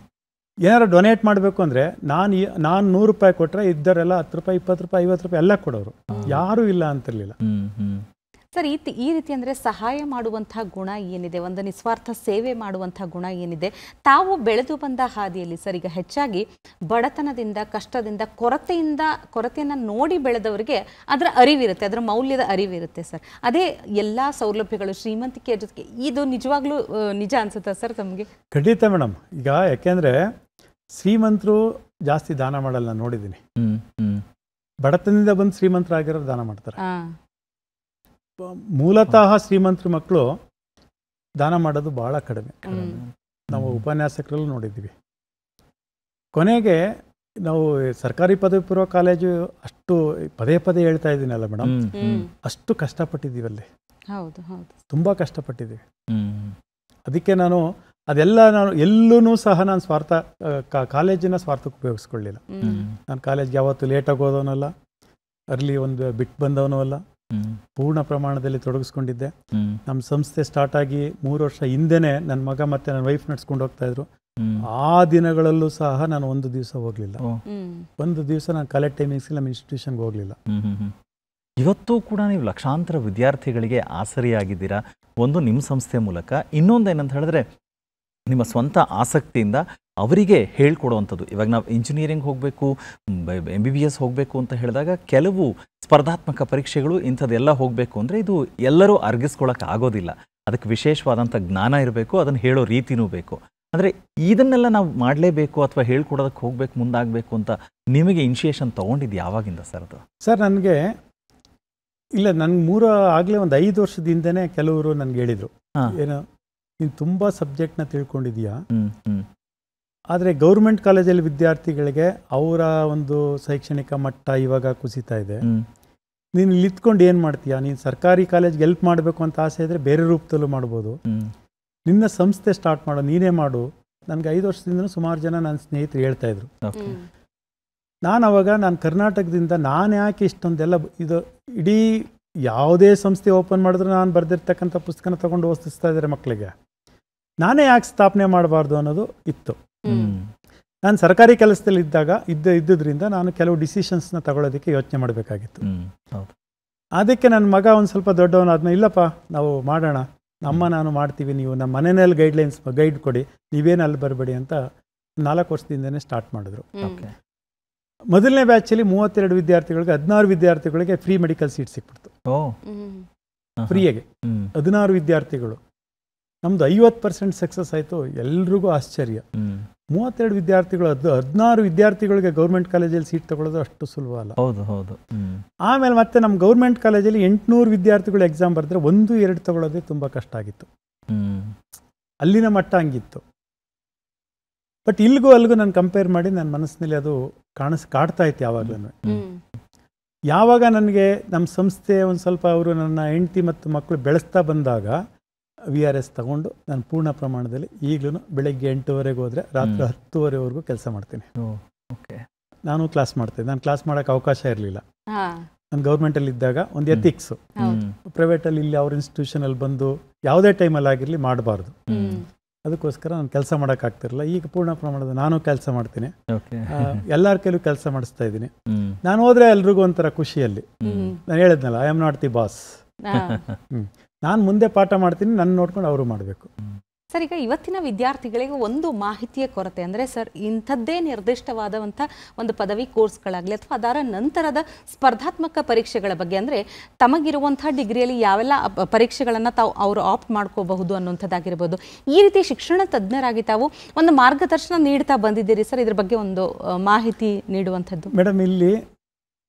ಏನಾರು ಡೊನೇಟ್ ಮಾಡಬೇಕು ಅಂದರೆ ನಾನು 100 ರೂಪಾಯಿ ಕೊಟ್ಟರೆ ಇದ್ದವರೆಲ್ಲ 10 ರೂಪಾಯಿ 20 ರೂಪಾಯಿ 50 ರೂಪಾಯಿ ಎಲ್ಲ ಕೊಡೋರು, ಯಾರೂ ಇಲ್ಲ ಅಂತಿರಲಿಲ್ಲ ಸರ್. ಈ ರೀತಿ ಅಂದರೆ ಸಹಾಯ ಮಾಡುವಂತಹ ಗುಣ ಏನಿದೆ, ಒಂದು ನಿಸ್ವಾರ್ಥ ಸೇವೆ ಮಾಡುವಂತಹ ಗುಣ ಏನಿದೆ, ತಾವು ಬೆಳೆದು ಬಂದ ಹಾದಿಯಲ್ಲಿ ಸರ್, ಈಗ ಹೆಚ್ಚಾಗಿ ಬಡತನದಿಂದ, ಕಷ್ಟದಿಂದ, ಕೊರತೆಯನ್ನು ನೋಡಿ ಬೆಳೆದವರಿಗೆ ಅದರ ಅರಿವಿರುತ್ತೆ, ಅದರ ಮೌಲ್ಯದ ಅರಿವಿರುತ್ತೆ ಸರ್. ಅದೇ ಎಲ್ಲ ಸೌಲಭ್ಯಗಳು ಶ್ರೀಮಂತಿಕೆ ಜೊತೆಗೆ ಇದು ನಿಜವಾಗ್ಲೂ ನಿಜ ಅನ್ಸುತ್ತಾ ಸರ್ ತಮಗೆ? ಖಂಡಿತ ಮೇಡಮ್. ಈಗ ಯಾಕೆಂದರೆ ಶ್ರೀಮಂತರು ಜಾಸ್ತಿ ದಾನ ಮಾಡಲ್ಲ, ನೋಡಿದ್ದೀನಿ. ಬಡತನದಿಂದ ಬಂದು ಶ್ರೀಮಂತರಾಗಿರೋರು ದಾನ ಮಾಡ್ತಾರೆ. ಮೂಲತಃ ಶ್ರೀಮಂತರ ಮಕ್ಕಳು ದಾನ ಮಾಡೋದು ಬಹಳ ಕಡಿಮೆ. ನಾವು ಉಪನ್ಯಾಸಕರಲ್ಲೂ ನೋಡಿದ್ದೀವಿ. ಕೊನೆಗೆ ನಾವು ಸರ್ಕಾರಿ ಪದವಿ ಪೂರ್ವ ಕಾಲೇಜು ಅಷ್ಟು ಪದೇ ಪದೇ ಹೇಳ್ತಾ ಇದ್ದೀನಲ್ಲ ಮೇಡಮ್, ಅಷ್ಟು ಕಷ್ಟಪಟ್ಟಿದ್ದೀವಿ ಅಲ್ಲಿ. ಹೌದು ಹೌದು, ತುಂಬ ಕಷ್ಟಪಟ್ಟಿದ್ದೀವಿ. ಅದಕ್ಕೆ ನಾನು ಎಲ್ಲೂ ಸಹ ನಾನು ಸ್ವಾರ್ಥ ಕಾಲೇಜಿನ ಸ್ವಾರ್ಥಕ್ಕೆ ಉಪಯೋಗಿಸ್ಕೊಳ್ಳಿಲ್ಲ. ನಾನು ಕಾಲೇಜ್ಗೆ ಯಾವತ್ತು ಲೇಟಾಗಿ ಹೋದವನಲ್ಲ, ಅರ್ಲಿ ಒಂದು ಬಿಟ್ಟು ಬಂದವನೂ ಅಲ್ಲ, ಪೂರ್ಣ ಪ್ರಮಾಣದಲ್ಲಿ ತೊಡಗಿಸ್ಕೊಂಡಿದ್ದೆ. ನಮ್ಮ ಸಂಸ್ಥೆ ಸ್ಟಾರ್ಟ್ ಆಗಿ 3 ವರ್ಷ ಹಿಂದೆನೆ ನನ್ನ ಮಗ ಮತ್ತೆ ನನ್ನ ವೈಫ್ ನಡ್ಸ್ಕೊಂಡು ಹೋಗ್ತಾ ಇದ್ರು. ಆ ದಿನಗಳಲ್ಲೂ ಸಹ ನಾನು ಒಂದು ದಿವಸ ಹೋಗ್ಲಿಲ್ಲ, ಒಂದು ದಿವಸ ನಾನು ಕಾಲೇಜ್ ಟೈಮಿಂಗ್ಸ್ ನಮ್ಮ ಇನ್ಸ್ಟಿಟ್ಯೂಷನ್ಗೆ ಹೋಗ್ಲಿಲ್ಲ. ಇವತ್ತು ಕೂಡ ನೀವು ಲಕ್ಷಾಂತರ ವಿದ್ಯಾರ್ಥಿಗಳಿಗೆ ಆಸರಿಯಾಗಿದ್ದೀರಾ, ಒಂದು ನಿಮ್ಮ ಸಂಸ್ಥೆ ಮೂಲಕ. ಇನ್ನೊಂದು ಏನಂತ ಹೇಳಿದ್ರೆ ನಿಮ್ಮ ಸ್ವಂತ ಆಸಕ್ತಿಯಿಂದ ಅವರಿಗೆ ಹೇಳ್ಕೊಡುವಂಥದ್ದು. ಇವಾಗ ನಾವು ಇಂಜಿನಿಯರಿಂಗ್ ಹೋಗಬೇಕು, MBBS ಹೋಗಬೇಕು ಅಂತ ಹೇಳಿದಾಗ ಕೆಲವು ಸ್ಪರ್ಧಾತ್ಮಕ ಪರೀಕ್ಷೆಗಳು ಇಂಥದ್ದೆಲ್ಲ ಹೋಗಬೇಕು ಅಂದರೆ ಇದು ಎಲ್ಲರೂ ಅರ್ಗಿಸ್ಕೊಳ್ಳೋಕೆ ಆಗೋದಿಲ್ಲ. ಅದಕ್ಕೆ ವಿಶೇಷವಾದಂಥ ಜ್ಞಾನ ಇರಬೇಕು, ಅದನ್ನು ಹೇಳೋ ರೀತಿನೂ ಬೇಕು. ಅಂದರೆ ಇದನ್ನೆಲ್ಲ ನಾವು ಮಾಡಲೇಬೇಕು ಅಥವಾ ಹೇಳ್ಕೊಡೋದಕ್ಕೆ ಹೋಗ್ಬೇಕು, ಮುಂದಾಗಬೇಕು ಅಂತ ನಿಮಗೆ ಇನಿಷಿಯೇಷನ್ ತೊಗೊಂಡಿದ್ದು ಯಾವಾಗಿಂದ ಸರ್ ಅದು? ಸರ್ ನನಗೆ ಇಲ್ಲ, ನನಗೆ ಆಗಲೇ ಒಂದು 5 ವರ್ಷದಿಂದನೇ ಕೆಲವರು ನನಗೆ ಹೇಳಿದರು, ಏನು ನೀನು ತುಂಬ ಸಬ್ಜೆಕ್ಟ್ನ ತಿಳ್ಕೊಂಡಿದೀಯಾ, ಆದರೆ ಗೌರ್ಮೆಂಟ್ ಕಾಲೇಜಲ್ಲಿ ವಿದ್ಯಾರ್ಥಿಗಳಿಗೆ ಅವರ ಒಂದು ಶೈಕ್ಷಣಿಕ ಮಟ್ಟ ಇವಾಗ ಕುಸಿತಾ ಇದೆ, ನೀನು ಇಲ್ಲಿ ಇತ್ಕೊಂಡು ಏನು ಮಾಡ್ತೀಯಾ, ನೀನು ಸರ್ಕಾರಿ ಕಾಲೇಜ್ಗೆ ಹೆಲ್ಪ್ ಮಾಡಬೇಕು ಅಂತ ಆಸೆ ಇದ್ದರೆ ಬೇರೆ ರೂಪದಲ್ಲೂ ಮಾಡ್ಬೋದು, ನಿನ್ನ ಸಂಸ್ಥೆ ಸ್ಟಾರ್ಟ್ ಮಾಡೋ, ನೀನೇ ಮಾಡು. ನನಗೆ 5 ವರ್ಷದಿಂದ ಸುಮಾರು ಜನ ನನ್ನ ಸ್ನೇಹಿತರು ಹೇಳ್ತಾಯಿದ್ರು. ನಾನು ಕರ್ನಾಟಕದಿಂದ ನಾನು ಯಾಕೆ ಇಷ್ಟೊಂದೆಲ್ಲ ಇದು ಇಡೀ ಯಾವುದೇ ಸಂಸ್ಥೆ ಓಪನ್ ಮಾಡಿದ್ರು ನಾನು ಬರೆದಿರ್ತಕ್ಕಂಥ ಪುಸ್ತಕನ ತೊಗೊಂಡು ಓದಿಸ್ತಾ ಇದ್ದಾರೆ ಮಕ್ಕಳಿಗೆ, ನಾನೇ ಯಾಕೆ ಸ್ಥಾಪನೆ ಮಾಡಬಾರ್ದು ಅನ್ನೋದು ಇತ್ತು. ನಾನು ಸರ್ಕಾರಿ ಕೆಲಸದಲ್ಲಿ ಇದ್ದುದರಿಂದ ನಾನು ಕೆಲವು ಡಿಸಿಷನ್ಸ್ನ ತಗೊಳ್ಳೋದಕ್ಕೆ ಯೋಚನೆ ಮಾಡಬೇಕಾಗಿತ್ತು. ಅದಕ್ಕೆ ನನ್ನ ಮಗ ಒಂದು ಸ್ವಲ್ಪ ದೊಡ್ಡವನಾದ್ಮೇಲೆ, ಇಲ್ಲಪ್ಪ ನಾವು ಮಾಡೋಣ, ನಾನು ಮಾಡ್ತೀವಿ, ನೀವು ನಮ್ಮ ಮನೆಯಲ್ಲಿ ಗೈಡ್ ಕೊಡಿ, ನೀವೇನು ಅಲ್ಲಿ ಬರಬೇಡಿ ಅಂತ 4 ವರ್ಷದಿಂದನೇ ಸ್ಟಾರ್ಟ್ ಮಾಡಿದ್ರು. ಮೊದಲನೇ ಬ್ಯಾಚಲ್ಲಿ 32 ವಿದ್ಯಾರ್ಥಿಗಳಿಗೆ 16 ವಿದ್ಯಾರ್ಥಿಗಳಿಗೆ ಫ್ರೀ ಮೆಡಿಕಲ್ ಸೀಟ್ ಸಿಕ್ಬಿಡ್ತು, ಫ್ರೀಯಾಗೆ 16 ವಿದ್ಯಾರ್ಥಿಗಳು. ನಮ್ದು 50% ಸಕ್ಸಸ್ ಆಯಿತು. ಎಲ್ರಿಗೂ ಆಶ್ಚರ್ಯ. 32 ವಿದ್ಯಾರ್ಥಿಗಳು 16 ವಿದ್ಯಾರ್ಥಿಗಳಿಗೆ ಗೌರ್ಮೆಂಟ್ ಕಾಲೇಜಲ್ಲಿ ಸೀಟ್ ತಗೊಳ್ಳೋದು ಅಷ್ಟು ಸುಲಭ ಅಲ್ಲ. ಹೌದು ಹೌದು. ಆಮೇಲೆ ಮತ್ತೆ ನಮ್ಮ ಗೌರ್ಮೆಂಟ್ ಕಾಲೇಜಲ್ಲಿ 800 ವಿದ್ಯಾರ್ಥಿಗಳು ಎಕ್ಸಾಮ್ ಬರೆದ್ರೆ 1-2 ತಗೊಳ್ಳೋದೇ ತುಂಬ ಕಷ್ಟ ಆಗಿತ್ತು. ಅಲ್ಲಿನ ಮಟ್ಟ ಹಂಗಿತ್ತು. ಬಟ್ ಅಲ್ಲಿಗೂ ನಾನು ಕಂಪೇರ್ ಮಾಡಿ ನನ್ನ ಮನಸ್ಸಿನಲ್ಲಿ ಅದು ಕಾಡ್ತಾ ಇತ್ತು ಯಾವಾಗಲೂ. ಯಾವಾಗ ನನಗೆ ನಮ್ಮ ಸಂಸ್ಥೆ ಒಂದು ಸ್ವಲ್ಪ ಅವರು ನನ್ನ ಹೆಂಡತಿ ಮತ್ತು ಮಕ್ಕಳು ಬೆಳೆಸ್ತಾ ಬಂದಾಗ VRS ತಗೊಂಡು ನಾನು ಪೂರ್ಣ ಪ್ರಮಾಣದಲ್ಲಿ ಈಗಲೂ ಬೆಳಗ್ಗೆ 8:00ವರೆಗೆ ಹೋದರೆ ರಾತ್ರಿ 10:00ವರೆವರೆಗೂ ಕೆಲಸ ಮಾಡ್ತೀನಿ. ನಾನು ಕ್ಲಾಸ್ ಮಾಡ್ತೀನಿ. ನಾನು ಕ್ಲಾಸ್ ಮಾಡೋಕ್ಕೆ ಅವಕಾಶ ಇರಲಿಲ್ಲ. ನಾನು ಗೌರ್ಮೆಂಟಲ್ಲಿ ಇದ್ದಾಗ ಒಂದು ಎಥಿಕ್ಸು, ಪ್ರೈವೇಟಲ್ಲಿ ಇಲ್ಲಿ ಅವ್ರ ಇನ್ಸ್ಟಿಟ್ಯೂಷನಲ್ಲಿ ಬಂದು ಯಾವುದೇ ಟೈಮಲ್ಲಿ ಆಗಿರಲಿ ಮಾಡಬಾರ್ದು. ಅದಕ್ಕೋಸ್ಕರ ನಾನು ಕೆಲಸ ಮಾಡೋಕ್ಕಾಗ್ತಿರಲಿಲ್ಲ. ಈಗ ಪೂರ್ಣ ಪ್ರಮಾಣದ ನಾನು ಕೆಲಸ ಮಾಡ್ತೀನಿ, ಎಲ್ಲರ ಕೈಲೂ ಕೆಲಸ ಮಾಡಿಸ್ತಾ ಇದ್ದೀನಿ. ನಾನು ಹೋದರೆ ಎಲ್ರಿಗೂ ಒಂಥರ ಖುಷಿಯಲ್ಲಿ. ನಾನು ಹೇಳಿದ್ನಲ್ಲ, I am not the boss. ನಾನು ಮುಂದೆ ಪಾಠ ಮಾಡ್ತೀನಿ, ನನ್ನ ನೋಡ್ಕೊಂಡು ಅವರು ಮಾಡಬೇಕು. ಸರ್, ಈಗ ಇವತ್ತಿನ ವಿದ್ಯಾರ್ಥಿಗಳಿಗೆ ಒಂದು ಮಾಹಿತಿಯ ಕೊರತೆ ಅಂದರೆ ಸರ್, ಇಂಥದ್ದೇ ನಿರ್ದಿಷ್ಟವಾದಂಥ ಒಂದು ಪದವಿ ಕೋರ್ಸ್ಗಳಾಗಲಿ ಅಥವಾ ಅದರ ನಂತರದ ಸ್ಪರ್ಧಾತ್ಮಕ ಪರೀಕ್ಷೆಗಳ ಬಗ್ಗೆ, ಅಂದರೆ ತಮಗಿರುವಂಥ ಡಿಗ್ರಿಯಲ್ಲಿ ಯಾವೆಲ್ಲ ಪರೀಕ್ಷೆಗಳನ್ನು ತಾವು ಅವರು ಆಪ್ಟ್ ಮಾಡ್ಕೋಬಹುದು ಅನ್ನುವಂಥದ್ದಾಗಿರ್ಬೋದು. ಈ ರೀತಿ ಶಿಕ್ಷಣ ತಜ್ಞರಾಗಿ ತಾವು ಒಂದು ಮಾರ್ಗದರ್ಶನ ನೀಡ್ತಾ ಬಂದಿದ್ದೀರಿ ಸರ್, ಇದ್ರ ಬಗ್ಗೆ ಒಂದು ಮಾಹಿತಿ ನೀಡುವಂಥದ್ದು. ಮೇಡಮ್, ಇಲ್ಲಿ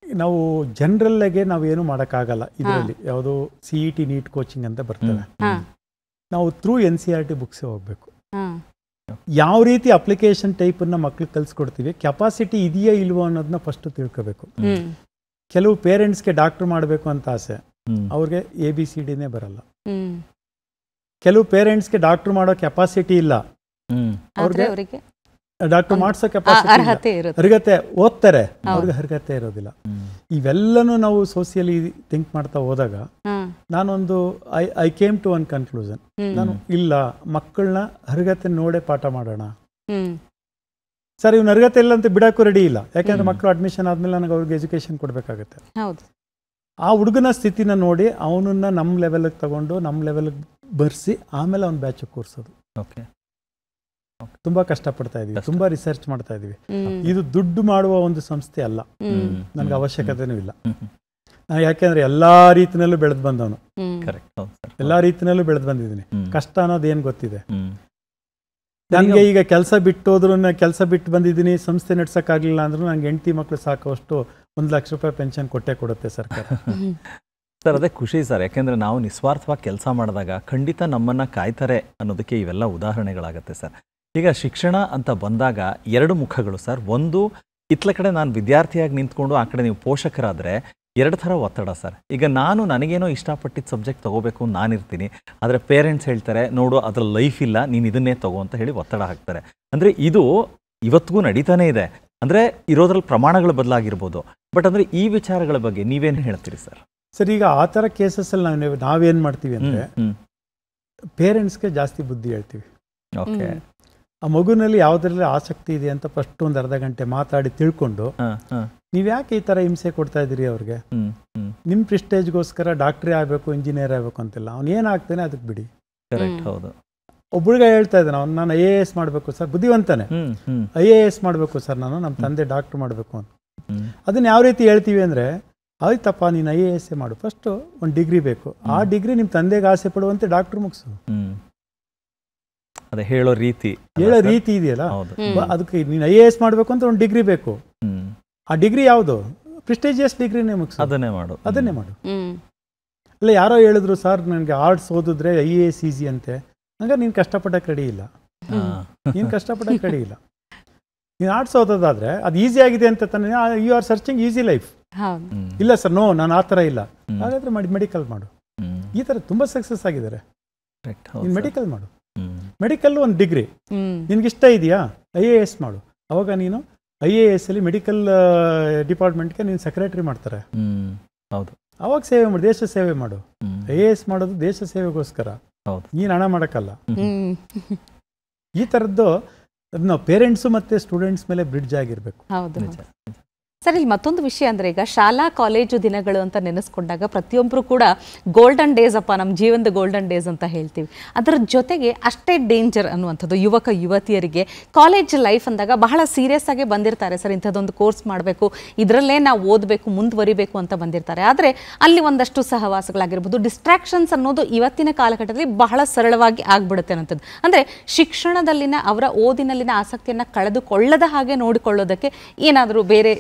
ನಾವು ಜನರಲ್ಲಾಗೆ ನಾವೇನು ಮಾಡೋಕ್ಕಾಗಲ್ಲ. ಇದರಲ್ಲಿ ಯಾವುದೋ CET ನೀಟ್ ಕೋಚಿಂಗ್ ಅಂತ ಬರ್ತದೆ. ನಾವು ಥ್ರೂ NCERT ಬುಕ್ಸೇ ಹೋಗಬೇಕು. ಯಾವ ರೀತಿ ಅಪ್ಲಿಕೇಶನ್ ಟೈಪನ್ನು ಮಕ್ಳಿಗೆ ಕಲಿಸ್ಕೊಡ್ತೀವಿ, ಕೆಪಾಸಿಟಿ ಇದೆಯಾ ಇಲ್ವೋ ಅನ್ನೋದನ್ನ ಫಸ್ಟ್ ತಿಳ್ಕೋಬೇಕು. ಕೆಲವು ಪೇರೆಂಟ್ಸ್ಗೆ ಡಾಕ್ಟರ್ ಮಾಡಬೇಕು ಅಂತ ಆಸೆ, ಅವ್ರಿಗೆ ABCDನೇ ಬರಲ್ಲ. ಕೆಲವು ಪೇರೆಂಟ್ಸ್ಗೆ ಡಾಕ್ಟರ್ ಮಾಡೋ ಕೆಪಾಸಿಟಿ ಇಲ್ಲ, ಅವ್ರಿಗೆ ಡಾಕ್ಟರ್ ಮಾಡಿಸೋ ಕೆಪಾಸಿಟಿ ಅರ್ಹತೆ ಓದ್ತಾರೆ, ಅವ್ರಿಗೆ ಅರ್ಹತೆ ಇರೋದಿಲ್ಲ. ಇವೆಲ್ಲನೂ ನಾವು ಸೋಷಿಯಲಿ ಥಿಂಕ್ ಮಾಡ್ತಾ ಹೋದಾಗ ನಾನೊಂದು I came to one conclusion. ನಾನು ಇಲ್ಲ, ಮಕ್ಕಳನ್ನ ಅರ್ಹತೆ ನೋಡೇ ಪಾಠ ಮಾಡೋಣ. ಸರ್, ಇವ್ನ ಅರ್ಹತೆ ಇಲ್ಲ ಅಂತ ಬಿಡಕ್ಕೂ ರೆಡಿ ಇಲ್ಲ, ಯಾಕೆಂದ್ರೆ ಮಕ್ಕಳು ಅಡ್ಮಿಷನ್ ಆದ್ಮೇಲೆ ನನಗೆ ಅವ್ರಿಗೆ ಎಜುಕೇಶನ್ ಕೊಡ್ಬೇಕಾಗತ್ತೆ. ಆ ಹುಡುಗನ ಸ್ಥಿತಿನ ನೋಡಿ ಅವನನ್ನ ನಮ್ಮ ಲೆವೆಲ್ಗೆ ತಗೊಂಡು ನಮ್ಮ ಲೆವೆಲ್ಗೆ ಬರ್ಸಿ ಆಮೇಲೆ ಅವ್ನ ಬ್ಯಾಚ್ ಕೂರ್ಸೋದು. ತುಂಬಾ ಕಷ್ಟಪಡ್ತಾ ಇದೀವಿ, ತುಂಬಾ ರಿಸರ್ಚ್ ಮಾಡ್ತಾ ಇದೀವಿ. ಇದು ದುಡ್ಡು ಮಾಡುವ ಒಂದು ಸಂಸ್ಥೆ ಅಲ್ಲ, ನನಗೆ ಅವಶ್ಯಕತೆನೂ ಇಲ್ಲ. ನಾನು ಯಾಕೆಂದ್ರೆ ಎಲ್ಲಾ ರೀತಿನಲ್ಲೂ ಬೆಳೆದು ಬಂದವನು, ಎಲ್ಲಾ ರೀತಿನಲ್ಲೂ ಬೆಳೆದು ಬಂದಿದ್ದೀನಿ. ಕಷ್ಟ ಅನ್ನೋದು ಏನ್ ಗೊತ್ತಿದೆ ನನಗೆ. ಈಗ ಕೆಲಸ ಬಿಟ್ಟೋದ್ರು, ಕೆಲಸ ಬಿಟ್ಟು ಬಂದಿದ್ದೀನಿ, ಸಂಸ್ಥೆ ನಡ್ಸಕ್ಕಾಗ್ಲಿಲ್ಲ ಅಂದ್ರೂ ನಂಗೆ ಹೆಂಡತಿ ಮಕ್ಳು ಸಾಕುವಷ್ಟು 1 ಲಕ್ಷ ರೂಪಾಯಿ ಪೆನ್ಷನ್ ಕೊಡುತ್ತೆ ಸರ್ಕಾರ. ಸರ್, ಅದೇ ಖುಷಿ ಸರ್, ಯಾಕೆಂದ್ರೆ ನಾವು ನಿಸ್ವಾರ್ಥವಾಗಿ ಕೆಲಸ ಮಾಡಿದಾಗ ಖಂಡಿತ ನಮ್ಮನ್ನ ಕಾಯ್ತಾರೆ ಅನ್ನೋದಕ್ಕೆ ಇವೆಲ್ಲ ಉದಾಹರಣೆಗಳಾಗತ್ತೆ ಸರ್. ಈಗ ಶಿಕ್ಷಣ ಅಂತ ಬಂದಾಗ 2 ಮುಖಗಳು ಸರ್. ಒಂದು, ಇತ್ಲ ಕಡೆ ನಾನು ವಿದ್ಯಾರ್ಥಿಯಾಗಿ ನಿಂತ್ಕೊಂಡು, ಆ ಕಡೆ ನೀವು ಪೋಷಕರಾದರೆ 2 ಥರ ಒತ್ತಡ ಸರ್. ಈಗ ನನಗೇನೋ ಇಷ್ಟಪಟ್ಟಿದ್ದ ಸಬ್ಜೆಕ್ಟ್ ತೊಗೋಬೇಕು ಅಂತ ನಾನಿರ್ತೀನಿ, ಆದರೆ ಪೇರೆಂಟ್ಸ್ ಹೇಳ್ತಾರೆ, ನೋಡು ಅದ್ರ ಲೈಫ್ ಇಲ್ಲ, ನೀನು ಇದನ್ನೇ ತಗೋ ಅಂತ ಹೇಳಿ ಒತ್ತಡ ಹಾಕ್ತಾರೆ. ಅಂದರೆ ಇದು ಇವತ್ತಿಗೂ ನಡೀತಾನೆ ಇದೆ. ಅಂದರೆ ಇರೋದ್ರಲ್ಲಿ ಪ್ರಮಾಣಗಳು ಬದಲಾಗಿರ್ಬೋದು, ಬಟ್ ಅಂದರೆ ಈ ವಿಚಾರಗಳ ಬಗ್ಗೆ ನೀವೇನು ಹೇಳ್ತೀರಿ ಸರ್? ಸರ್, ಈಗ ಆ ಥರ ಕೇಸಸ್ಸಲ್ಲಿ ನಾವೇನು ಮಾಡ್ತೀವಿ ಅಂದರೆ ಪೇರೆಂಟ್ಸ್ಗೆ ಜಾಸ್ತಿ ಬುದ್ಧಿ ಹೇಳ್ತೀವಿ. ಓಕೆ, ಆ ಮಗುನಲ್ಲಿ ಯಾವುದ್ರಲ್ಲಿ ಆಸಕ್ತಿ ಇದೆ ಅಂತ ಫಸ್ಟ್ ಒಂದು ಅರ್ಧ ಗಂಟೆ ಮಾತಾಡಿ ತಿಳ್ಕೊಂಡು, ನೀವು ಯಾಕೆ ಈ ಥರ ಹಿಂಸೆ ಕೊಡ್ತಾ ಇದ್ದೀರಿ ಅವ್ರಿಗೆ, ನಿಮ್ಮ ಪ್ರಿಸ್ಟೇಜ್ಗೋಸ್ಕರ ಡಾಕ್ಟ್ರೇ ಆಗಬೇಕು, ಇಂಜಿನಿಯರ್ ಆಗಬೇಕು ಅಂತಿಲ್ಲ, ಅವ್ನು ಏನಾಗ್ತಾನೆ ಅದಕ್ಕೆ ಬಿಡಿ. ಹೌದು. ಒಬ್ಬಳಿಗೆ ಹೇಳ್ತಾ ಇದ್ದಾನೆ, ಅವ್ನು ನಾನು IAS ಮಾಡಬೇಕು ಸರ್, ಬುದ್ಧಿವಂತಾನೆ, IAS ಮಾಡಬೇಕು ಸರ್, ನಾನು ನಮ್ಮ ತಂದೆ ಡಾಕ್ಟ್ರ್ ಮಾಡಬೇಕು ಅಂತ. ಅದನ್ನ ಯಾವ ರೀತಿ ಹೇಳ್ತೀವಿ ಅಂದರೆ, ಆಯ್ತಪ್ಪ ನೀನು IAS ಮಾಡು, ಫಸ್ಟ್ ಒಂದು ಡಿಗ್ರಿ ಬೇಕು, ಆ ಡಿಗ್ರಿ ನಿಮ್ಮ ತಂದೆಗೆ ಆಸೆ ಪಡುವಂತೆ ಡಾಕ್ಟ್ರ್ ಮುಗಿಸು. ಅದೇ ಹೇಳೋ ರೀತಿ ಇದೆಯಲ್ಲ, ಅದಕ್ಕೆ ನೀನು IAS ಮಾಡಬೇಕು ಅಂತ ಒಂದು ಡಿಗ್ರಿ ಬೇಕು. ಆ ಡಿಗ್ರಿ ಯಾವುದು? ಪ್ರಿಸ್ಟೇಜಿಯಸ್ ಡಿಗ್ರಿನೇ ಮುಗಿಸು, ಅದನ್ನೇ ಮಾಡು. ಅಲ್ಲ, ಯಾರೋ ಹೇಳಿದ್ರು ಸರ್ ನನಗೆ ಆರ್ಟ್ಸ್ ಓದಿದ್ರೆ IAS ಈಸಿ ಅಂತೆ, ಹಂಗಾರೆ ನೀನು ಕಷ್ಟಪಟ್ಟಕ್ಕೆ ರೆಡಿ ಇಲ್ಲ. ನೀನು ಆರ್ಟ್ಸ್ ಓದೋದಾದ್ರೆ ಅದು ಈಸಿ ಆಗಿದೆ ಅಂತ ತಾನೇ, you are searching easy life. ಇಲ್ಲ ಸರ್, ನೋ, ನಾನು ಆ ಥರ ಇಲ್ಲ. ಹಾಗಾದ್ರೆ ಮೆಡಿಕಲ್ ಮಾಡು. ಈ ಥರ ತುಂಬ ಸಕ್ಸಸ್ ಆಗಿದ್ದಾರೆ. ನೀನು ಮೆಡಿಕಲ್ ಮಾಡು, ಮೆಡಿಕಲ್ ಒಂದು ಡಿಗ್ರಿ ನಿನ್ಗಿಷ್ಟ ಇದೆಯಾ, IAS ಮಾಡು. ಅವಾಗ ನೀನು IAS ಅಲ್ಲಿ ಮೆಡಿಕಲ್ ಡಿಪಾರ್ಟ್ಮೆಂಟ್ಗೆ ನೀನು ಸೆಕ್ರೆಟರಿ ಮಾಡ್ತಾರೆ. ಅವಾಗ ಸೇವೆ ಮಾಡು, ದೇಶ ಸೇವೆ ಮಾಡು. IAS ಮಾಡೋದು ದೇಶ ಸೇವೆಗೋಸ್ಕರ, ನೀನು ಹಣ ಮಾಡೋಕ್ಕಲ್ಲ. ಈ ಥರದ್ದು ನಾವು ಪೇರೆಂಟ್ಸು ಮತ್ತು ಸ್ಟೂಡೆಂಟ್ಸ್ ಮೇಲೆ ಬ್ರಿಡ್ಜ್ ಆಗಿರಬೇಕು. ಸರ್, ಇಲ್ಲಿ ಮತ್ತೊಂದು ವಿಷಯ ಅಂದರೆ, ಈಗ ಶಾಲಾ ಕಾಲೇಜು ದಿನಗಳು ಅಂತ ನೆನೆಸ್ಕೊಂಡಾಗ ಪ್ರತಿಯೊಬ್ಬರು ಕೂಡ ಗೋಲ್ಡನ್ ಡೇಸ್ ಅಪ್ಪ, ನಮ್ಮ ಜೀವನದ ಗೋಲ್ಡನ್ ಡೇಸ್ ಅಂತ ಹೇಳ್ತೀವಿ. ಅದರ ಜೊತೆಗೆ ಅಷ್ಟೇ ಡೇಂಜರ್ ಅನ್ನುವಂಥದ್ದು ಯುವಕ ಯುವತಿಯರಿಗೆ ಕಾಲೇಜ್ ಲೈಫ್ ಅಂದಾಗ ಬಹಳ ಸೀರಿಯಸ್ ಆಗಿ ಬಂದಿರ್ತಾರೆ ಸರ್. ಇಂಥದ್ದೊಂದು ಕೋರ್ಸ್ ಮಾಡಬೇಕು, ಇದರಲ್ಲೇ ನಾವು ಓದಬೇಕು, ಮುಂದುವರಿಬೇಕು ಅಂತ ಬಂದಿರ್ತಾರೆ. ಆದರೆ ಅಲ್ಲಿ ಒಂದಷ್ಟು ಸಹವಾಸಗಳಾಗಿರ್ಬೋದು, ಡಿಸ್ಟ್ರಾಕ್ಷನ್ಸ್ ಅನ್ನೋದು ಇವತ್ತಿನ ಕಾಲಘಟ್ಟದಲ್ಲಿ ಬಹಳ ಸರಳವಾಗಿ ಆಗ್ಬಿಡುತ್ತೆ ಅನ್ನೋಂಥದ್ದು. ಅಂದರೆ ಶಿಕ್ಷಣದಲ್ಲಿನ ಅವರ ಓದಿನಲ್ಲಿನ ಆಸಕ್ತಿಯನ್ನು ಕಳೆದುಕೊಳ್ಳದ ಹಾಗೆ ನೋಡಿಕೊಳ್ಳೋದಕ್ಕೆ ಏನಾದರೂ ಬೇರೆ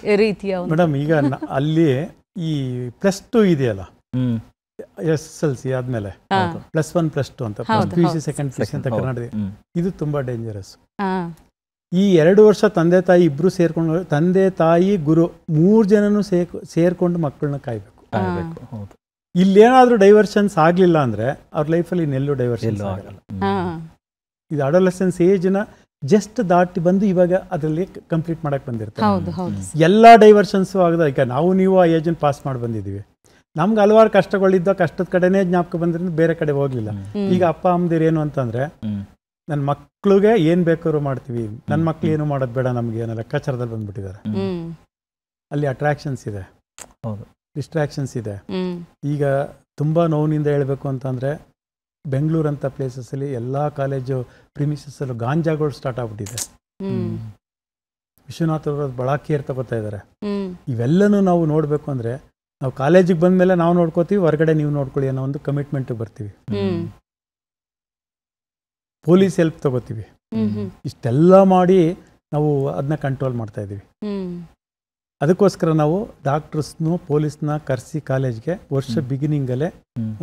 ಮೇಡಮ್, ಈಗ ಅಲ್ಲಿ ಈ +2 ಇದೆಯಲ್ಲ, SSLC ಆದ್ಮೇಲೆ +1 +2 ಅಂತ, PUC ಸೆಕೆಂಡ್ PUC ಅಂತ ಕರ್ನಾಟಕ, ಇದು ತುಂಬಾ ಡೇಂಜರಸ್. ಈ 2 ವರ್ಷ ತಂದೆ ತಾಯಿ ಇಬ್ರು ಸೇರ್ಕೊಂಡು, ತಂದೆ ತಾಯಿ ಗುರು 3 ಜನನು ಸೇರ್ಕೊಂಡು ಮಕ್ಕಳನ್ನ ಕಾಯ್ಬೇಕು. ಇಲ್ಲೇನಾದ್ರೂ ಡೈವರ್ಷನ್ಸ್ ಆಗ್ಲಿಲ್ಲ ಅಂದ್ರೆ ಅವ್ರ ಲೈಫಲ್ಲಿ ಇನ್ನೆಲ್ಲೂ ಡೈವರ್ಷನ್ಸ್ ಆಗಲ್ಲ. ಇದು ಅಡೋಲೆಸೆನ್ಸ್ ಏಜ್ನ ಜಸ್ಟ್ ದಾಟಿ ಬಂದು ಇವಾಗ ಅದರಲ್ಲಿ ಕಂಪ್ಲೀಟ್ ಮಾಡಕ್ಕೆ ಬಂದಿರ್ತಾರೆ. ಹೌದು ಹೌದು ಎಲ್ಲ ಡೈವರ್ಷನ್ಸು ಆಗದ. ಈಗ ನಾವು ನೀವು ಆ ಏಜನ್ನು ಪಾಸ್ ಮಾಡಿ ಬಂದಿದ್ದೀವಿ. ನಮ್ಗೆ ಹಲವಾರು ಕಷ್ಟಗಳಿದ್ದ, ಕಷ್ಟದ ಕಡೆನೇ ಜ್ಞಾಪಕ ಬಂದ್ರಿಂದ ಬೇರೆ ಕಡೆ ಹೋಗ್ಲಿಲ್ಲ. ಈಗ ಅಪ್ಪ ಅಮ್ಮದಿರು ಏನು ಅಂತಂದ್ರೆ, ನನ್ನ ಮಕ್ಳಿಗೆ ಏನ್ ಬೇಕಾದ್ರೂ ಮಾಡ್ತೀವಿ, ನನ್ನ ಮಕ್ಳು ಏನು ಮಾಡೋದು ಬೇಡ ನಮ್ಗೆ ಅನ್ನೋ ಲೆಕ್ಕಾಚಾರದಲ್ಲಿ ಬಂದ್ಬಿಟ್ಟಿದ್ದಾರೆ. ಅಲ್ಲಿ ಅಟ್ರಾಕ್ಷನ್ಸ್ ಇದೆ, ಡಿಸ್ಟ್ರಾಕ್ಷನ್ಸ್ ಇದೆ. ಈಗ ತುಂಬಾ ನೋವಿನಿಂದ ಹೇಳ್ಬೇಕು ಅಂತಂದ್ರೆ, ಬೆಂಗಳೂರು ಅಂತ ಪ್ಲೇಸಸ್ಸಲ್ಲಿ ಎಲ್ಲ ಕಾಲೇಜು ಪ್ರಿಮಿಸಸ್ಸಲ್ಲೂ ಗಾಂಜಾಗಳು ಸ್ಟಾರ್ಟ್ ಆಗ್ಬಿಟ್ಟಿದೆ. ವಿಶ್ವನಾಥ್ ಅವರು ಬಹಳ ಕೇರ್ ತಗೋತಾ ಇದ್ದಾರೆ. ಇವೆಲ್ಲನೂ ನಾವು ನೋಡ್ಬೇಕು ಅಂದ್ರೆ, ನಾವು ಕಾಲೇಜಿಗೆ ಬಂದ್ಮೇಲೆ ನಾವು ನೋಡ್ಕೋತೀವಿ, ಹೊರಗಡೆ ನೀವು ನೋಡ್ಕೊಳ್ಳಿ ಅನ್ನೋ ಒಂದು ಕಮಿಟ್ಮೆಂಟ್ ಬರ್ತೀವಿ. ಪೊಲೀಸ್ ಹೆಲ್ಪ್ ತಗೋತೀವಿ. ಇಷ್ಟೆಲ್ಲ ಮಾಡಿ ನಾವು ಅದನ್ನ ಕಂಟ್ರೋಲ್ ಮಾಡ್ತಾ ಇದ್ದೀವಿ. ಅದಕ್ಕೋಸ್ಕರ ನಾವು ಡಾಕ್ಟರ್ಸ್ನು ಪೊಲೀಸ್ನ ಕರೆಸಿ ಕಾಲೇಜ್ಗೆ ವರ್ಷ ಬಿಗಿನಿಂಗಲ್ಲೇ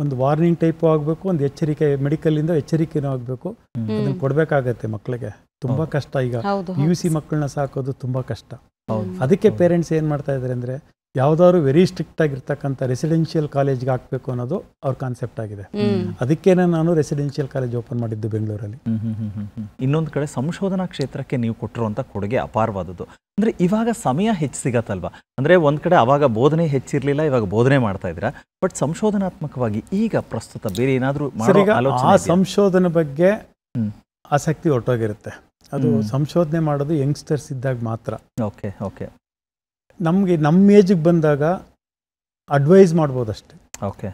ಒಂದು ವಾರ್ನಿಂಗ್ ಟೈಪು ಆಗಬೇಕು, ಒಂದು ಎಚ್ಚರಿಕೆ, ಮೆಡಿಕಲಿಂದ ಎಚ್ಚರಿಕೆನೂ ಆಗಬೇಕು. ಅದನ್ನು ಕೊಡಬೇಕಾಗತ್ತೆ ಮಕ್ಕಳಿಗೆ. ತುಂಬ ಕಷ್ಟ. ಈಗ UC ಮಕ್ಕಳನ್ನ ಸಾಕೋದು ತುಂಬ ಕಷ್ಟ. ಅದಕ್ಕೆ ಪೇರೆಂಟ್ಸ್ ಏನು ಮಾಡ್ತಾ ಇದ್ದಾರೆ ಅಂದರೆ, ಯಾವುದಾದ್ರು ವೆರಿ ಸ್ಟ್ರಿಕ್ಟ್ ಆಗಿರ್ತಕ್ಕಂಥ ರೆಸಿಡೆನ್ಷಿಯಲ್ ಕಾಲೇಜ್ಗೆ ಹಾಕಬೇಕು ಅನ್ನೋದು ಅವ್ರ ಕಾನ್ಸೆಪ್ಟ್ ಆಗಿದೆ. ಅದಕ್ಕೇನೆ ನಾನು ರೆಸಿಡೆನ್ಷಿಯಲ್ ಕಾಲೇಜ್ ಓಪನ್ ಮಾಡಿದ್ದು ಬೆಂಗಳೂರಲ್ಲಿ. ಇನ್ನೊಂದು ಕಡೆ ಸಂಶೋಧನಾ ಕ್ಷೇತ್ರಕ್ಕೆ ನೀವು ಕೊಟ್ಟಿರುವಂಥ ಕೊಡುಗೆ ಅಪಾರವಾದದ್ದು. ಅಂದರೆ ಇವಾಗ ಸಮಯ ಹೆಚ್ಚು ಸಿಗತ್ತಲ್ವಾ? ಅಂದರೆ ಒಂದು ಕಡೆ ಅವಾಗ ಬೋಧನೆ ಹೆಚ್ಚಿರಲಿಲ್ಲ, ಇವಾಗ ಬೋಧನೆ ಮಾಡ್ತಾ ಇದ್ದೀರಾ. ಬಟ್ ಸಂಶೋಧನಾತ್ಮಕವಾಗಿ ಈಗ ಪ್ರಸ್ತುತ ಬೇರೆ ಏನಾದರೂ ಆ ಸಂಶೋಧನೆ ಬಗ್ಗೆ ಆಸಕ್ತಿ ಹೊರಟೋಗಿರುತ್ತೆ. ಅದು ಸಂಶೋಧನೆ ಮಾಡೋದು ಯಂಗ್ಸ್ಟರ್ಸ್ ಇದ್ದಾಗ ಮಾತ್ರ. Okay okay. ನಮಗೆ ನಮ್ಮ ಏಜಿಗೆ ಬಂದಾಗ ಅಡ್ವೈಸ್ ಮಾಡ್ಬೋದಷ್ಟೆ. ಓಕೆ.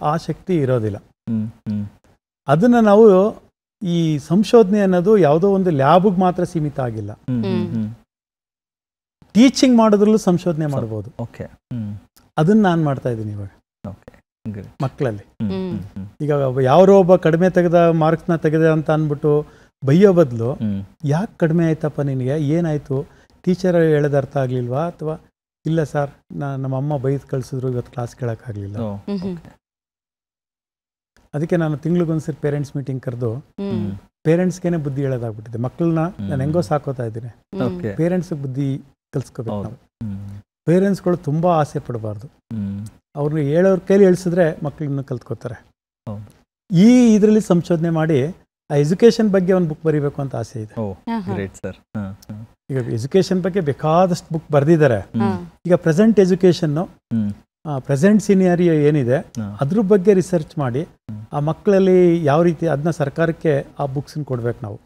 ಆ ಶಕ್ತಿ ಇರೋದಿಲ್ಲ. ಅದನ್ನು ನಾವು ಈ ಸಂಶೋಧನೆ ಅನ್ನೋದು ಯಾವುದೋ ಒಂದು ಲ್ಯಾಬ್ಗೆ ಮಾತ್ರ ಸೀಮಿತ ಆಗಿಲ್ಲ. ಟೀಚಿಂಗ್ ಮಾಡೋದ್ರಲ್ಲೂ ಸಂಶೋಧನೆ ಮಾಡ್ಬೋದು. ಓಕೆ. ಅದನ್ನ ನಾನು ಮಾಡ್ತಾ ಇದ್ದೀನಿ ಇವಾಗ ಮಕ್ಕಳಲ್ಲಿ. ಈಗ ಯಾರೋ ಒಬ್ಬ ಕಡಿಮೆ ತೆಗೆದ ಮಾರ್ಕ್ಸ್ನ ತೆಗೆದ ಅಂತ ಅಂದ್ಬಿಟ್ಟು ಬೈಯೋ ಬದಲು, ಯಾಕೆ ಕಡಿಮೆ ಆಯ್ತಪ್ಪ ನಿನಗೆ, ಏನಾಯ್ತು, ಟೀಚರ್ ಹೇಳೋದು ಅರ್ಥ ಆಗಲಿಲ್ವಾ, ಅಥವಾ ಇಲ್ಲ ಸರ್ ನಮ್ಮ ಅಮ್ಮ ಬೈದು ಕಳಿಸಿದ್ರು ಇವತ್ತು ಕ್ಲಾಸ್ ಕೇಳೋಕ್ಕಾಗಲಿಲ್ಲ. ಅದಕ್ಕೆ ನಾನು ತಿಂಗಳಿಗೊಂದ್ಸರಿ ಪೇರೆಂಟ್ಸ್ ಮೀಟಿಂಗ್ ಕರೆದು ಪೇರೆಂಟ್ಸ್ಗೇನೆ ಬುದ್ಧಿ ಹೇಳೋದಾಗ್ಬಿಟ್ಟಿದೆ. ಮಕ್ಕಳನ್ನ ನಾನು ಹೆಂಗೋ ಸಾಕೋತಾ ಇದ್ದೀನಿ, ಪೇರೆಂಟ್ಸ್ಗೆ ಬುದ್ಧಿ ಕಲಿಸ್ಕೋಬೇಕು ನಾವು. ಪೇರೆಂಟ್ಸ್ಗಳು ತುಂಬ ಆಸೆ ಪಡಬಾರ್ದು. ಅವ್ರನ್ನ ಹೇಳೋರ ಕೈಲಿ ಹೇಳಿಸಿದ್ರೆ ಮಕ್ಕಳನ್ನು ಕಲ್ತ್ಕೋತಾರೆ. ಈ ಇದರಲ್ಲಿ ಸಂಶೋಧನೆ ಮಾಡಿ ಆ ಎಜುಕೇಶನ್ ಬಗ್ಗೆ ಒಂದು ಬುಕ್ ಬರೀಬೇಕು ಅಂತ ಆಸೆ ಇದೆ. ಈಗ ಎಜುಕೇಶನ್ ಬಗ್ಗೆ ಬೇಕಾದಷ್ಟು ಬುಕ್ ಬರೆದಿದ್ದಾರೆ. ಈಗ ಪ್ರೆಸೆಂಟ್ ಎಜುಕೇಶನ್ನು, ಪ್ರೆಸೆಂಟ್ ಸಿನಿಯರಿಯೋ ಏನಿದೆ ಅದ್ರ ಬಗ್ಗೆ ರಿಸರ್ಚ್ ಮಾಡಿ ಆ ಮಕ್ಕಳಲ್ಲಿ ಯಾವ ರೀತಿ ಅದನ್ನ ಸರ್ಕಾರಕ್ಕೆ ಆ ಬುಕ್ಸನ್ನ ಕೊಡ್ಬೇಕು ನಾವು.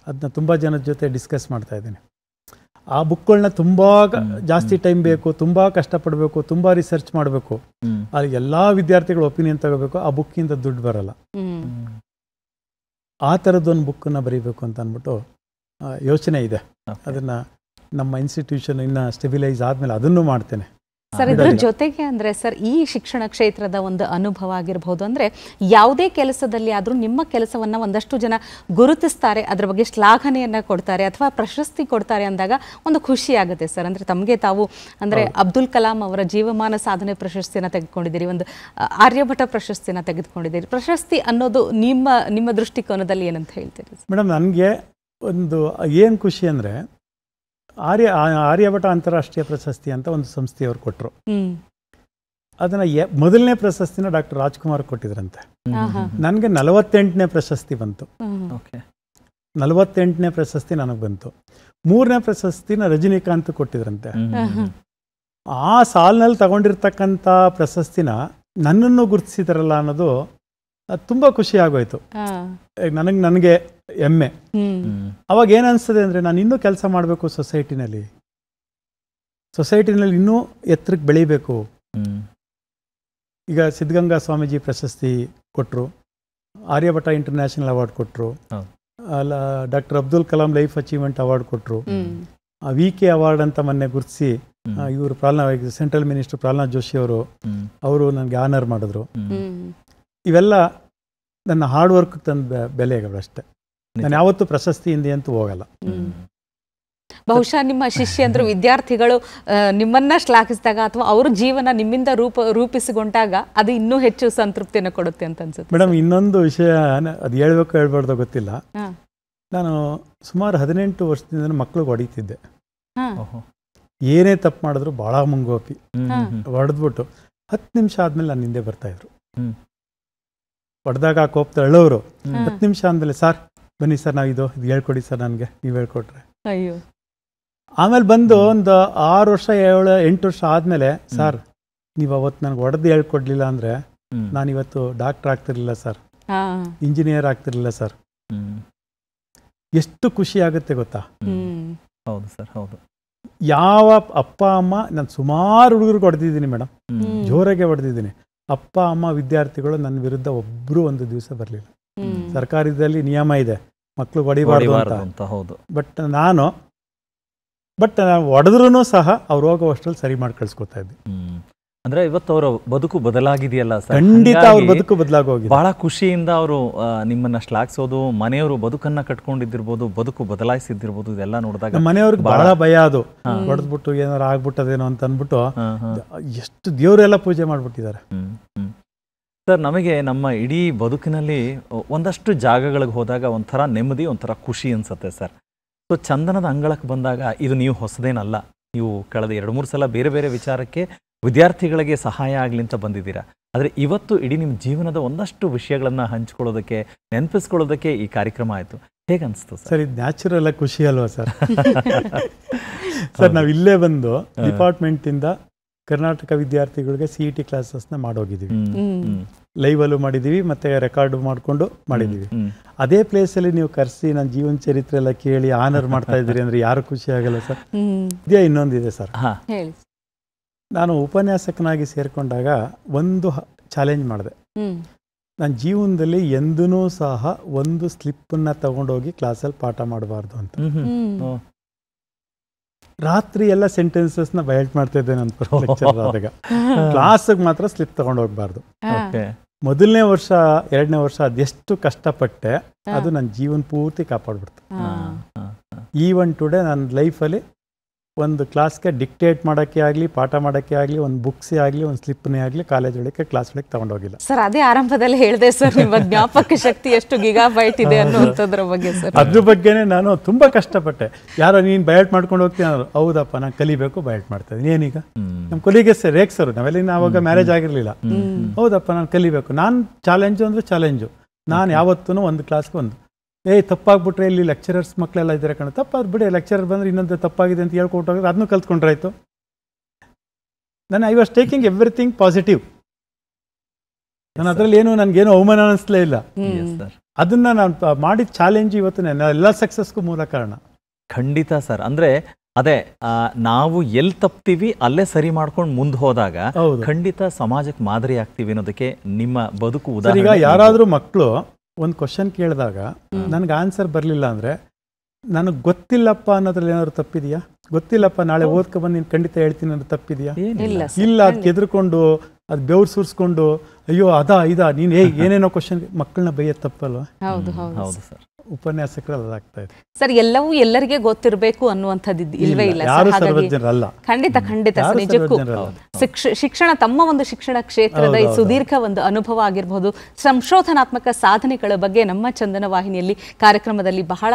ಅದನ್ನ ತುಂಬ ಜನದ ಜೊತೆ ಡಿಸ್ಕಸ್ ಮಾಡ್ತಾ ಇದ್ದೀನಿ. ಆ ಬುಕ್ಗಳನ್ನ ತುಂಬ ಜಾಸ್ತಿ ಟೈಮ್ ಬೇಕು, ತುಂಬ ಕಷ್ಟಪಡಬೇಕು, ತುಂಬ ರಿಸರ್ಚ್ ಮಾಡಬೇಕು. ಅಲ್ಲಿ ಎಲ್ಲ ವಿದ್ಯಾರ್ಥಿಗಳ ಒಪಿನಿಯನ್ ತಗೋಬೇಕು. ಆ ಬುಕ್ಕಿಂದ ದುಡ್ಡು ಬರಲ್ಲ. ಆ ಥರದ್ದೊಂದು ಬುಕ್ಕನ್ನು ಬರೀಬೇಕು ಅಂತ ಅಂದ್ಬಿಟ್ಟು ಯೋಚನೆ ಇದೆ. ಅದನ್ನು ನಮ್ಮ ಇನ್ಸ್ಟಿಟ್ಯೂಷನ್ ಇನ್ನು ಸ್ಟೆಬಿಲೈಸ್ ಆದಮೇಲೆ ಅದನ್ನು ಮಾಡ್ತೇನೆ. ಸರ್, ಇದ್ರ ಜೊತೆಗೆ ಅಂದರೆ ಸರ್, ಈ ಶಿಕ್ಷಣ ಕ್ಷೇತ್ರದ ಒಂದು ಅನುಭವ ಆಗಿರ್ಬೋದು. ಅಂದರೆ ಯಾವುದೇ ಕೆಲಸದಲ್ಲಿ ಆದರೂ ನಿಮ್ಮ ಕೆಲಸವನ್ನು ಒಂದಷ್ಟು ಜನ ಗುರುತಿಸ್ತಾರೆ, ಅದರ ಬಗ್ಗೆ ಶ್ಲಾಘನೆಯನ್ನು ಕೊಡ್ತಾರೆ ಅಥವಾ ಪ್ರಶಸ್ತಿ ಕೊಡ್ತಾರೆ ಅಂದಾಗ ಒಂದು ಖುಷಿ ಆಗುತ್ತೆ ಸರ್. ಅಂದರೆ ತಮಗೆ ತಾವು ಅಂದರೆ ಅಬ್ದುಲ್ ಕಲಾಂ ಅವರ ಜೀವಮಾನ ಸಾಧನೆ ಪ್ರಶಸ್ತಿಯನ್ನು ತೆಗೆದುಕೊಂಡಿದ್ದೀರಿ, ಒಂದು ಆರ್ಯಭಟ ಪ್ರಶಸ್ತಿಯನ್ನು ತೆಗೆದುಕೊಂಡಿದ್ದೀರಿ. ಪ್ರಶಸ್ತಿ ಅನ್ನೋದು ನಿಮ್ಮ ದೃಷ್ಟಿಕೋನದಲ್ಲಿ ಏನಂತ ಹೇಳ್ತೀರಿ ಮೇಡಮ್? ನನಗೆ ಒಂದು ಏನು ಖುಷಿ ಅಂದರೆ, ಆರ್ಯಭಟ ಅಂತಾರಾಷ್ಟ್ರೀಯ ಪ್ರಶಸ್ತಿ ಅಂತ ಒಂದು ಸಂಸ್ಥೆಯವರು ಕೊಟ್ಟರು. ಅದನ್ನ ಮೊದಲನೇ ಪ್ರಶಸ್ತಿನ ಡಾಕ್ಟರ್ ರಾಜ್ಕುಮಾರ್ ಕೊಟ್ಟಿದ್ರಂತೆ. ನನಗೆ 48ನೇ ಪ್ರಶಸ್ತಿ ಬಂತು. 48ನೇ ಪ್ರಶಸ್ತಿ ನನಗೆ ಬಂತು. 3ನೇ ಪ್ರಶಸ್ತಿನ ರಜನಿಕಾಂತ್ ಕೊಟ್ಟಿದ್ರಂತೆ. ಆ ಸಾಲಿನಲ್ಲಿ ತಗೊಂಡಿರ್ತಕ್ಕಂಥ ಪ್ರಶಸ್ತಿನ ನನ್ನನ್ನು ಗುರುತಿಸಿದಾರಲ್ಲ ಅನ್ನೋದು ತುಂಬ ಖುಷಿ ಆಗೋಯ್ತು. ನನಗೆ ಹೆಮ್ಮೆ. ಅವಾಗ ಏನು ಅನಿಸ್ತದೆ ಅಂದರೆ, ನಾನು ಇನ್ನೂ ಕೆಲಸ ಮಾಡಬೇಕು ಸೊಸೈಟಿನಲ್ಲಿ ಇನ್ನೂ ಎತ್ತರಕ್ಕೆ ಬೆಳಿಬೇಕು. ಈಗ ಸಿದ್ಧಗಂಗಾ ಸ್ವಾಮೀಜಿ ಪ್ರಶಸ್ತಿ ಕೊಟ್ಟರು, ಆರ್ಯಭಟ ಇಂಟರ್ನ್ಯಾಷನಲ್ ಅವಾರ್ಡ್ ಕೊಟ್ಟರು, doctor Abdul Kalam life achievement award ಕೊಟ್ಟರು, VK ಅವಾರ್ಡ್ ಅಂತ ಮೊನ್ನೆ ಗುರುತಿಸಿ ಇವರು ಸೆಂಟ್ರಲ್ ಮಿನಿಸ್ಟರ್ ಪ್ರಹ್ಲಾದ್ ಜೋಶಿ ಅವರು ನನಗೆ ಆನರ್ ಮಾಡಿದ್ರು. ಇವೆಲ್ಲ ನನ್ನ ಹಾರ್ಡ್ ವರ್ಕ್ ತಂದ ಬೆಲೆಗಳಷ್ಟೇ. ನಾನು ಯಾವತ್ತೂ ಪ್ರಶಸ್ತಿಯಿಂದ ಅಂತೂ ಹೋಗಲ್ಲ. ಬಹುಶಃ ನಿಮ್ಮ ಶಿಷ್ಯಂದ್ರು ವಿದ್ಯಾರ್ಥಿಗಳು ನಿಮ್ಮನ್ನ ಶ್ಲಾಘಿಸಿದಾಗ ಅಥವಾ ಅವ್ರ ಜೀವನ ನಿಮ್ಮಿಂದ ರೂಪಿಸಿಕೊಂಡಾಗ ಅದು ಇನ್ನೂ ಹೆಚ್ಚು ಸಂತೃಪ್ತಿಯನ್ನು ಕೊಡುತ್ತೆ ಅಂತ ಅನ್ಸುತ್ತೆ. ಮೇಡಮ್, ಇನ್ನೊಂದು ವಿಷಯ ಅದು ಹೇಳ್ಬಾರ್ದು ಗೊತ್ತಿಲ್ಲ. ನಾನು ಸುಮಾರು 18 ವರ್ಷದಿಂದ ಮಕ್ಳಿಗೆ ಹೊಡಿತಿದ್ದೆ. ಏನೇ ತಪ್ಪು ಮಾಡಿದ್ರು ಭಾಳ ಮುಂಗೋಪಿ ಹೊಡೆದ್ಬಿಟ್ಟು 10 ನಿಮಿಷ ಆದ್ಮೇಲೆ ನಾನು ಹಿಂದೆ ಬರ್ತಾ ಇದ್ರು. ಹೊಡೆದಾಗ ಕೋಪದ ಅಳ್ಳೋರು 10 ನಿಮಿಷ ಆದ್ಮೇಲೆ, ಸರ್ ಬನ್ನಿ ಸರ್ ನಾವು ಇದು ಹೇಳ್ಕೊಡಿ ಸರ್ ನನಗೆ, ನೀವು ಹೇಳ್ಕೊಟ್ರೆ. ಅಯ್ಯೋ. ಆಮೇಲೆ ಬಂದು ಒಂದು 6 ವರ್ಷ 8 ವರ್ಷ ಆದಮೇಲೆ, ಸರ್ ನೀವು ಅವತ್ತು ನನಗೆ ಹೊಡೆದು ಹೇಳ್ಕೊಡ್ಲಿಲ್ಲ ಅಂದರೆ ನಾನಿವತ್ತು ಡಾಕ್ಟರ್ ಆಗ್ತಿರ್ಲಿಲ್ಲ ಸರ್, ಇಂಜಿನಿಯರ್ ಆಗ್ತಿರ್ಲಿಲ್ಲ ಸರ್. ಎಷ್ಟು ಖುಷಿ ಆಗುತ್ತೆ ಗೊತ್ತಾ? ಹೌದು ಸರ್, ಹೌದು. ಯಾವ ಅಪ್ಪ ಅಮ್ಮ, ನಾನು ಸುಮಾರು ಹುಡುಗರಿಗೆ ಹೊಡೆದಿದ್ದೀನಿ ಮೇಡಮ್, ಜೋರಾಗೆ ಹೊಡೆದಿದ್ದೀನಿ. ಅಪ್ಪ ಅಮ್ಮ ವಿದ್ಯಾರ್ಥಿಗಳು ನನ್ನ ವಿರುದ್ಧ ಒಬ್ಬರು ಒಂದು ದಿವಸ ಬರಲಿಲ್ಲ. ಸರ್ಕಾರದಲ್ಲಿ ನಿಯಮ ಇದೆ ಮಕ್ಕಳು ಹೊಡಿಬಾರ್ದು ಅಂತ. ಹೌದು. ಬಟ್ ನಾನು ಹೊಡೆದ್ರೂ ಸಹ ಅವ್ರು ಹೋಗೋ ಅಷ್ಟರಲ್ಲಿ ಸರಿ ಮಾಡಿ ಕಳ್ಸ್ಕೊತಾ ಇದ್ದೆ. ಅಂದ್ರೆ ಇವತ್ತು ಅವರ ಬದುಕು ಬದಲಾಗಿದೆಯಲ್ಲ ಸರ್? ಖಂಡಿತ ಅವ್ರ ಬದುಕು ಬದಲಾಗೋಗಿದೆ. ಬಹಳ ಖುಷಿಯಿಂದ ಅವರು ನಿಮ್ಮನ್ನ ಶ್ಲಾಘಿಸೋದು, ಮನೆಯವರು ಬದುಕನ್ನ ಕಟ್ಕೊಂಡಿದ್ದಿರ್ಬೋದು, ಬದುಕು ಬದಲಾಯಿಸಿದ್ದಿರ್ಬೋದು, ಇದೆಲ್ಲ ನೋಡಿದಾಗ ಮನೆಯವ್ರಿಗೆ ಬಹಳ ಭಯ, ಅದು ಹೊಡೆದ್ಬಿಟ್ಟು ಏನಾರು ಆಗ್ಬಿಟ್ಟದೇನೋ ಅಂತ ಅಂದ್ಬಿಟ್ಟು ಎಷ್ಟು ದೇವರೆಲ್ಲ ಪೂಜೆ ಮಾಡ್ಬಿಟ್ಟಿದ್ದಾರೆ. ಸರ್, ನಮಗೆ ನಮ್ಮ ಇಡೀ ಬದುಕಿನಲ್ಲಿ ಒಂದಷ್ಟು ಜಾಗಗಳಿಗೆ ಹೋದಾಗ ಒಂಥರ ನೆಮ್ಮದಿ, ಒಂಥರ ಖುಷಿ ಅನ್ಸುತ್ತೆ ಸರ್. ಸೊ ಚಂದನದ ಅಂಗಳಕ್ಕೆ ಬಂದಾಗ ಇದು ನೀವು ಹೊಸದೇನಲ್ಲ, ನೀವು ಕಳೆದ 2-3 ಸಲ ಬೇರೆ ಬೇರೆ ವಿಚಾರಕ್ಕೆ ವಿದ್ಯಾರ್ಥಿಗಳಿಗೆ ಸಹಾಯ ಆಗಲಿ ಅಂತ ಬಂದಿದ್ದೀರಾ. ಆದರೆ ಇವತ್ತು ಇಡೀ ನಿಮ್ಮ ಜೀವನದ ಒಂದಷ್ಟು ವಿಷಯಗಳನ್ನು ಹಂಚ್ಕೊಳ್ಳೋದಕ್ಕೆ, ನೆನಪಿಸ್ಕೊಳ್ಳೋದಕ್ಕೆ ಈ ಕಾರ್ಯಕ್ರಮ ಆಯಿತು. ಹೇಗೆ ಅನಿಸ್ತು ಸರ್? ಇದು ನ್ಯಾಚುರಲ್ ಆಗಿ ಖುಷಿ ಅಲ್ವಾ ಸರ್? ಸರ್ ನಾವು ಇಲ್ಲೇ ಬಂದು ಡಿಪಾರ್ಟ್ಮೆಂಟಿಂದ ಕರ್ನಾಟಕ ವಿದ್ಯಾರ್ಥಿಗಳಿಗೆ CET ಕ್ಲಾಸಸ್ನ ಮಾಡೋಗಿದ್ದೀವಿ. ಲೈವಲ್ಲೂ ಮಾಡಿದ್ದೀವಿ, ಮತ್ತೆ ರೆಕಾರ್ಡ್ ಮಾಡಿಕೊಂಡು ಮಾಡಿದ್ದೀವಿ. ಅದೇ ಪ್ಲೇಸಲ್ಲಿ ನೀವು ಕರೆಸಿ ನನ್ನ ಜೀವನ ಚರಿತ್ರೆ ಎಲ್ಲ ಕೇಳಿ ಆನರ್ ಮಾಡ್ತಾ ಇದ್ದೀರಿ ಅಂದರೆ ಯಾರು ಖುಷಿ ಆಗಲ್ಲ ಸರ್? ಇದೇ ಇನ್ನೊಂದಿದೆ ಸರ್. ನಾನು ಉಪನ್ಯಾಸಕನಾಗಿ ಸೇರಿಕೊಂಡಾಗ ಒಂದು ಚಾಲೆಂಜ್ ಮಾಡಿದೆ. ನನ್ನ ಜೀವನದಲ್ಲಿ ಎಂದೂ ಸಹ ಒಂದು ಸ್ಲಿಪ್ಪನ್ನು ತಗೊಂಡೋಗಿ ಕ್ಲಾಸಲ್ಲಿ ಪಾಠ ಮಾಡಬಾರ್ದು ಅಂತ. ರಾತ್ರಿ ಎಲ್ಲ ಸೆಂಟೆನ್ಸಸ್ನ ಬಯಟ್ ಮಾಡ್ತಾ ಇದ್ದೆ ನಾನು ಲೆಕ್ಚರ್ ಆದಾಗ. ಕ್ಲಾಸಿಗೆ ಮಾತ್ರ ಸ್ಲಿಪ್ ತಗೊಂಡು ಹೋಗ್ಬಾರ್ದು. ಮೊದಲನೇ ವರ್ಷ 2ನೇ ವರ್ಷ ಅದೆಷ್ಟು ಕಷ್ಟಪಟ್ಟೆ, ಅದು ನನ್ನ ಜೀವನ ಪೂರ್ತಿ ಕಾಪಾಡ್ಬಿಡ್ತು. ಈವನ್ ಟುಡೇ ನನ್ನ ಲೈಫಲ್ಲಿ ಒಂದು ಕ್ಲಾಸ್ಗೆ ಡಿಕ್ಟೇಟ್ ಮಾಡೋಕ್ಕೆ ಆಗಲಿ, ಪಾಠ ಮಾಡೋಕ್ಕೆ ಆಗಲಿ, ಒಂದು ಬುಕ್ಸೇ ಆಗಲಿ, ಒಂದು ಸ್ಲಿಪ್ನೇ ಆಗಲಿ ಕಾಲೇಜ್ ಒಳಗೆ ಕ್ಲಾಸ್ ಒಳಗೆ ತಗೊಂಡೋಗಿಲ್ಲ ಸರ್. ಅದೇ ಆರಂಭದಲ್ಲಿ ಹೇಳಿದೆ ಸರ್, ನಿಮ್ಮ ಜ್ಞಾಪಕ ಶಕ್ತಿ ಎಷ್ಟು ಗಿಗಾಬೈಟ್ ಇದೆ ಅನ್ನುವಂಥದ್ರ ಬಗ್ಗೆ ಸರ್. ಅದ್ರ ಬಗ್ಗೆನೇ ನಾನು ತುಂಬ ಕಷ್ಟಪಟ್ಟೆ. ಯಾರೋ ನೀನು ಬಯಟ್ ಮಾಡ್ಕೊಂಡು ಹೋಗ್ತೀನಿ ಅನ್ನೋರು, ಹೌದಪ್ಪ ನಾನು ಕಲಿಬೇಕು, ಬಯಟ್ ಮಾಡ್ತಾ ಇದ್ದೀನಿ. ಏನೀಗ ನಮ್ಮ ಕೊಲಿಗೆ ರೇಕ್ಸರು, ನಾವೆಲ್ಲ ಆವಾಗ ಮ್ಯಾರೇಜ್ ಆಗಿರಲಿಲ್ಲ. ಹೌದಪ್ಪ ನಾನು ಕಲಿಬೇಕು. ನಾನು ಚಾಲೆಂಜು ಅಂದರೆ ಚಾಲೆಂಜು. ನಾನು ಯಾವತ್ತೂ ಒಂದು ಕ್ಲಾಸ್ಗೆ ಒಂದು ತಪ್ಪಾಗ್ಬಿಟ್ರೆ ಇಲ್ಲಿ ಲೆಕ್ಚರರ್ಸ್ ಮಕ್ಕಳೆಲ್ಲ ಇದ್ದಾರೆ ಕಣ, ತಪ್ಪಾದ್ರು ಬಿಡಿ, ಲೆಕ್ಚರರ್ ಬಂದರೆ ಇನ್ನೊಂದು ತಪ್ಪಾಗಿದೆ ಅಂತ ಹೇಳ್ಕೊಟ್ಟಾಗ ಅದನ್ನು ಕಲ್ತ್ಕೊಂಡ್ರಾಯ್ತು. ನಾನು I was taking everything positive. ನಾನು ಅದರಲ್ಲಿ ಏನು ನನಗೇನು ಅವಮಾನ ಅನ್ನಿಸ್ಲೇ ಇಲ್ಲ. ಅದನ್ನು ನಾನು ಮಾಡಿದ ಚಾಲೆಂಜ್ ಇವತ್ತು ನನ್ನ ಎಲ್ಲ ಸಕ್ಸಸ್ಗೂ ಮೂಲ ಕಾರಣ. ಖಂಡಿತ ಸರ್. ಅಂದರೆ ಅದೇ ನಾವು ಎಲ್ಲಿ ತಪ್ತೀವಿ ಅಲ್ಲೇ ಸರಿ ಮಾಡ್ಕೊಂಡು ಮುಂದೆ ಹೋದಾಗ ಖಂಡಿತ ಸಮಾಜಕ್ಕೆ ಮಾದರಿ ಆಗ್ತೀವಿ ಅನ್ನೋದಕ್ಕೆ ನಿಮ್ಮ ಬದುಕು ಉದಾಹರಣೆ. ಈಗ ಯಾರಾದರೂ ಮಕ್ಕಳು ಒಂದು ಕ್ವಶನ್ ಕೇಳಿದಾಗ ನನಗೆ ಆನ್ಸರ್ ಬರಲಿಲ್ಲ ಅಂದರೆ ನನಗೆ ಗೊತ್ತಿಲ್ಲಪ್ಪ ಅನ್ನೋದ್ರಲ್ಲಿ ಏನಾದ್ರು ತಪ್ಪಿದೆಯಾ? ಗೊತ್ತಿಲ್ಲಪ್ಪ ನಾಳೆ ಓದ್ಕೊ ಬಂದು ನೀನು ಖಂಡಿತ ಹೇಳ್ತೀನಿ ಅನ್ನೋದು ತಪ್ಪಿದೆಯಾ? ಇಲ್ಲ. ಅದಕ್ಕೆ ಎದ್ರುಕೊಂಡು ಅದು ಬೆವ್ರು ಸುರಿಸ್ಕೊಂಡು ಅಯ್ಯೋ ಇದಾ ನೀನು ಏನೇನೋ ಕ್ವಶನ್ ಮಕ್ಕಳನ್ನ ಬೈಯೋದು ತಪ್ಪಲ್ವಾ? ಹೌದು ಸರ್. ಉಪನ್ಯಾಸಕರಲ್ಲಿ ಅದಾಗ್ತಾ ಇದೆ ಸರ್. ಎಲ್ಲವೂ ಎಲ್ಲರಿಗೆ ಗೊತ್ತಿರಬೇಕು ಅನ್ನುವಂಥದ್ದು ಇಲ್ವೇ ಇಲ್ಲ. ಖಂಡಿತ ನಿಜಕ್ಕೂ ಶಿಕ್ಷಣ, ತಮ್ಮ ಒಂದು ಶಿಕ್ಷಣ ಕ್ಷೇತ್ರದ ಈ ಸುದೀರ್ಘ ಒಂದು ಅನುಭವ ಆಗಿರಬಹುದು, ಸಂಶೋಧನಾತ್ಮಕ ಸಾಧನೆಗಳ ಬಗ್ಗೆ ನಮ್ಮ ಚಂದನ ವಾಹಿನಿಯಲ್ಲಿ ಕಾರ್ಯಕ್ರಮದಲ್ಲಿ ಬಹಳ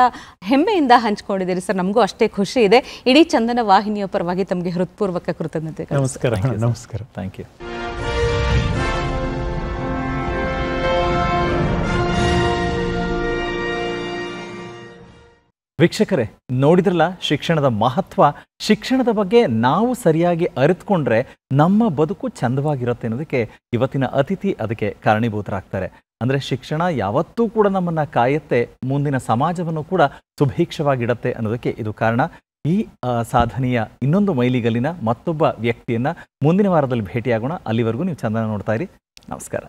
ಹೆಮ್ಮೆಯಿಂದ ಹಂಚಿಕೊಂಡಿದ್ದೀರಿ ಸರ್. ನಮಗೂ ಅಷ್ಟೇ ಖುಷಿ ಇದೆ. ಇಡೀ ಚಂದನ ವಾಹಿನಿಯ ಪರವಾಗಿ ತಮಗೆ ಹೃತ್ಪೂರ್ವಕ ಕೃತಜ್ಞತೆ. ನಮಸ್ಕಾರ. Thank you. ವೀಕ್ಷಕರೇ, ನೋಡಿದ್ರಲ್ಲ ಶಿಕ್ಷಣದ ಮಹತ್ವ. ಶಿಕ್ಷಣದ ಬಗ್ಗೆ ನಾವು ಸರಿಯಾಗಿ ಅರಿತುಕೊಂಡ್ರೆ ನಮ್ಮ ಬದುಕು ಚಂದವಾಗಿರುತ್ತೆ ಅನ್ನೋದಕ್ಕೆ ಇವತ್ತಿನ ಅತಿಥಿ ಅದಕ್ಕೆ ಕಾರಣೀಭೂತರಾಗ್ತಾರೆ. ಅಂದರೆ ಶಿಕ್ಷಣ ಯಾವತ್ತೂ ಕೂಡ ನಮ್ಮನ್ನು ಕಾಯುತ್ತೆ, ಮುಂದಿನ ಸಮಾಜವನ್ನು ಕೂಡ ಸುಭೀಕ್ಷವಾಗಿಡತ್ತೆ ಅನ್ನೋದಕ್ಕೆ ಇದು ಕಾರಣ. ಈ ಸಾಧನೆಯ ಇನ್ನೊಂದು ಮೈಲಿಗಲ್ಲಿನ ಮತ್ತೊಬ್ಬ ವ್ಯಕ್ತಿಯನ್ನು ಮುಂದಿನ ವಾರದಲ್ಲಿ ಭೇಟಿಯಾಗೋಣ. ಅಲ್ಲಿವರೆಗೂ ನೀವು ಚಂದನ ನೋಡ್ತಾ ಇರಿ. ನಮಸ್ಕಾರ.